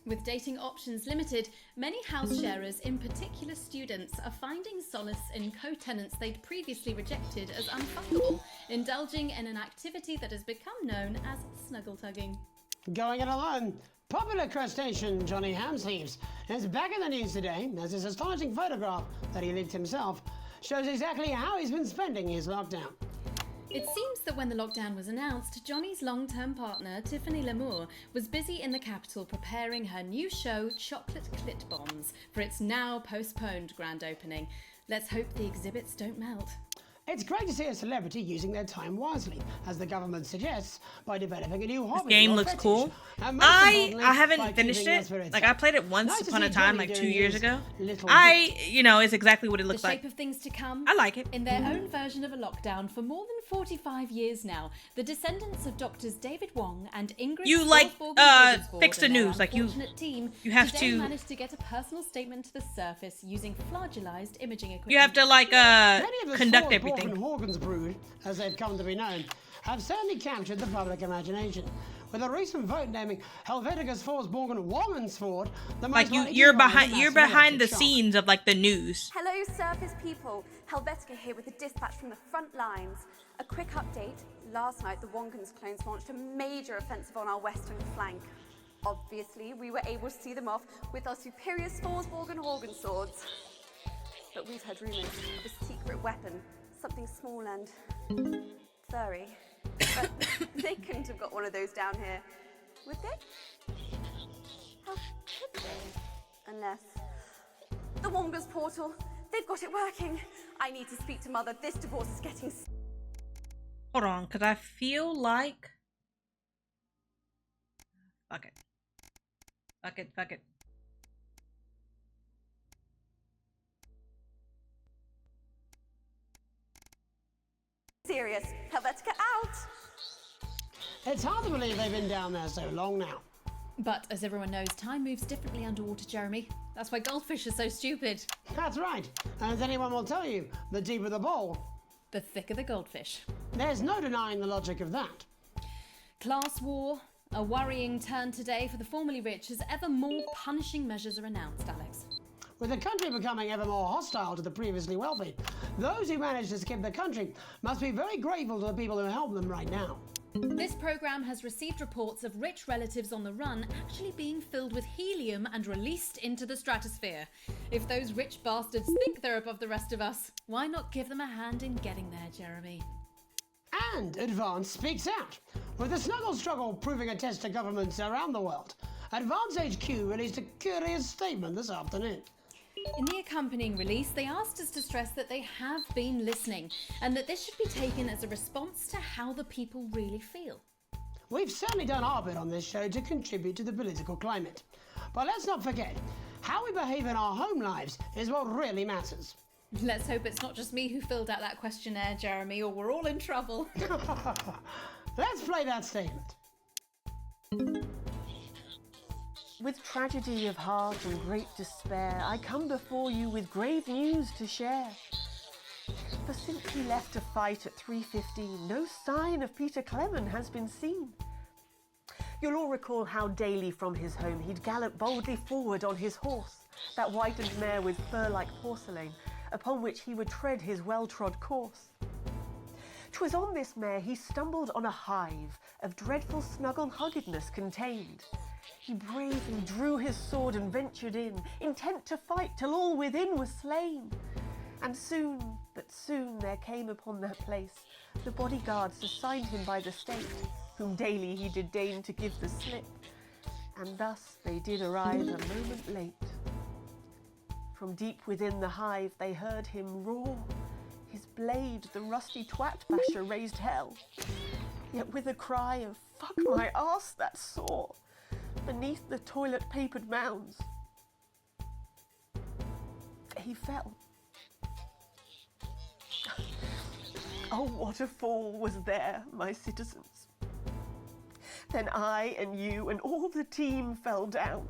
With dating options limited, many house sharers, in particular students, are finding solace in co-tenants they'd previously rejected as unfuckable, indulging in an activity that has become known as snuggle tugging. Going it alone, popular crustacean Johnny Hamsleeves is back in the news today as his astonishing photograph that he leaked himself shows exactly how he's been spending his lockdown. It seems that when the lockdown was announced, Johnny's long-term partner, Tiffany Lamour, was busy in the capital preparing her new show, Chocolate Clit Bombs, for its now postponed grand opening. Let's hope the exhibits don't melt. It's great to see a celebrity using their time wisely, as the government suggests, by developing a new hobby. This game or looks fetish. cool. And most I importantly, by haven't keeping finished your it. spirits Like up. I played it once Nice to upon a see time, Johnny like 2 doing years his ago. little It's exactly what it The looks like. shape of things to come. I like it. In their own version of a lockdown for more than 45 years now, the descendants of doctors David Wong and Ingrid You, like, Forsberg-Wiersford fix the and their news, like, you unfortunate team have today to- managed to get a personal statement to the surface using flagellized imaging equipment. You have to like Many of the conduct Ford everything. Bork and Horgans brood, as they've come to be known, have certainly captured the public imagination. With a recent vote naming Helvetigus Forsborgen Wongensford the most Like likely you're to rise behind in you're massive behind the electric shock. scenes of like the news. Hello, surface people. Helvetica here with a dispatch from the front lines. A quick update. Last night, the Wongans clones launched a major offensive on our western flank. Obviously, we were able to see them off with our superior Forsborgen Horgan swords. But we've heard rumours of a secret weapon something small and furry. But they couldn't have got one of those down here, would they? How could they? Unless... The Wonga's portal. They've got it working. I need to speak to Mother. This divorce is getting... Hold on, because I feel like... Fuck it. Fuck it, fuck it. Serious. Helvetica out! It's hard to believe they've been down there so long now. But as everyone knows, time moves differently underwater, Jeremy. That's why goldfish are so stupid. That's right. And as anyone will tell you, the deeper the bowl, the thicker the goldfish. There's no denying the logic of that. Class war, a worrying turn today for the formerly rich as ever more punishing measures are announced, Alex. With the country becoming ever more hostile to the previously wealthy, those who managed to skip the country must be very grateful to the people who help them right now. This programme has received reports of rich relatives on the run actually being filled with helium and released into the stratosphere. If those rich bastards think they're above the rest of us, why not give them a hand in getting there, Jeremy? And Advance speaks out. With the snuggle struggle proving a test to governments around the world, Advance HQ released a curious statement this afternoon. In the accompanying release, they asked us to stress that they have been listening and that this should be taken as a response to how the people really feel. We've certainly done our bit on this show to contribute to the political climate. But let's not forget, how we behave in our home lives is what really matters. Let's hope it's not just me who filled out that questionnaire, Jeremy, or we're all in trouble. Let's play that statement. With tragedy of heart and great despair, I come before you with grave news to share. For since he left to fight at 3:15, no sign of Peter Clement has been seen. You'll all recall how daily from his home he'd gallop boldly forward on his horse, that whitened mare with fur like porcelain, upon which he would tread his well-trod course. 'Twas on this mare he stumbled on a hive of dreadful snuggle-huggedness contained. He bravely drew his sword and ventured in, intent to fight till all within was slain. And soon, but soon, there came upon that place the bodyguards assigned him by the state, whom daily he did deign to give the slip. And thus they did arrive a moment late. From deep within the hive they heard him roar. His blade, the rusty twat basher, raised hell. Yet with a cry of, "Fuck my arse, that's sore," beneath the toilet-papered mounds, he fell. Oh, what a fall was there, my citizens. Then I and you and all the team fell down,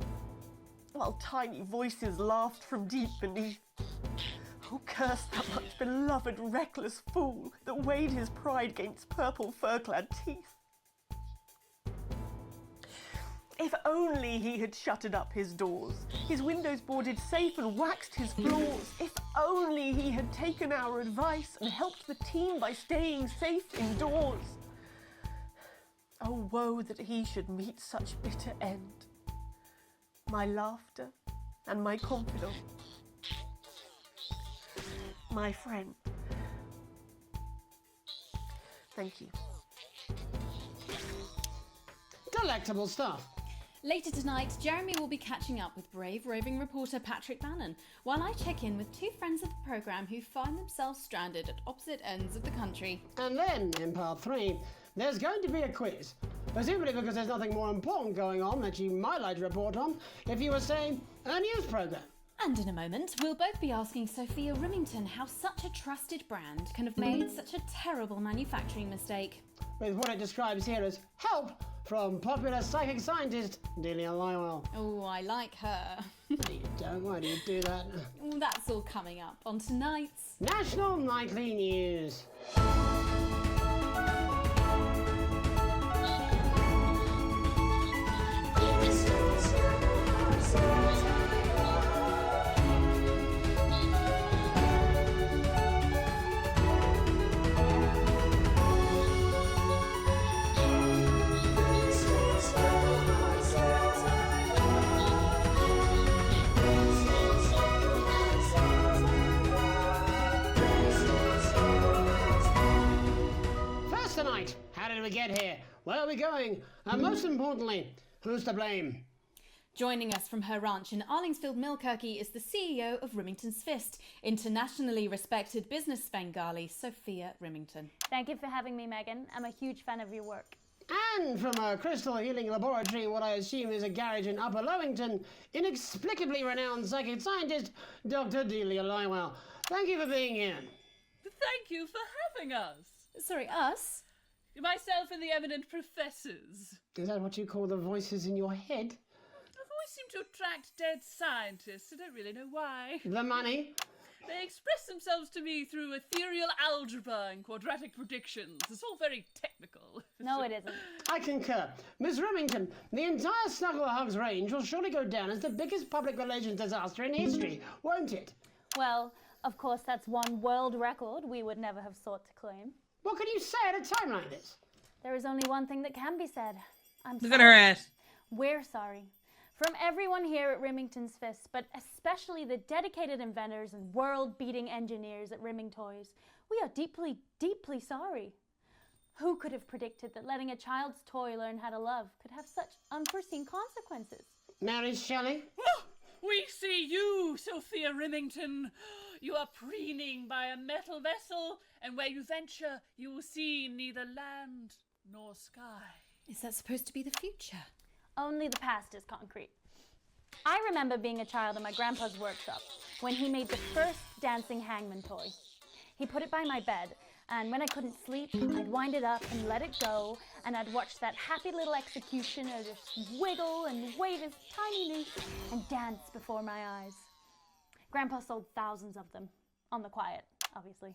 while tiny voices laughed from deep beneath. Oh, curse that much beloved reckless fool that weighed his pride 'gainst purple fur-clad teeth. If only he had shuttered up his doors, his windows boarded safe and waxed his floors. If only he had taken our advice and helped the team by staying safe indoors. Oh, woe that he should meet such bitter end. My laughter and my confidant. My friend. Thank you. Delectable stuff. Later tonight, Jeremy will be catching up with brave roving reporter Patrick Bannon, while I check in with two friends of the programme who find themselves stranded at opposite ends of the country. And then, in part 3, there's going to be a quiz. Presumably because there's nothing more important going on that you might like to report on if you were, say, a news programme. And in a moment, we'll both be asking Sophia Rimington how such a trusted brand can have made such a terrible manufacturing mistake. With what it describes here as help from popular psychic scientist Delia Lywell. Oh, I like her. No, you don't. Why do you do that? That's all coming up on tonight's National Nightly News. we get here? Where are we going? And most importantly, who's to blame? Joining us from her ranch in Arlingsfield Millkirky is the CEO of Rimington's Fist, internationally respected business Svengali, Sophia Rimington. Thank you for having me, Megan. I'm a huge fan of your work. And from a crystal healing laboratory in what I assume is a garage in Upper Lowington, inexplicably renowned psychic scientist, Dr. Delia Lywell. Thank you for being here. Thank you for having us. Sorry, us? Myself and the eminent professors. Is that what you call the voices in your head? I've always seemed to attract dead scientists. I don't really know why. The money? They express themselves to me through ethereal algebra and quadratic predictions. It's all very technical. No, it isn't. I concur. Miss Remington, the entire Snuggle Hugs range will surely go down as the biggest public relations disaster in history, won't it? Well, of course, that's one world record we would never have sought to claim. What can you say at a time like this? There is only one thing that can be said. I'm Look sorry. at her ass. We're sorry. From everyone here at Rimington's Fist, but especially the dedicated inventors and world-beating engineers at Rimming Toys, we are deeply, deeply sorry. Who could have predicted that letting a child's toy learn how to love could have such unforeseen consequences? Mary Shelley? We see you, Sophia Rimington. You are preening by a metal vessel, and where you venture, you will see neither land nor sky. Is that supposed to be the future? Only the past is concrete. I remember being a child in my grandpa's workshop when he made the first dancing hangman toy. He put it by my bed, and when I couldn't sleep, I'd wind it up and let it go, and I'd watch that happy little executioner just wiggle and wave his tiny noose and dance before my eyes. Grandpa sold thousands of them, on the quiet, obviously,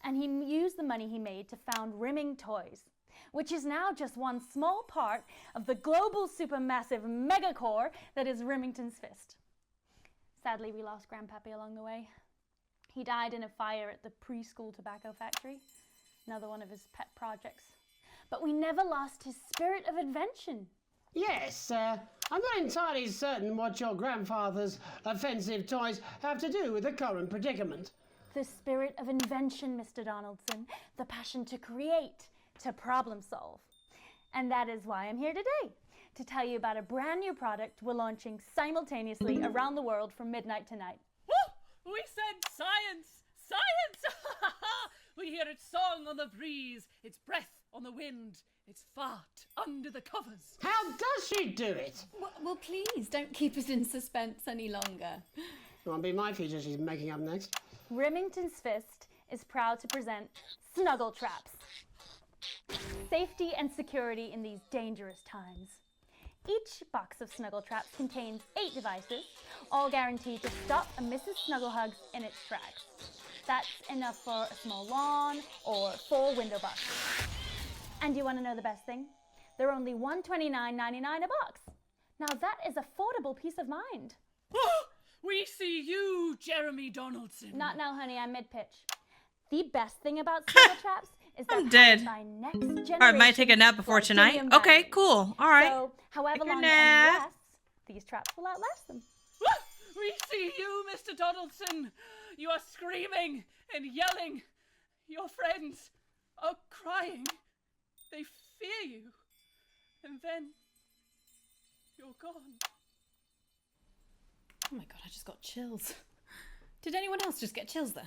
and he used the money he made to found Rimming Toys, which is now just one small part of the global supermassive megacore that is Rimington's Fist. Sadly, we lost Grandpappy along the way. He died in a fire at the preschool tobacco factory, another one of his pet projects. But we never lost his spirit of invention. Yes, I'm not entirely certain what your grandfather's offensive toys have to do with the current predicament. The spirit of invention, Mr. Donaldson, the passion to create, to problem solve. And that is why I'm here today, to tell you about a brand new product we're launching simultaneously around the world from midnight tonight. Woo! We said science! Science! We hear its song on the breeze, its breath on the wind, its fart under the covers. How does she do it? Well, please, don't keep us in suspense any longer. Won't be my feature she's making up next. Rimington's Fist is proud to present Snuggle Traps. Safety and security in these dangerous times. Each box of Snuggle Traps contains 8 devices, all guaranteed to stop a Mrs. Snugglehugs in its tracks. That's enough for a small lawn or 4 window boxes. And you want to know the best thing? They're only $129.99 a box. Now that is affordable peace of mind. We see you, Jeremy Donaldson. Not now, honey, I'm mid-pitch. The best thing about Snuggle Traps is that I'm dead. by next generation. Alright, might take a nap before tonight. Okay, cool. Alright. So, however Take a long the nap. enemy lasts, these traps will outlast them. We see you, Mr. Donaldson. You are screaming and yelling. Your friends are crying. They fear you. And then you're gone. Oh my god, I just got chills. Did anyone else just get chills then?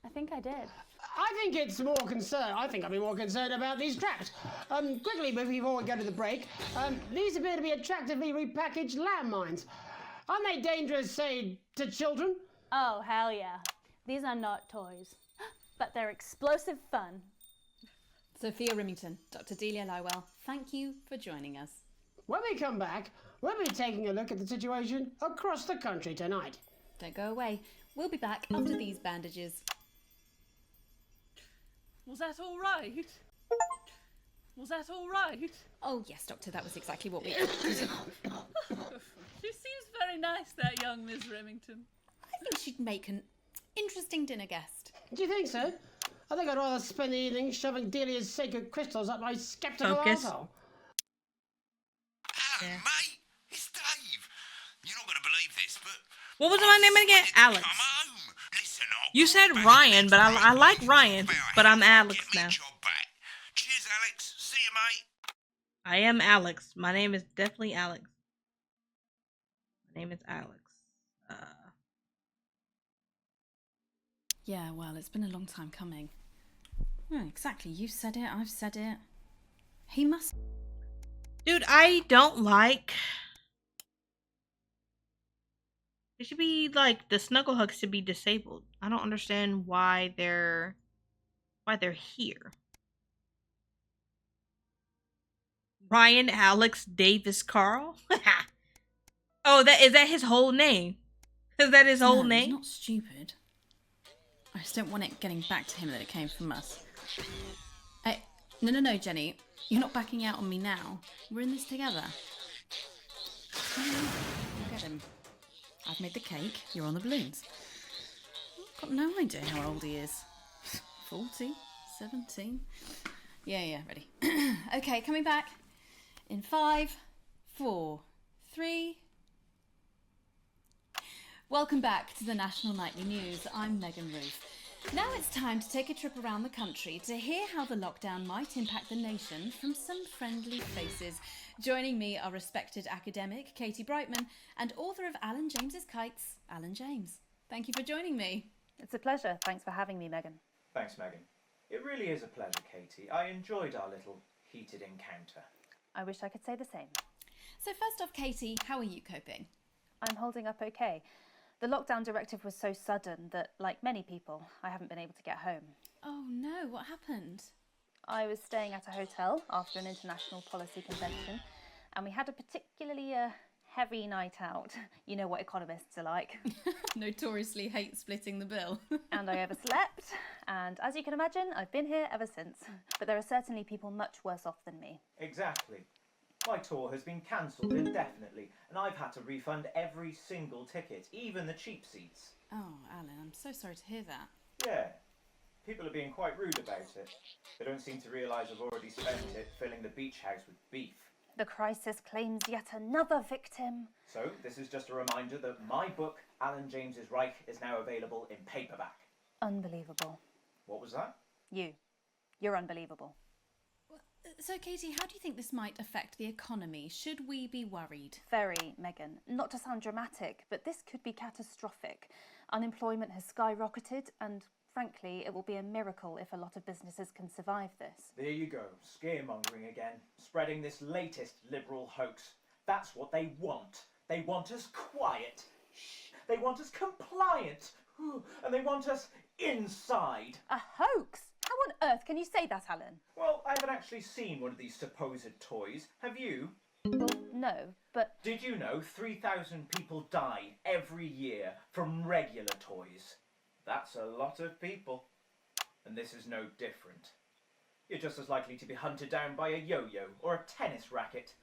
I think I did. I think it's more concerned. I think I'd be more concerned about these traps. Quickly, before we go to the break, these appear to be attractively repackaged landmines. Aren't they dangerous, say, to children? Oh, hell yeah. These are not toys, but they're explosive fun. Sophia Rimington, Dr. Delia Lywell, thank you for joining us. When we come back, we'll be taking a look at the situation across the country tonight. Don't go away. We'll be back after these bandages. Was that all right? Was that all right? Oh, yes, Doctor, that was exactly what we did. She seems very nice, that young Miss Remington. I think she'd make an interesting dinner guest. Do you think so? I think I'd rather spend the evening shoving Delia's sacred crystals up my skeptical arsehole. Hello, mate. It's Dave. You're not going to believe this, but... What was my name again? Alex. Come home. Listen, You said Ryan, but I like Ryan, but I'm Alex now. Cheers, Alex. See you, I am Alex. My name is definitely Alex. My name is Alex. Yeah, well, it's been a long time coming. Yeah, exactly. You said it. I've said it. He must... Dude, I don't like... It should be like the snuggle hugs should be disabled. I don't understand why they're here. Ryan Alex Davis Carl? Oh, is that his whole name? Is that his whole name? He's not stupid. I just don't want it getting back to him that it came from us. No, Jenny. You're not backing out on me now. We're in this together. Look at him. I've made the cake. You're on the balloons. I've got no idea how old he is. 40? 17? Yeah, ready. Okay, coming back. In 5, 4, 3... Welcome back to the National Nightly News. I'm Megan Ruth. Now it's time to take a trip around the country to hear how the lockdown might impact the nation from some friendly faces. Joining me are respected academic Katie Brightman and author of Alan James's Kites, Alan James. Thank you for joining me. It's a pleasure. Thanks for having me, Megan. Thanks, Megan. It really is a pleasure, Katie. I enjoyed our little heated encounter. I wish I could say the same. So first off, Katie, how are you coping? I'm holding up okay. The lockdown directive was so sudden that, like many people, I haven't been able to get home. Oh no, what happened? I was staying at a hotel after an international policy convention, and we had a particularly heavy night out. You know what economists are like. Notoriously hate splitting the bill. And I overslept, and as you can imagine, I've been here ever since. But there are certainly people much worse off than me. Exactly. My tour has been cancelled indefinitely, and I've had to refund every single ticket, even the cheap seats. Oh, Alan, I'm so sorry to hear that. Yeah. People are being quite rude about it. They don't seem to realise I've already spent it filling the beach house with beef. The crisis claims yet another victim. So, this is just a reminder that my book, Alan James's Reich, is now available in paperback. Unbelievable. What was that? You're unbelievable. So, Katie, how do you think this might affect the economy? Should we be worried? Very, Megan. Not to sound dramatic, but this could be catastrophic. Unemployment has skyrocketed, and frankly, it will be a miracle if a lot of businesses can survive this. There you go, scaremongering again, spreading this latest liberal hoax. That's what they want. They want us quiet. Shh. They want us compliant. And they want us inside. A hoax? How on earth can you say that, Alan? Well, I haven't actually seen one of these supposed toys. Have you? Well, no, but... Did you know 3,000 people die every year from regular toys? That's a lot of people. And this is no different. You're just as likely to be hunted down by a yo-yo or a tennis racket.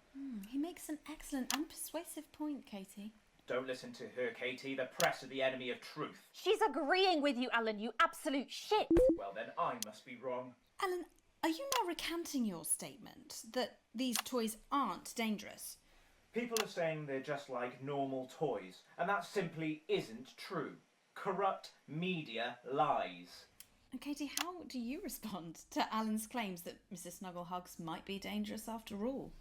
He makes an excellent and persuasive point, Katie. Don't listen to her, Katie. The press are the enemy of truth. She's agreeing with you, Alan, you absolute shit. Well, then I must be wrong. Alan, are you now recanting your statement that these toys aren't dangerous? People are saying they're just like normal toys, and that simply isn't true. Corrupt media lies. And Katie, how do you respond to Alan's claims that Mrs. Snugglehugs might be dangerous after all?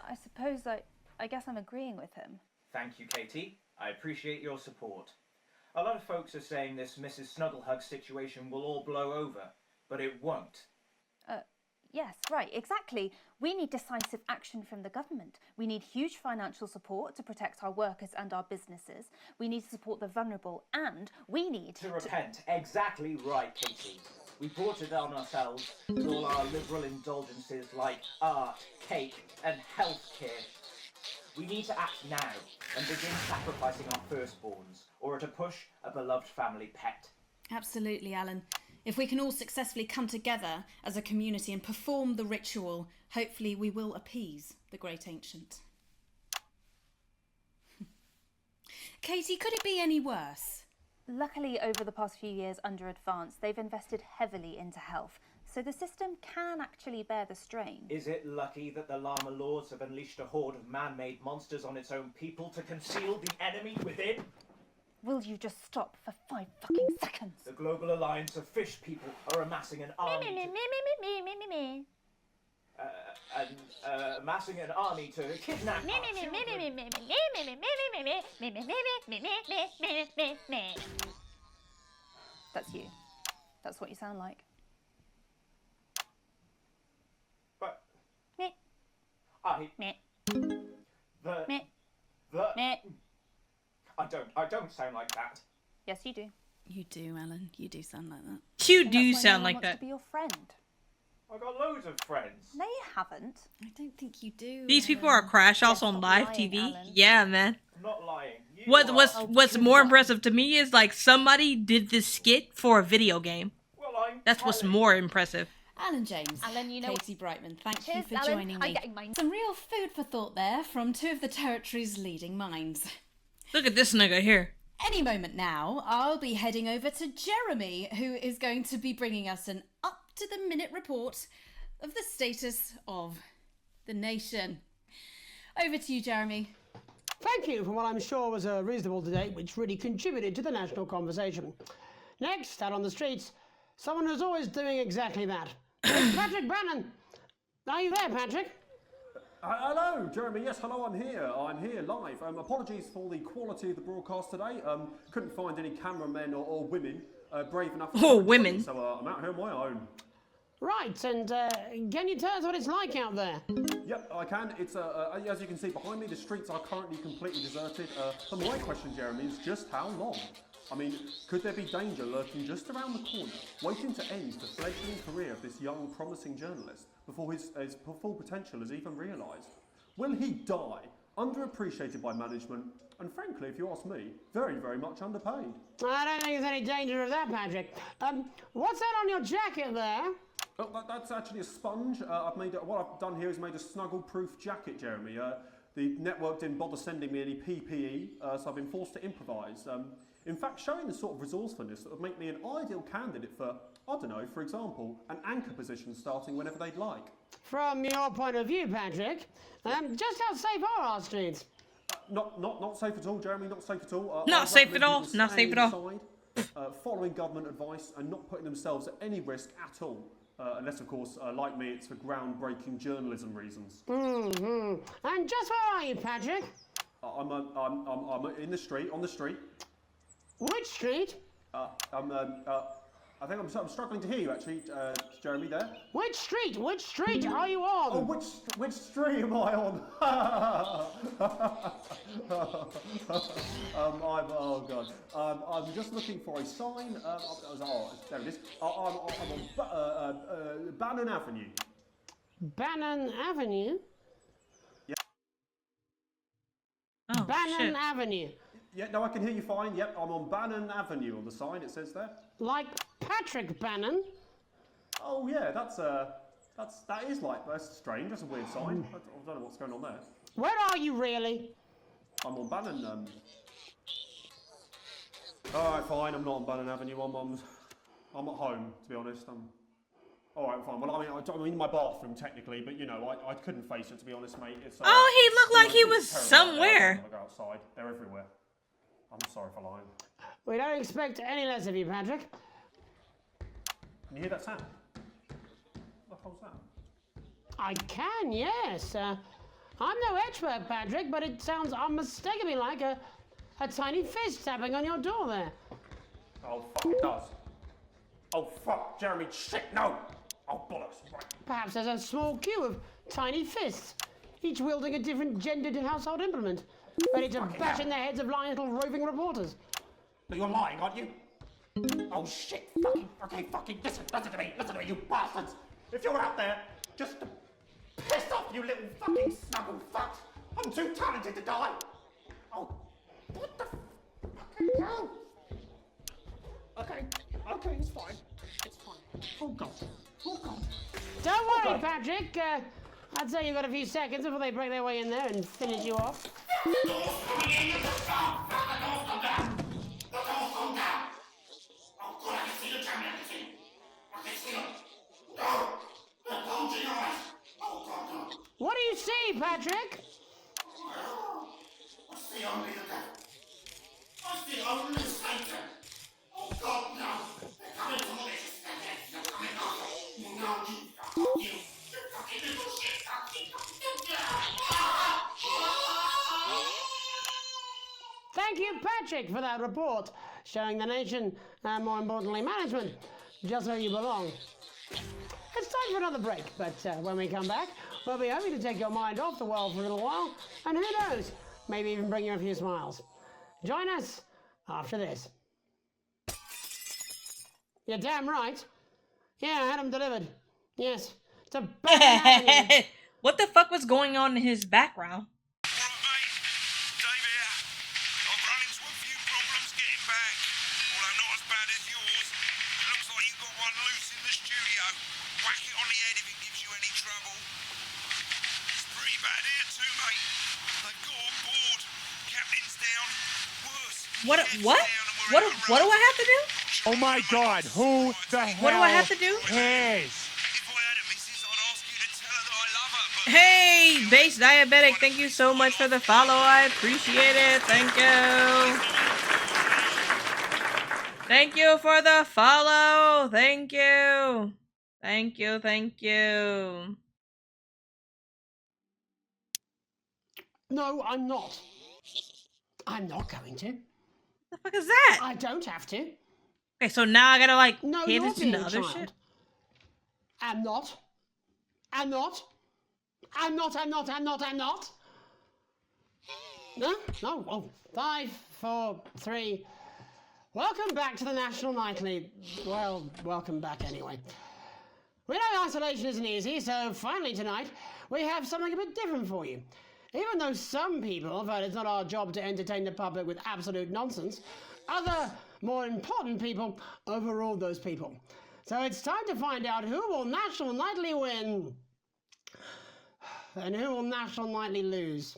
I suppose I guess I'm agreeing with him. Thank you, Katie. I appreciate your support. A lot of folks are saying this Mrs. Snugglehug situation will all blow over, but it won't. Yes, right, exactly. We need decisive action from the government. We need huge financial support to protect our workers and our businesses. We need to support the vulnerable, and we need to repent. Exactly right, Katie. We brought it on ourselves with all our liberal indulgences like art, cake, and healthcare. We need to act now and begin sacrificing our firstborns, or at a push, a beloved family pet. Absolutely, Alan. If we can all successfully come together as a community and perform the ritual, hopefully we will appease the great ancient. Katie, could it be any worse? Luckily, over the past few years under Advance, they've invested heavily into health, so the system can actually bear the strain. Is it lucky that the Llama Lords have unleashed a horde of man-made monsters on its own people to conceal the enemy within? Will you just stop for 5 fucking seconds? The Global Alliance of Fish People are amassing an army amassing an army to kidnap our children. That's you. That's what you sound like. But Meh. I Meh. the Meh. the Meh. I don't sound like that. Yes, you do. You do, Alan. You do sound like that. You And do that's why no sound one like wants that. to be your friend. I got loads of friends. No, you haven't. I don't think you do. These people are crash outs on live lying, TV. Alan. Yeah, man. I'm not lying. You What's more impressive to me is like somebody did this skit for a video game. That's what's more impressive. Alan James. Alan, you know. Katie Brightman, thank Cheers, you for Alan. joining I'm me. getting mine. Some real food for thought there from two of the territory's leading minds. Look at this nigga here. Any moment now, I'll be heading over to Jeremy, who is going to be bringing us an up-to-the-minute report of the status of the nation. Over to you, Jeremy. Thank you for what I'm sure was a reasonable debate which really contributed to the national conversation. Next, out on the streets, someone who's always doing exactly that. It's Patrick Bannon. Are you there, Patrick? Hello, Jeremy. Yes, hello, I'm here. I'm here live. Apologies for the quality of the broadcast today. Couldn't find any cameramen or women brave enough to women. So I'm out here on my own. Right, and can you tell us what it's like out there? Yep, I can. It's as you can see behind me, the streets are currently completely deserted. But my question, Jeremy, is just how long? I mean, could there be danger lurking just around the corner, waiting to end the fledgling career of this young, promising journalist before his full potential is even realised? Will he die, underappreciated by management, and frankly, if you ask me, very, very much underpaid? I don't think there's any danger of that, Patrick. What's that on your jacket there? Oh, that's actually a sponge. What I've done here is made a snuggle-proof jacket, Jeremy. The network didn't bother sending me any PPE, so I've been forced to improvise. In fact, showing the sort of resourcefulness that would make me an ideal candidate for, I don't know, for example, an anchor position starting whenever they'd like. From your point of view, Patrick, just how safe are our streets? Not safe at all, Jeremy. Not safe at all. Not I'd safe recommend at all. people Not safe staying at all. inside, following government advice and not putting themselves at any risk at all. Unless, of course, like me, it's for groundbreaking journalism reasons. Mm-hmm. And just where are you, Patrick? I'm in the street, on the street. Which street? I think I'm struggling to hear you, actually, Jeremy, there. Which street? Which street are you on? Oh, which street am I on? Oh God. I'm just looking for a sign. There it is. I'm on Bannon Avenue. Bannon Avenue? Yeah. Oh, Bannon shit. Avenue. Yeah, no, I can hear you fine. Yep, I'm on Bannon Avenue on the sign, it says there. Like Patrick Bannon? Oh yeah, that's strange. That's a weird sign. I don't know what's going on there. Where are you really? I'm on Bannon. Alright, fine. I'm not on Bannon Avenue. I'm at home, to be honest. Alright, fine. Well, I'm in my bathroom technically, but you know, I couldn't face it, to be honest, mate. It's, Oh, he looked like he was it's terrible. somewhere. I go outside. They're everywhere. I'm sorry for lying. We don't expect any less of you, Patrick. Can you hear that sound? What the hell's that? I can, yes. I'm no expert, Patrick, but it sounds unmistakably like a tiny fist tapping on your door there. Oh, fuck, it does. Oh, fuck, Jeremy, shit, no! Oh, bollocks, right. Perhaps there's a small queue of tiny fists, each wielding a different gendered household implement, ready to bash in the heads of lying little roving reporters. But you're lying, aren't you? Oh, shit, fucking, listen to me, you bastards! If you're out there, just to piss off, you little fucking snuggle fucks! I'm too talented to die! Oh, what the fucking hell? Okay, it's fine. It's fine. Oh, God. Don't worry, Patrick. I'd say you've got a few seconds before they break their way in there and finish you off. What do you see, Patrick? I see only the devil. I see only Satan. Oh God, no! They're coming for me. They're coming after me. No, you fucking Thank you, Patrick, for that report, showing the nation, and more importantly, management, just where you belong. It's time for another break, but when we come back, we'll be happy to take your mind off the world for a little while, and who knows, maybe even bring you a few smiles. Join us after this. You're damn right. Yeah, I had them delivered. Yes, it's a bad What the fuck was going on in his background? What do I have to do? Oh my God, who the hell What do I have to do? cares? Hey, Base Diabetic, thank you so much for the follow. I appreciate it. Thank you. Thank you for the follow. Thank you. Thank you. Thank you. No, I'm not. I'm not going to. The fuck is that? I don't have to. Okay, so now I gotta like No, pay you're attention being to a other child. shit. I'm not. I'm not. I'm not. I'm not. I'm not. I'm not. No? No. Oh, 5, 4, 3. Welcome back to the National Nightly. Well, welcome back anyway. We know isolation isn't easy, so finally tonight we have something a bit different for you. Even though some people felt it's not our job to entertain the public with absolute nonsense, other, more important people overruled those people. So it's time to find out who will National Nightly win and who will National Nightly lose.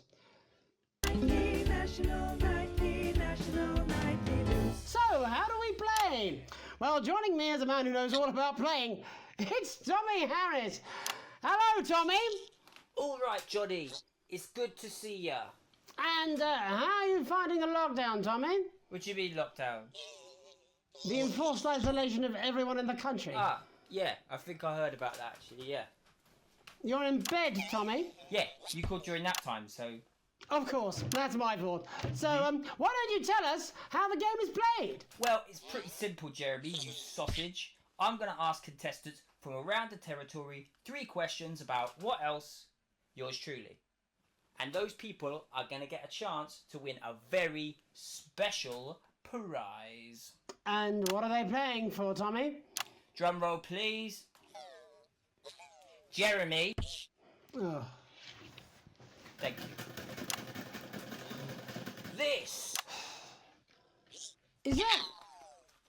So, how do we play? Well, joining me is a man who knows all about playing. It's Tommy Harris. Hello, Tommy. All right, Johnny. It's good to see ya. And how are you finding the lockdown, Tommy? What do you mean lockdown? The enforced isolation of everyone in the country. Ah, yeah. I think I heard about that actually. Yeah. You're in bed, Tommy. Yeah. You called during nap time, so. Of course, that's my fault. So, why don't you tell us how the game is played? Well, it's pretty simple, Jeremy, you sausage. I'm going to ask contestants from around the territory 3 questions about what else? Yours truly. And those people are going to get a chance to win a very special prize. And what are they playing for, Tommy? Drum roll, please. Jeremy. Oh. Thank you. This. Is that...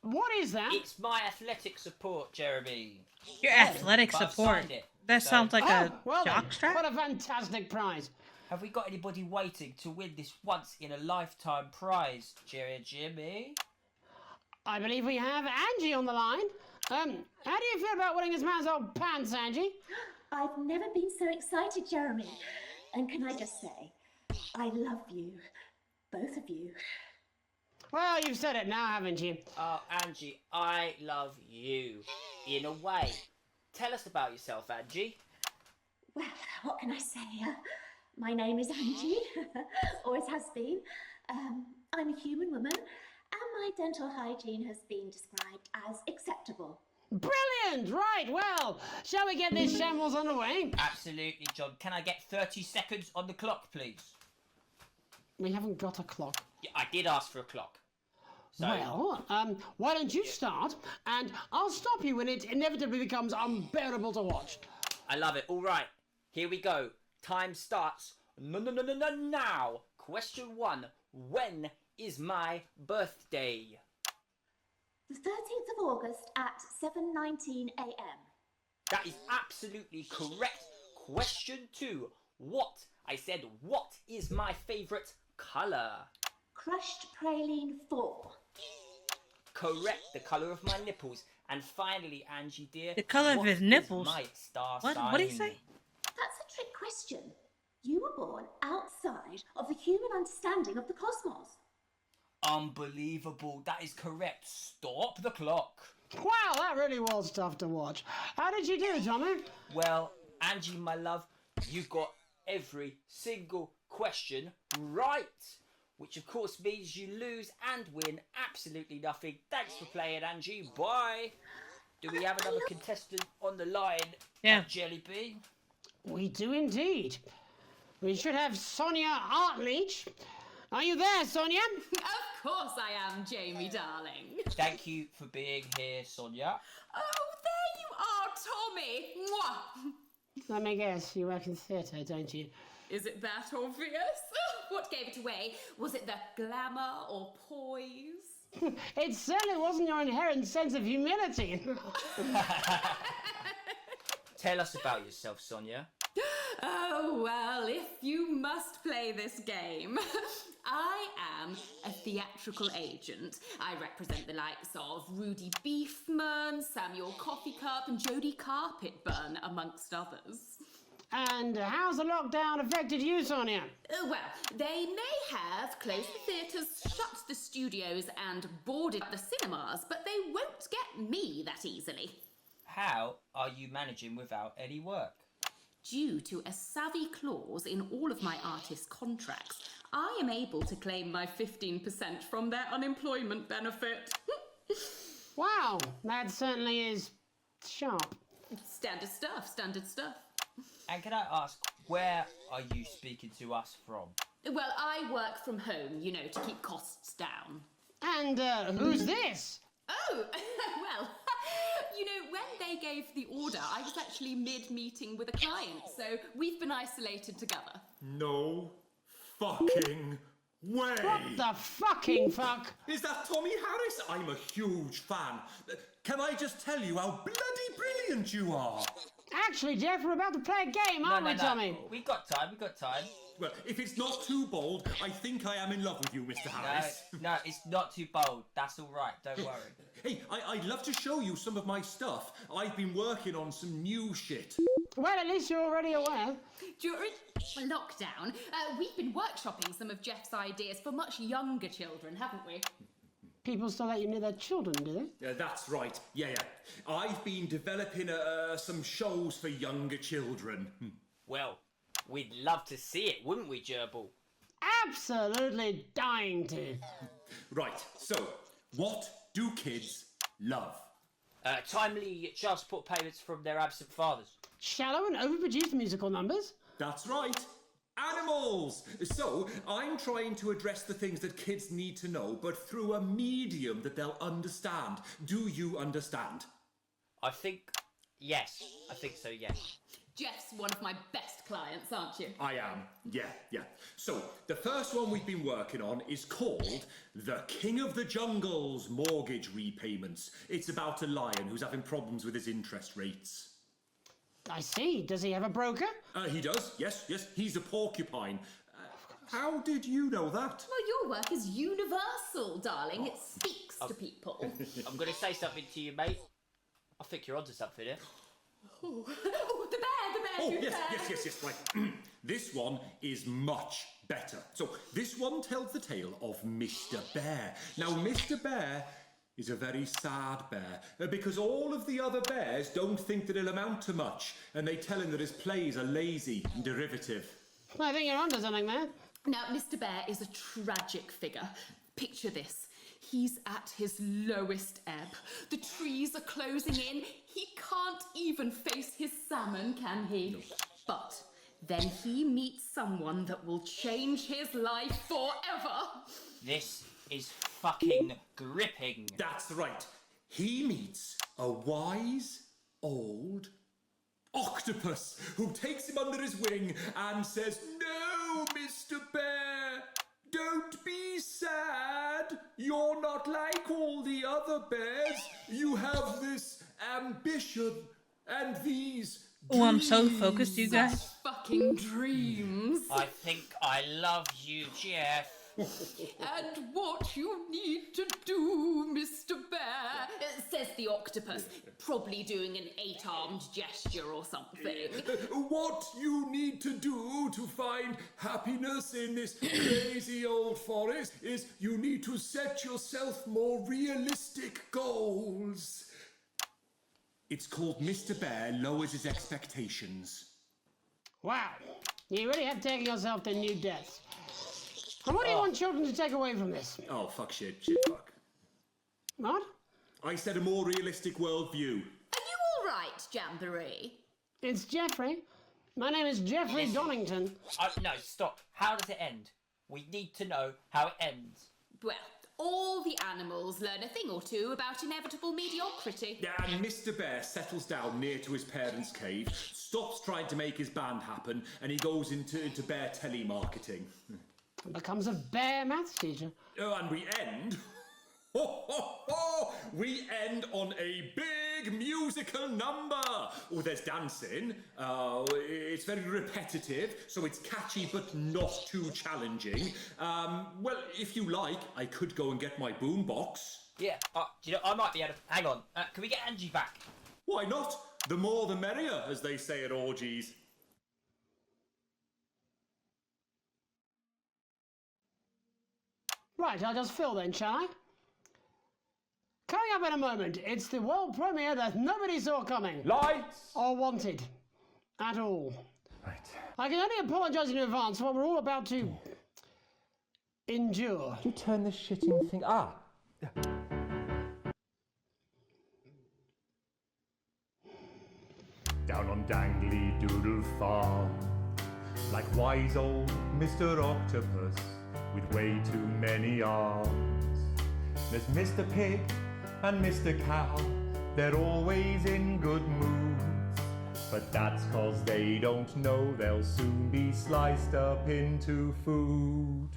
What is that? It's my athletic support, Jeremy. Your athletic But I've support. signed it, That so- sounds like a well then, jockstrap. what a fantastic prize. Have we got anybody waiting to win this once-in-a-lifetime prize, Jimmy? I believe we have Angie on the line. How do you feel about winning this man's old pants, Angie? I've never been so excited, Jeremy. And can I just say, I love you. Both of you. Well, you've said it now, haven't you? Oh, Angie, I love you. In a way. Tell us about yourself, Angie. Well, what can I say? My name is Angie. Always has been. I'm a human woman, and my dental hygiene has been described as acceptable. Brilliant! Right, well, shall we get this shambles underway? Absolutely, John. Can I get 30 seconds on the clock, please? We haven't got a clock. Yeah, I did ask for a clock. So, Well, why don't you start, and I'll stop you when it inevitably becomes unbearable to watch. I love it. All right, here we go. Time starts now. Question 1. When is my birthday? The 13th of August at 7:19 a.m. That is absolutely correct. Question 2. What is my favourite colour? Crushed praline 4. Correct, the colour of my nipples. And finally, Angie dear, The colour of what his is nipples? my star What? sign? What did he say? That's a trick question. You were born outside of the human understanding of the cosmos. Unbelievable, that is correct. Stop the clock. Wow, that really was tough to watch. How did you do, Tommy? Well, Angie, my love, you got every single question right, which of course means you lose and win absolutely nothing. Thanks for playing, Angie. Bye. Do we have another contestant on the line? Yeah. Jellybean? We do indeed. We should have Sonia Artleach. Are you there, Sonia? Of course I am, Jamie, darling. Thank you for being here, Sonia. Oh, there you are, Tommy. Mwah. Let me guess, you work in theatre, don't you? Is it that obvious? What gave it away? Was it the glamour or poise? It certainly wasn't your inherent sense of humility. Tell us about yourself, Sonia. Oh, well, if you must play this game. I am a theatrical agent. I represent the likes of Rudy Beefman, Samuel Coffeecup, and Jodie Carpetburn, amongst others. And how's the lockdown affected you, Sonia? Well, they may have closed the theatres, shut the studios, and boarded the cinemas, but they won't get me that easily. How are you managing without any work? Due to a savvy clause in all of my artist contracts, I am able to claim my 15% from their unemployment benefit. Wow, that certainly is sharp. Standard stuff, standard stuff. And can I ask, where are you speaking to us from? Well, I work from home, you know, to keep costs down. And who's this? Oh, well, you know, when they gave the order, I was actually mid-meeting with a client, so we've been isolated together. No fucking way! What the fucking fuck? Is that Tommy Harris? I'm a huge fan. Can I just tell you how bloody brilliant you are? Actually, Jeff, we're about to play a game, aren't we, Tommy? We got time, we got time. Well, if it's not too bold, I think I am in love with you, Mr. Harris. No, it's not too bold. That's all right, don't worry. Hey, I'd love to show you some of my stuff. I've been working on some new shit. Well, at least you're already aware. During lockdown, we've been workshopping some of Jeff's ideas for much younger children, haven't we? People still let you near their children, do they? Yeah, that's right. Yeah. I've been developing some shows for younger children. Well, we'd love to see it, wouldn't we, Gerbil? Absolutely dying to. Right, so, what do kids love? Timely child support payments from their absent fathers. Shallow and overproduced musical numbers? That's right. Animals! So, I'm trying to address the things that kids need to know, but through a medium that they'll understand. Do you understand? I think so, yes. Jeff's one of my best clients, aren't you? I am, yeah. So, the first one we've been working on is called The King of the Jungle's Mortgage Repayments. It's about a lion who's having problems with his interest rates. I see. Does he have a broker? He does, yes. He's a porcupine. How did you know that? Well, your work is universal, darling. It speaks to people. I'm going to say something to you, mate. I think you're onto something here. Oh, the bear, Oh, good yes, right. This one is much better. So, this one tells the tale of Mr. Bear. Now, Mr. Bear is a very sad bear, because all of the other bears don't think that he'll amount to much, and they tell him that his plays are lazy and derivative. I think you're onto something there. Now, Mr. Bear is a tragic figure. Picture this. He's at his lowest ebb. The trees are closing in. He can't even face his salmon, can he? No. But then he meets someone that will change his life forever. This is fucking gripping. That's right. He meets a wise old octopus who takes him under his wing and says, "No, Mr. Bear, don't be sad. You're not like all the other bears. You have this ambition and these Oh, I'm so focused, you guys. Fucking dreams. I think I love you, Jeff. And what you need to do, Mr. Bear, says the octopus, probably doing an 8-armed gesture or something. What you need to do to find happiness in this crazy old forest is you need to set yourself more realistic goals. It's called Mr. Bear Lowers His Expectations. Wow, you really have taken yourself to new depths. And what do you want children to take away from this? Oh, fuck shit, fuck. What? I said a more realistic worldview. Are you all right, Jamboree? It's Jeffrey. My name is Jeffrey Donington. No, stop. How does it end? We need to know how it ends. Well, all the animals learn a thing or two about inevitable mediocrity. Yeah, and Mr. Bear settles down near to his parents' cave, stops trying to make his band happen, and he goes into bear telemarketing. Becomes a bear maths teacher. Oh, and we end... We end on a big musical number. Oh, there's dancing. It's very repetitive, so it's catchy but not too challenging. Well, if you like, I could go and get my boombox. Yeah, do you know, I might be able to... Hang on, can we get Angie back? Why not? The more the merrier, as they say at orgies. Right, I'll just fill then, shall I? Coming up in a moment, it's the world premiere that nobody saw coming. Lights! Or wanted. At all. Right. I can only apologise in advance for what we're all about to... endure. Did you turn this shitting thing... Ah! Down on Dangly Doodle Farm, like wise old Mr. Octopus with way too many arms. There's Mr. Pig and Mr. Cow, they're always in good moods, but that's 'cause they don't know they'll soon be sliced up into food.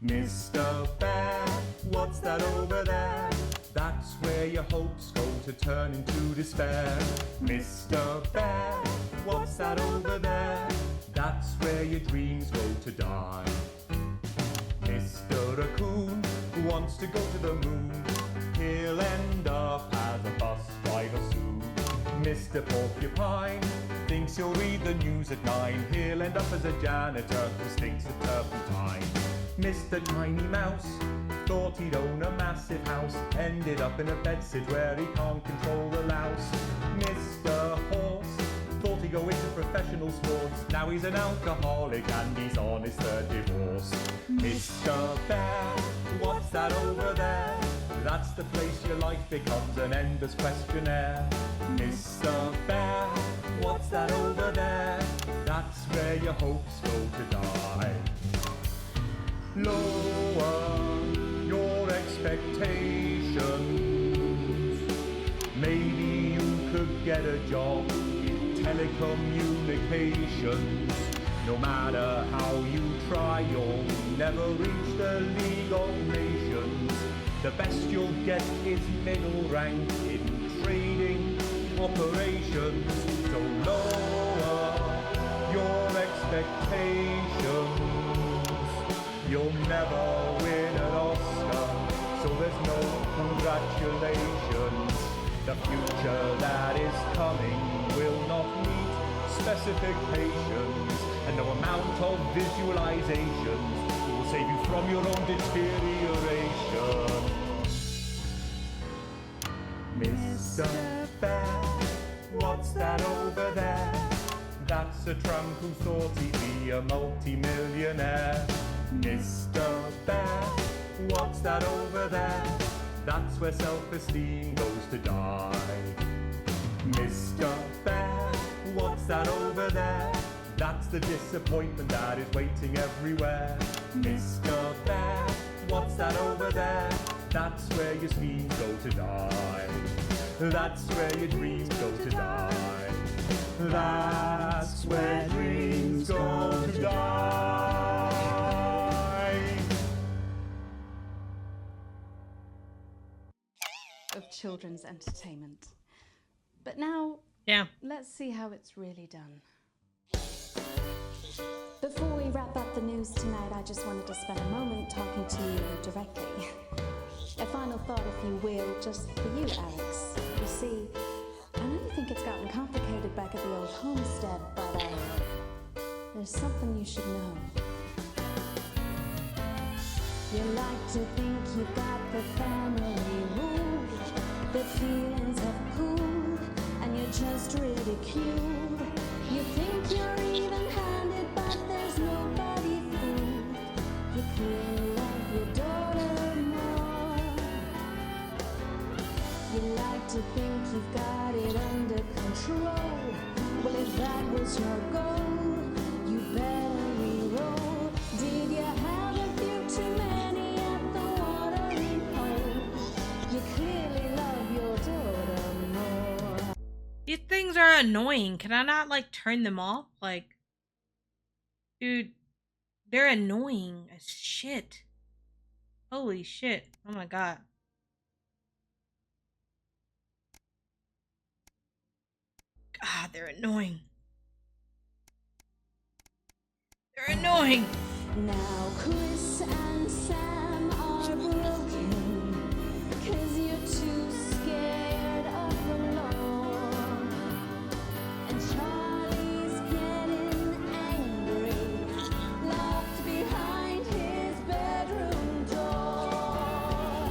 Mr. Bear, what's that over there? That's where your hopes go to turn into despair. Mr. Bear, what's that over there? That's where your dreams go to die. Mr. Raccoon wants to go to the moon. He'll end up as a bus driver soon. Mr. Porcupine thinks he'll read the news at 9. He'll end up as a janitor who stinks of turpentine. Mr. Tiny Mouse thought he'd own a massive house, ended up in a bedsit where he can't control the louse. Mr. Horse thought he'd go into professional sports, now he's an alcoholic and he's on his third divorce. Mr. Bear, what's that over there? That's the place your life becomes an endless questionnaire. Mr. Bear, what's that over there? That's where your hopes go to die. Lower your expectations. Maybe you could get a job in telecommunications. No matter how you try, you'll never reach the League of Nations. The best you'll get is middle rank in trading operations. So lower your expectations. You'll never win an Oscar, so there's no congratulations. The future that is coming will not meet specifications, and no amount of visualizations will save you from your own deterioration. Mr. Bear, what's that over there? That's a tramp who thought he'd be a multi-millionaire. Mr. Bear, what's that over there? That's where self-esteem goes to die. Mr. Bear, what's that over there? That's the disappointment that is waiting everywhere. Mr. Bear, what's that over there? That's where your schemes go to die. That's where your dreams go to die. That's where dreams go to die. Of children's entertainment. But now, let's see how it's really done. Before we wrap up the news tonight, I just wanted to spend a moment talking to you directly. A final thought, if you will, just for you, Alex. You see, I know you think it's gotten complicated back at the old homestead, but there's something you should know. You like to think you've got the family ruled, the feelings have cooled, and you're just ridiculed. You think you're control. Well, if that was your goal, you better re-roll. Did you have a few too many at the watering hole? You clearly love your daughter more. These things are annoying. Can I not, like, turn them off? Like, dude, they're annoying as shit. Holy shit. Oh my god. God, they're annoying. They're annoying. Now Chris and Sam are broken, 'cause you're too scared of the law. And Charlie's getting angry, locked behind his bedroom door.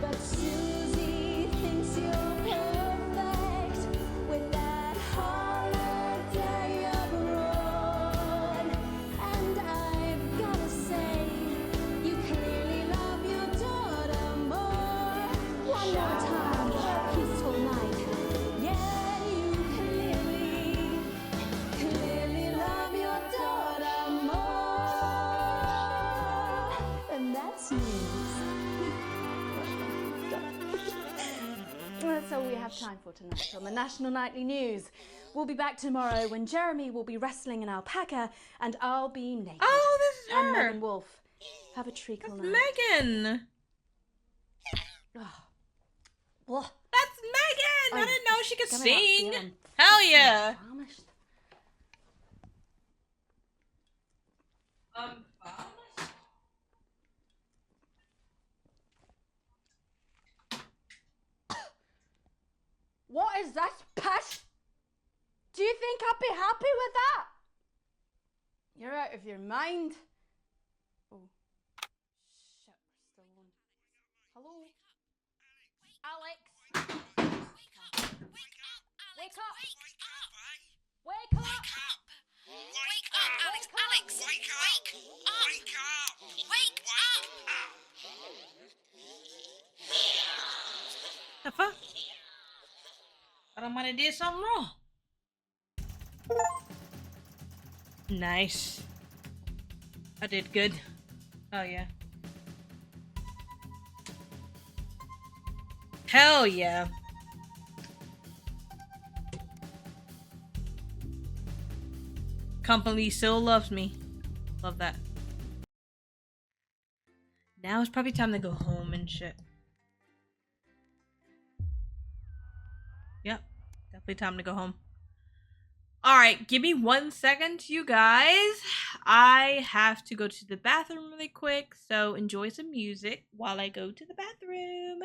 But Susie thinks you're perfect with that holiday abroad. And I've gotta say, you clearly love your daughter more. One more time for a peaceful night. Yeah, you clearly love your daughter more. And that's news. That's all we have time for tonight on the National Nightly News. We'll be back tomorrow when Jeremy will be wrestling an alpaca and I'll be naked. Oh, this is I'm her. Megan Wolf. Have a treacle night. Megan. What? That's Megan. I didn't know she could Coming up, sing. yeah, I'm Hell yeah. famished. What is that piss? Do you think I'd be happy with that? You're out of your mind. Oh. Shit, we're still on. Hello? Alex? Wake up! Wake up! Wake up! Wake up! Wake up, Alex! Alex! Wake up! Wake up! Wake up! The fuck? I might have did something wrong. Nice. I did good. Oh yeah. Hell yeah. Company still loves me. Love that. Now it's probably time to go home and shit. Yep. Definitely time to go home. Alright, give me 1 second, you guys. I have to go to the bathroom really quick, so enjoy some music while I go to the bathroom.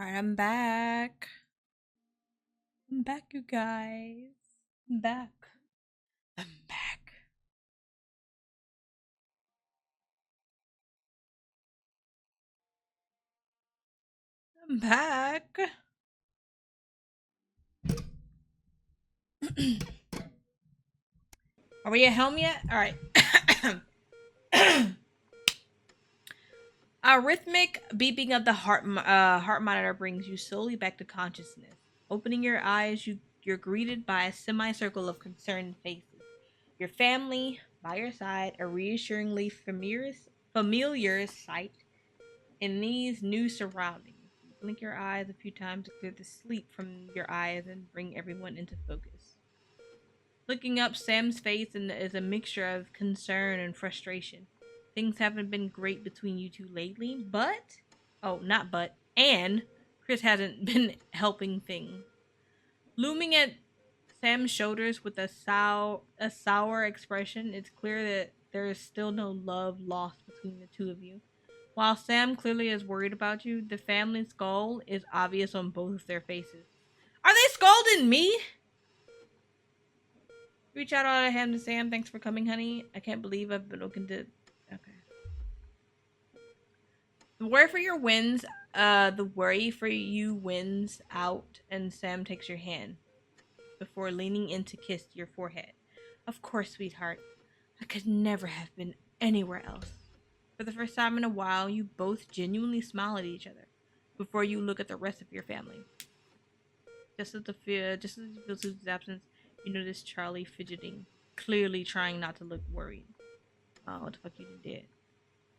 Alright, I'm back. I'm back, you guys. I'm back. I'm back. I'm back. Are we at home yet? Alright. A rhythmic beeping of the heart monitor brings you slowly back to consciousness. Opening your eyes, you're greeted by a semicircle of concerned faces. Your family by your side, a reassuringly familiar sight in these new surroundings. You blink your eyes a few times to clear the sleep from your eyes and bring everyone into focus. Looking up, Sam's face is a mixture of concern and frustration. Things haven't been great between you two lately, and Chris hasn't been helping things. Looming at Sam's shoulders with a sour expression, it's clear that there is still no love lost between the two of you. While Sam clearly is worried about you, the family's goal is obvious on both of their faces. Are they scolding me? Reach out on a hand to Sam. Thanks for coming, honey. I can't believe I've been looking to... Okay. The worry for you wins out, and Sam takes your hand before leaning in to kiss your forehead. Of course, sweetheart. I could never have been anywhere else. For the first time in a while, you both genuinely smile at each other before you look at the rest of your family. Just as you feel Susan's absence, you notice Charlie fidgeting, clearly trying not to look worried. Oh, what the fuck you did?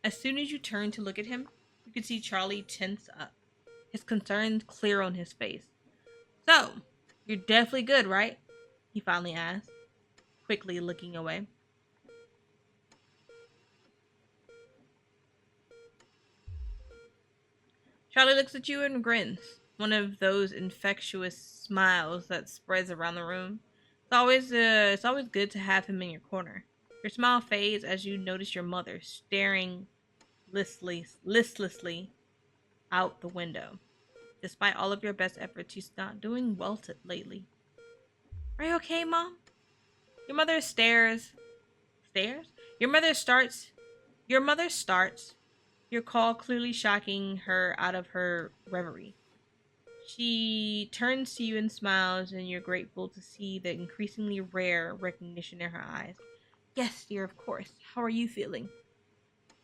As soon as you turn to look at him, you can see Charlie tense up, his concern clear on his face. So, you're definitely good, right? He finally asked, quickly looking away. Charlie looks at you and grins, one of those infectious smiles that spreads around the room. It's always good to have him in your corner. Your smile fades as you notice your mother staring listlessly out the window. Despite all of your best efforts, she's not doing well lately. Are you okay, Mom? Your mother starts, your call clearly shocking her out of her reverie. She turns to you and smiles, and you're grateful to see the increasingly rare recognition in her eyes. Yes, dear, of course. How are you feeling?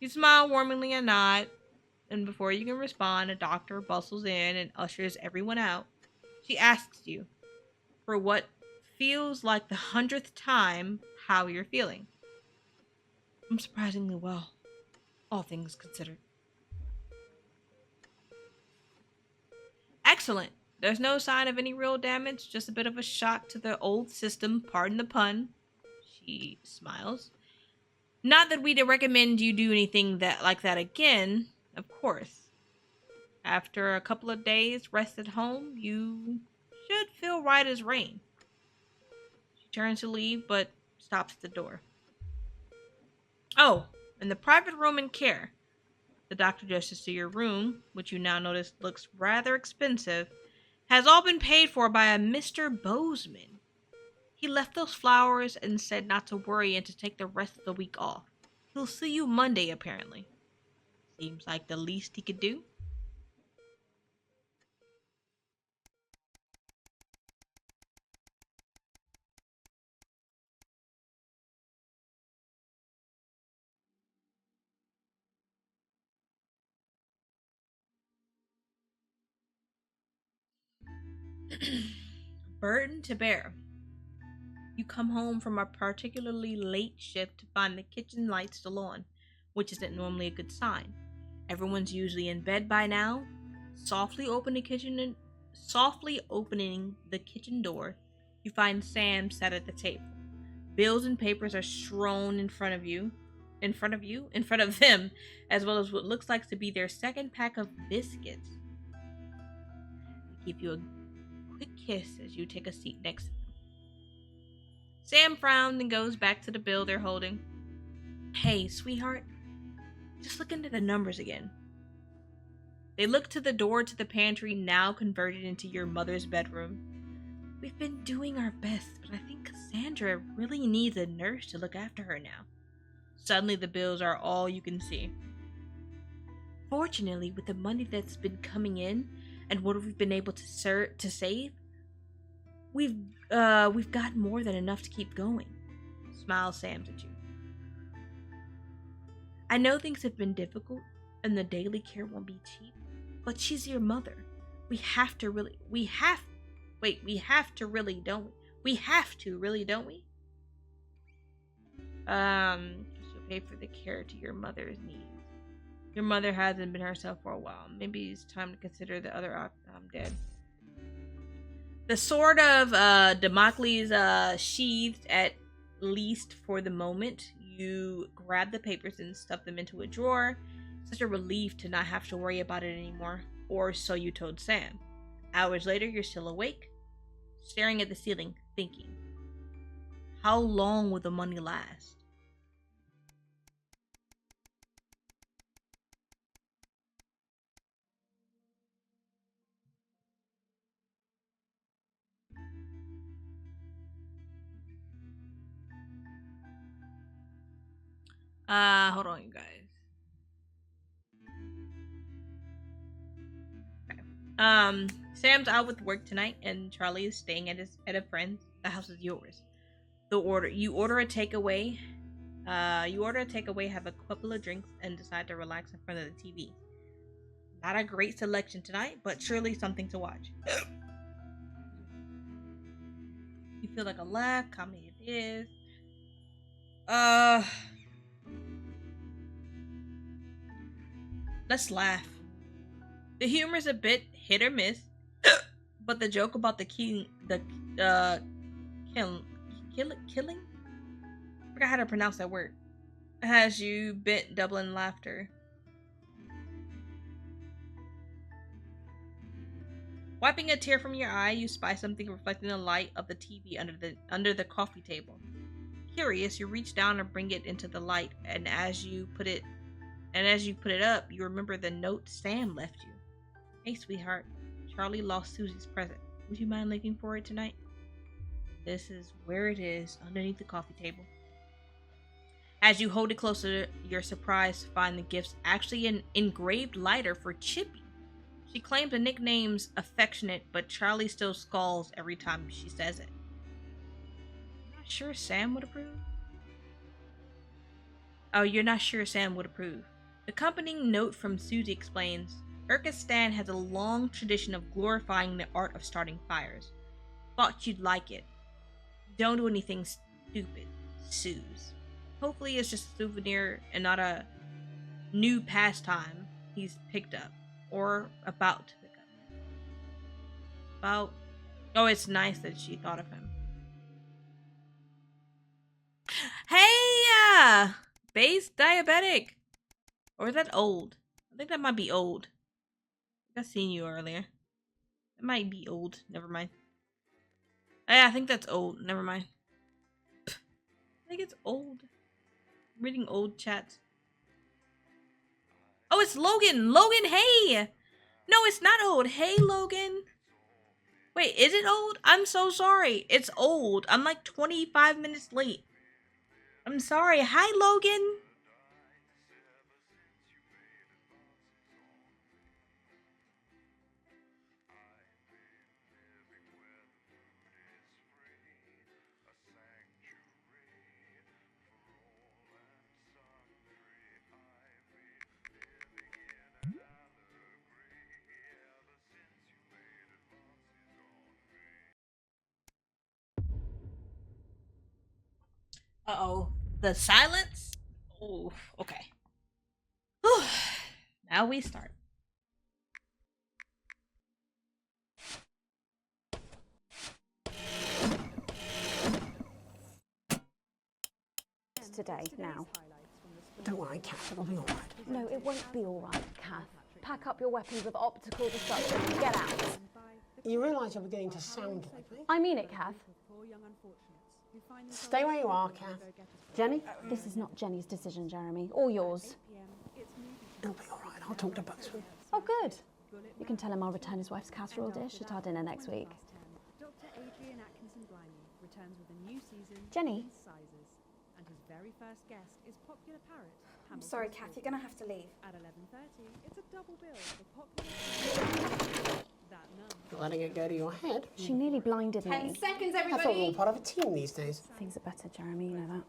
You smile warmly and nod, and before you can respond, a doctor bustles in and ushers everyone out. She asks you, for what feels like the 100th time, how you're feeling. I'm surprisingly well, all things considered. Excellent. There's no sign of any real damage, just a bit of a shock to the old system, pardon the pun. She smiles. Not that we'd recommend you do anything like that again, of course. After a couple of days rest at home, you should feel right as rain. She turns to leave, but stops at the door. Oh, and the private room and care. The doctor gestures to your room, which you now notice looks rather expensive, has all been paid for by a Mr. Bozeman. He left those flowers and said not to worry and to take the rest of the week off. He'll see you Monday, apparently. Seems like the least he could do. Burden to bear. You come home from a particularly late shift to find the kitchen light still on, which isn't normally a good sign. Everyone's usually in bed by now. Softly opening the kitchen door, you find Sam sat at the table. Bills and papers are strewn in front of them, as well as what looks like to be their second pack of biscuits. They give you a quick kiss as you take a seat next to them. Sam frowns and goes back to the bill they're holding. Hey, sweetheart, just look into the numbers again. They look to the door to the pantry, now converted into your mother's bedroom. We've been doing our best, but I think Cassandra really needs a nurse to look after her now. Suddenly the bills are all you can see. Fortunately, with the money that's been coming in and what we've been able to save, we've got more than enough to keep going. Smiles Sam's at you. I know things have been difficult and the daily care won't be cheap, but she's your mother. We have to really, don't we? She'll pay for the care to your mother's needs. Your mother hasn't been herself for a while. Maybe it's time to consider the other option. I'm dead. The sword of Damocles sheathed, at least for the moment. You grab the papers and stuff them into a drawer. Such a relief to not have to worry about it anymore. Or so you told Sam. Hours later, you're still awake, staring at the ceiling, thinking, how long will the money last? Hold on, you guys. Okay. Sam's out with work tonight, and Charlie is staying at a friend's. The house is yours. You order a takeaway. Have a couple of drinks, and decide to relax in front of the TV. Not a great selection tonight, but surely something to watch. You feel like a laugh, comedy it is. Let's laugh. The humor is a bit hit or miss, but the joke about the killing. I forgot how to pronounce that word. Has you bent double in laughter. Wiping a tear from your eye, you spy something reflecting the light of the TV under the coffee table. Curious, you reach down and bring it into the light, and as you put it up, you remember the note Sam left you. Hey, sweetheart. Charlie lost Susie's present. Would you mind looking for it tonight? This is where it is, underneath the coffee table. As you hold it closer, you're surprised to find the gift's actually an engraved lighter for Chippy. She claims the nickname's affectionate, but Charlie still scolds every time she says it. Not sure Sam would approve? Oh, you're not sure Sam would approve. The accompanying note from Susie explains, Urkistan has a long tradition of glorifying the art of starting fires. Thought you'd like it. Don't do anything stupid, Suze. Hopefully it's just a souvenir and not a new pastime he's picked up. Or about to pick up. Oh, it's nice that she thought of him. Hey, base diabetic. Or is that old? I think that might be old. I've seen you earlier. It might be old. Never mind. Yeah, I think that's old. Never mind. I think it's old. I'm reading old chats. Oh, it's Logan! Logan, hey! No, it's not old. Hey, Logan. Wait, is it old? I'm so sorry. It's old. I'm like 25 minutes late. I'm sorry. Hi, Logan. Uh-oh. The silence? Oh, okay. Whew. Now we start. Today, now. Don't worry, Kath, it'll be all right. No, it won't be all right, Kath. Pack up your weapons of optical destruction and get out. You realise you're beginning to sound like me? I mean it, Kath. Stay where you are, Kath. Jenny? This is not Jenny's decision, Jeremy, or yours. It'll be all right. I'll talk to both of you. Oh, good. You can tell him I'll return his wife's casserole dish at our dinner next week. Dr. Adrian Atkinson Blimey returns with a new season. Jenny. Sizes, and his very first guest is popular parrot. I'm sorry, Kath, you're going to have to leave. At 11:30, it's a double bill for popular. That nun. Letting it go to your head. She nearly blinded me. 10 seconds, I thought we were everybody. all part of a team these days. Things are better, Jeremy, you know that.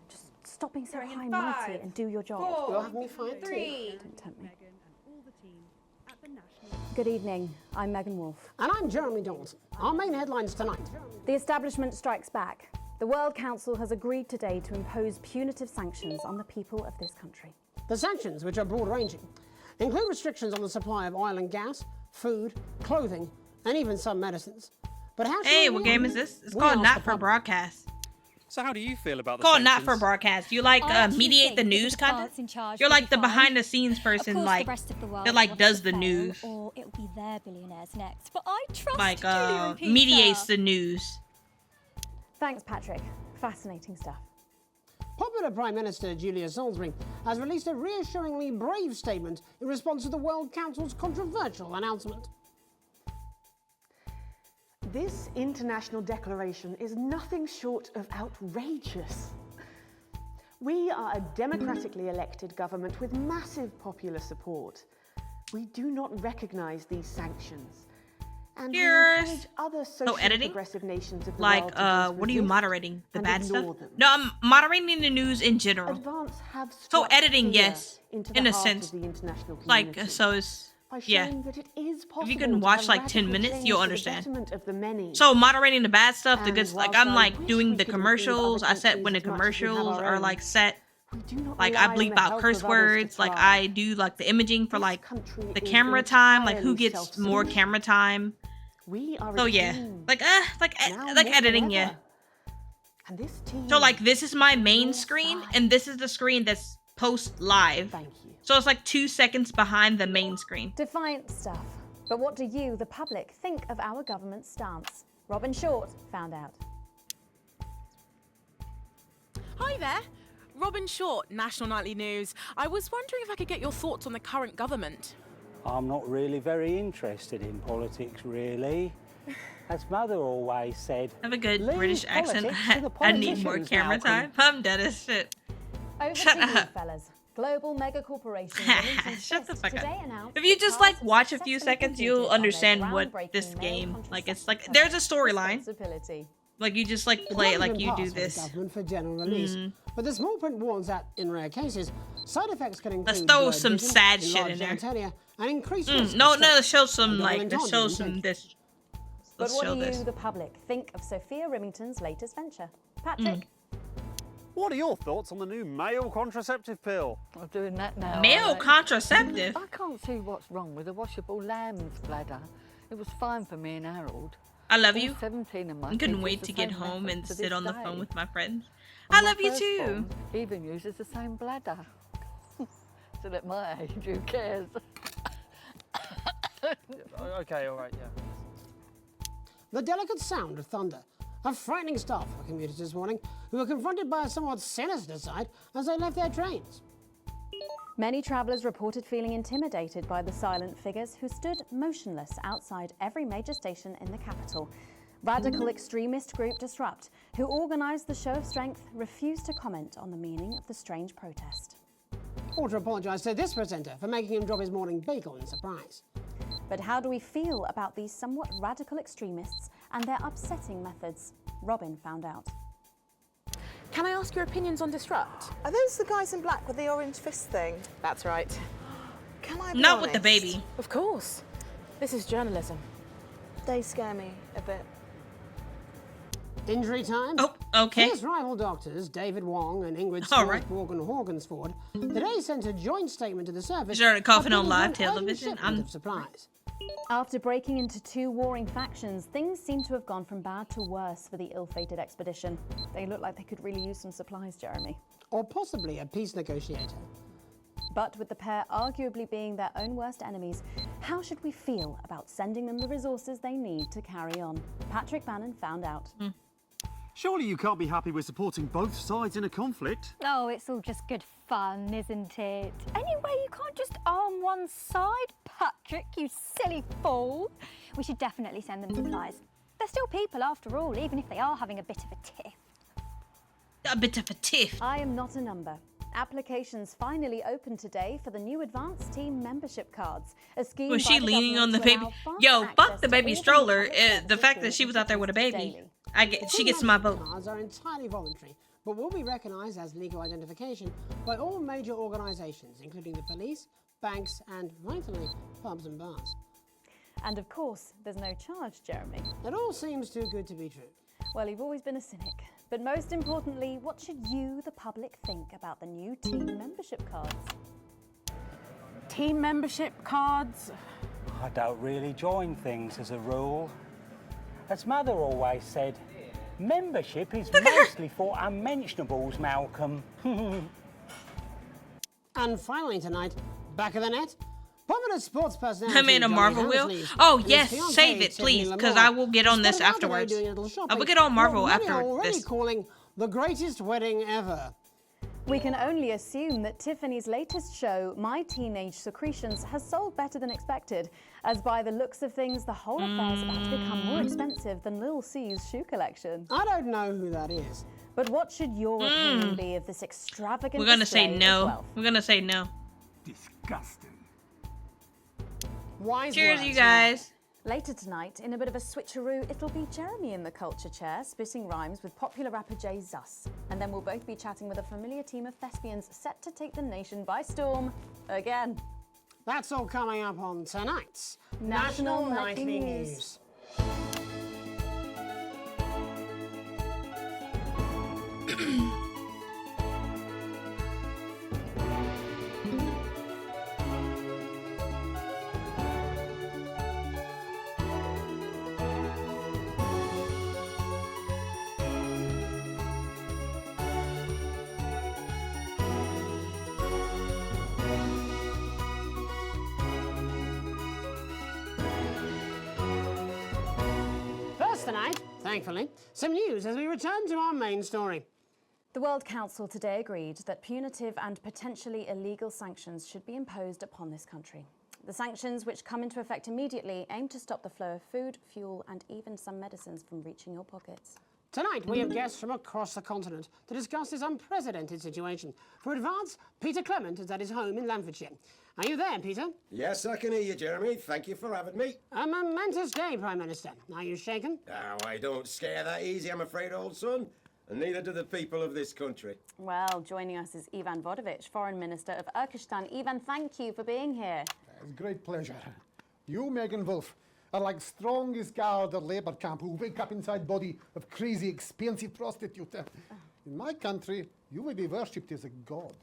Just stop being so Sorry, in high-mighty 5, and do your job. 4, You'll have me fired too. 3. Don't tempt me. Meghan and all the team at the National. Good evening. I'm Megan Wolfe. And I'm Jeremy Donaldson. Our main headlines tonight. The establishment strikes back. The World Council has agreed today to impose punitive sanctions on the people of this country. The sanctions, which are broad-ranging, include restrictions on the supply of oil and gas, food, clothing, and even some medicines. But how? Hey, what game is this? It's called Not for Broadcast. So how do you feel about the Called Not sanctions? for Broadcast. You like mediate the news content? You're like the behind-the-scenes person, like that like does the news. Or it'll be their billionaires next. But I trust Like Julia and Peter. mediates the news. Thanks, Patrick. Fascinating stuff. Popular Prime Minister Julia Salisbury has released a reassuringly brave statement in response to the World Council's controversial announcement. This international declaration is nothing short of outrageous. We are a democratically elected government with massive popular support. We do not recognise these sanctions. And we encourage other socially editing? progressive nations of the Like, world to just what are you resist moderating? The and bad stuff? ignore them. No, I'm moderating the news in general. Advance have So struck editing, fear yes, into in the a heart sense. of the international Like, community so it's, by yeah. showing that it is If possible you can to watch have like 10 radical minutes, change you'll for the understand. betterment of the many. So moderating the bad stuff, the And good, like whilst I'm I like wish doing we the could commercials. improve I set other when the countries as much as we have commercials our are own. like set. not Like I rely on bleep the out help curse of others to words. Like thrive. I do like the imaging for like the is camera time. Like who entirely gets more camera time. We are So a yeah, team. like Now like more editing, than yeah. ever. And this team So like this is my main screen, and this is the screen that's post live. Thank you. So it's like 2 seconds behind the main screen. Defiant stuff. But what do you, the public, think of our government's stance? Robin Short found out. Hi there, Robin Short, National Nightly News. I was wondering if I could get your thoughts on the current government. I'm not really very interested in politics, really. As Mother always said, I have a good leave British accent. politics to the I need more politicians, camera Malcolm. time. I'm dead as shit. Over Shut to you, up. fellas. Global mega corporation Shut the fuck today up. announced If you it just has like watch a few successfully seconds, you'll completed on their understand what groundbreaking this male game like. It's contraceptive like there's a product storyline. responsibility. Like you just like The play it plan like has you been do passed by the this. government for general release. Mhm. But the small print warns that, in rare cases, side effects can include Let's throw blurred some vision, sad shit enlarged in there. genitalia, and increased risk No, of no, stroke. show some And like double let's show entendre some this. But Let's what show do this. you, the public, think of Sophia Remington's latest venture? Patrick? What are your thoughts on the new male contraceptive pill? I'm doing that now. Male aren't I? contraceptive? I can't see what's wrong with a washable lamb's bladder. It was fine for me and Harold. I love All you. 17 of my I couldn't kids wait use to the get same home method and to sit this on the day. phone with my friends. And I my love you firstborn too. even uses the same bladder. Still at my age, who cares? Okay, all right, yeah. The delicate sound of thunder. A frightening start for commuters this morning, who were confronted by a somewhat sinister sight as they left their trains. Many travellers reported feeling intimidated by the silent figures who stood motionless outside every major station in the capital. Radical extremist group Disrupt, who organised the show of strength, refused to comment on the meaning of the strange protest. Or to apologise to this presenter for making him drop his morning bagel in surprise. But how do we feel about these somewhat radical extremists and their upsetting methods? Robin found out. Can I ask your opinions on Disrupt? Are those the guys in black with the orange fist thing? That's right. Can I be Not with the honest? baby. Of course. This is journalism. They scare me a bit. Injury time? Oh, okay. Fierce rival doctors David Wong and Ingrid All right. Horsborg today sent a joint statement to the service. Started coughing on appealing live for an urgent television. shipment of supplies. After breaking into two warring factions, things seem to have gone from bad to worse for the ill-fated expedition. They look like they could really use some supplies, Jeremy. Or possibly a peace negotiator. But with the pair arguably being their own worst enemies, how should we feel about sending them the resources they need to carry on? Patrick Bannon found out. Surely you can't be happy with supporting both sides in a conflict? Oh, it's all just good fun, isn't it? Anyway, you can't just arm one side Patrick, you silly fool. We should definitely send them supplies. They're still people after all, even if they are having a bit of a tiff. A bit of a tiff. I am not a number. Applications finally opened today for the new advanced team membership cards. A scheme Was by she the leaning on the government baby? to allow Yo, fast fuck access the to baby all stroller. public access The fact that schools she was out there with a baby. daily. She gets my vote. Cards are entirely voluntary, but will be recognised as legal identification by all major organisations, including the police, banks, and vitally, pubs and bars. And of course, there's no charge, Jeremy. It all seems too good to be true. Well, you've always been a cynic. But most importantly, what should you, the public, think about the new team membership cards? Team membership cards? I don't really join things as a rule. As Mother always said, membership is mostly for unmentionables, Malcolm. And finally tonight, back of the net, popular sports personality I made a Johnny Marvel wheel. Hammersley Oh and his yes, fiancée, save it Tiffany please, because Lamar I will get on this spent about a day afterwards. doing a little I will shopping get on Marvel for what many after are already this. calling the greatest wedding ever. We can only assume that Tiffany's latest show, My Teenage Secretions, has sold better than expected, as by the looks of things, the whole affair is about to become more expensive than Lil C's shoe collection. I don't know who that is. But what should your opinion be of this extravagant We're gonna say display of no. wealth? We're gonna say no. Disgusting. Wise Cheers, words, you guys. Later tonight, in a bit of a switcheroo, it'll be Jeremy in the culture chair, spitting rhymes with popular rapper Jay Zus. And then we'll both be chatting with a familiar team of thespians set to take the nation by storm again. That's all coming up on tonight's National Nightly Nightly News. First tonight, thankfully, some news as we return to our main story. The World Council today agreed that punitive and potentially illegal sanctions should be imposed upon this country. The sanctions, which come into effect immediately, aim to stop the flow of food, fuel, and even some medicines from reaching your pockets. Tonight, we have guests from across the continent to discuss this unprecedented situation. For advance, Peter Clement is at his home in Lamfordshire. Are you there, Peter? Yes, I can hear you, Jeremy. Thank you for having me. A momentous day, Prime Minister. Are you shaken? Oh, I don't scare that easy, I'm afraid, old son. And neither do the people of this country. Well, joining us is Ivan Vodovich, Foreign Minister of Urkistan. Ivan, thank you for being here. It's a great pleasure. You, Megan Wolf, are like strongest guard at Labour camp who wake up inside body of crazy, expensive prostitute. In my country, you will be worshipped as a god.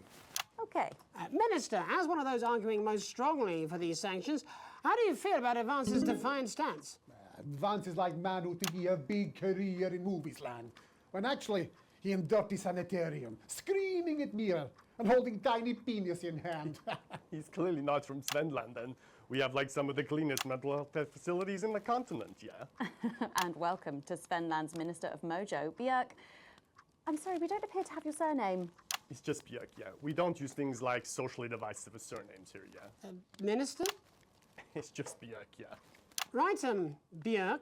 Okay. Minister, as one of those arguing most strongly for these sanctions, how do you feel about Advance's defiant stance? Advance is like man who think he have big career in movies land, when actually he in dirty sanitarium, screaming at mirror and holding tiny penis in hand. He's clearly not from Svenland, and we have like some of the cleanest mental health facilities in the continent, yeah? And welcome to Svenland's Minister of Mojo, Björk. I'm sorry, we don't appear to have your surname. It's just Björk, yeah. We don't use things like socially divisive surnames here, yeah? Minister? It's just Björk, yeah. Right, Björk.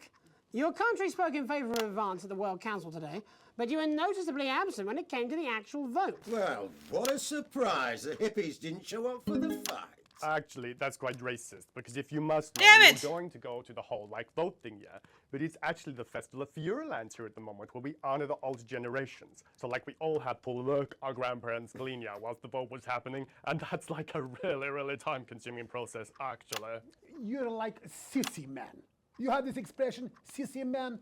Your country spoke in favour of Advance at the World Council today, but you were noticeably absent when it came to the actual vote. Well, what a surprise. The hippies didn't show up for the fight. Actually, that's quite racist, because if you must know, Damn it! we're going to go to the whole, like, vote thing, yeah? But it's actually the Festival of Fureland here at the moment, where we honor the old generations. So, like, we all had to look our grandparents clean, yeah, whilst the vote was happening, and that's, like, a really, really time-consuming process, actually. You're like sissy man. You have this expression, sissy man?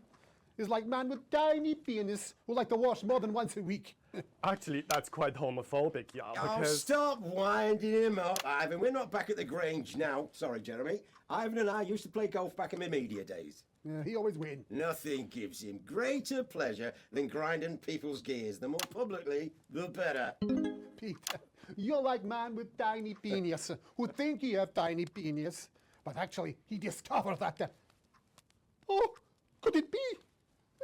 Is like man with tiny penis who like to wash more than once a week. Actually, that's quite homophobic, yeah, Oh, because... stop winding him up, Ivan. We're not back at the Grange now. Sorry, Jeremy. Ivan and I used to play golf back in my media days. Yeah, he always win. Nothing gives him greater pleasure than grinding people's gears. The more publicly, the better. Peter, you're like man with tiny penis who think he have tiny penis, but actually he discovered that. Oh, could it be?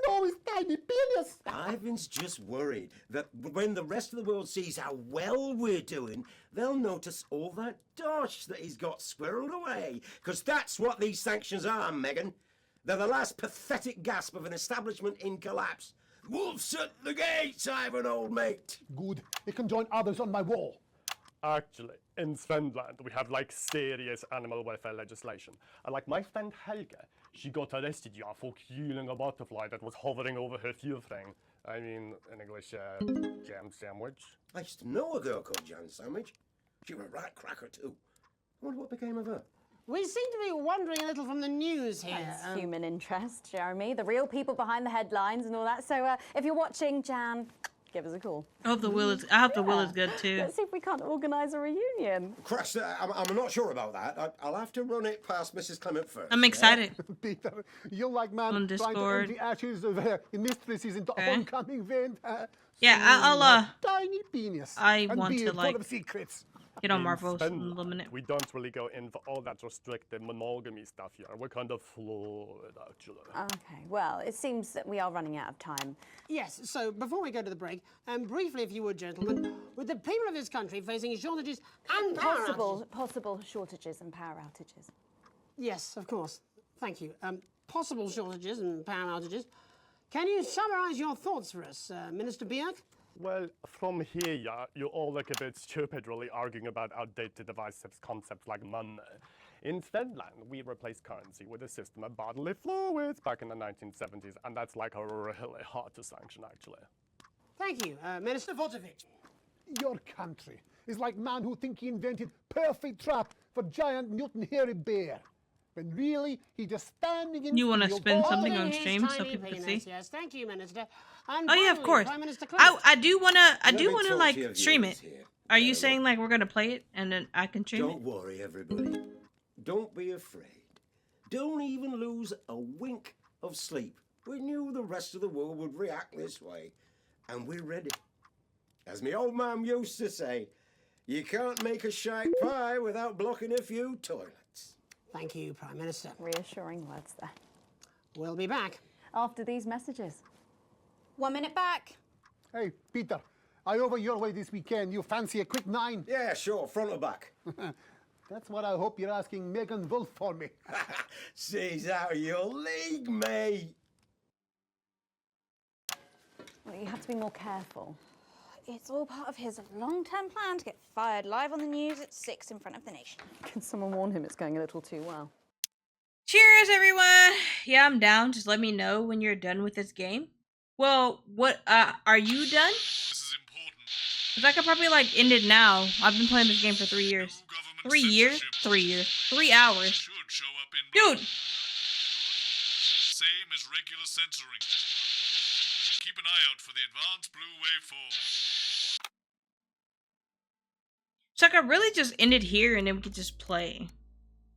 No, it's tiny penis. Ivan's just worried that when the rest of the world sees how well we're doing, they'll notice all that dosh that he's got squirreled away. Because that's what these sanctions are, Megan. They're the last pathetic gasp of an establishment in collapse. Wolves at the gates, Ivan, old mate. Good. It can join others on my wall. Actually, in Svenland, we have like serious animal welfare legislation. And like my friend Helge, she got arrested for killing a butterfly that was hovering over her thing. I mean, in English, jam sandwich. I used to know a girl called Jam Sandwich. She was a right cracker too. I wonder what became of her. We seem to be wandering a little from the news here. That's human interest, Jeremy. The real people behind the headlines and all that. So if you're watching, Jan, give us a call. I hope the will is good too. Let's see if we can't organise a reunion. Crash, I'm not sure about that. I'll have to run it past Mrs. Clement first. I'm excited. Peter, you like man On trying to Discord. empty ashes of mistresses into Okay. homecoming vein. Yeah, I'll tiny penis. I and want beard to, full like, of secrets. get on In Marvel in a Svenland, little minute. We don't really go in for all that restricted monogamy stuff here. We're kind of fluid, actually. Okay, well, it seems that we are running out of time. Yes, so before we go to the break, briefly, if you would, gentlemen, with the people of this country facing shortages and power Possible shortages and power outages. Yes, of course. Thank you. Possible shortages and power outages. Can you summarise your thoughts for us, Minister Bjerg? Well, from here, yeah, you all look a bit stupid really arguing about outdated divisive concepts like money. In Svenland, we replaced currency with a system of bodily fluids back in the 1970s, and that's like really hard to sanction, actually. Thank you, Minister Votovich. Your country is like man who think he invented perfect trap for giant mutant hairy bear. When really he just standing in You want to field spin all something day. on His stream so tiny people can penis, see? Yes, thank you, Minister. And Oh yeah, of finally, course. Prime Minister Clement. I do wanna Let me talk like to your stream viewers it. here. Are you saying like we're gonna play it and then I can stream Don't worry, everybody. Don't be afraid. Don't even lose a wink of sleep. We knew the rest of the world would react this way, and we're ready. As my old man used to say, you can't make a shite pie without blocking a few toilets. Thank you, Prime Minister. Reassuring words there. We'll be back. After these messages. 1 minute back. Hey, Peter, I over your way this weekend. You fancy a quick 9? Yeah, sure, front or back. That's what I hope you're asking Megan Wolf for me. She's out of your league, mate. Well, you have to be more careful. It's all part of his long-term plan to get fired live on the news at 6 in front of the nation. Can someone warn him it's going a little too well? Cheers, everyone! Yeah, I'm down. Just let me know when you're done with this game. Well, what, are you done? This is important. Because I could probably, like, end it now. I've been playing this game for 3 years. 3 years? 3 years. 3 hours. Dude! Same as regular censoring. Keep an eye out for the advanced blue waveform. So I could really just end it here and then we could just play.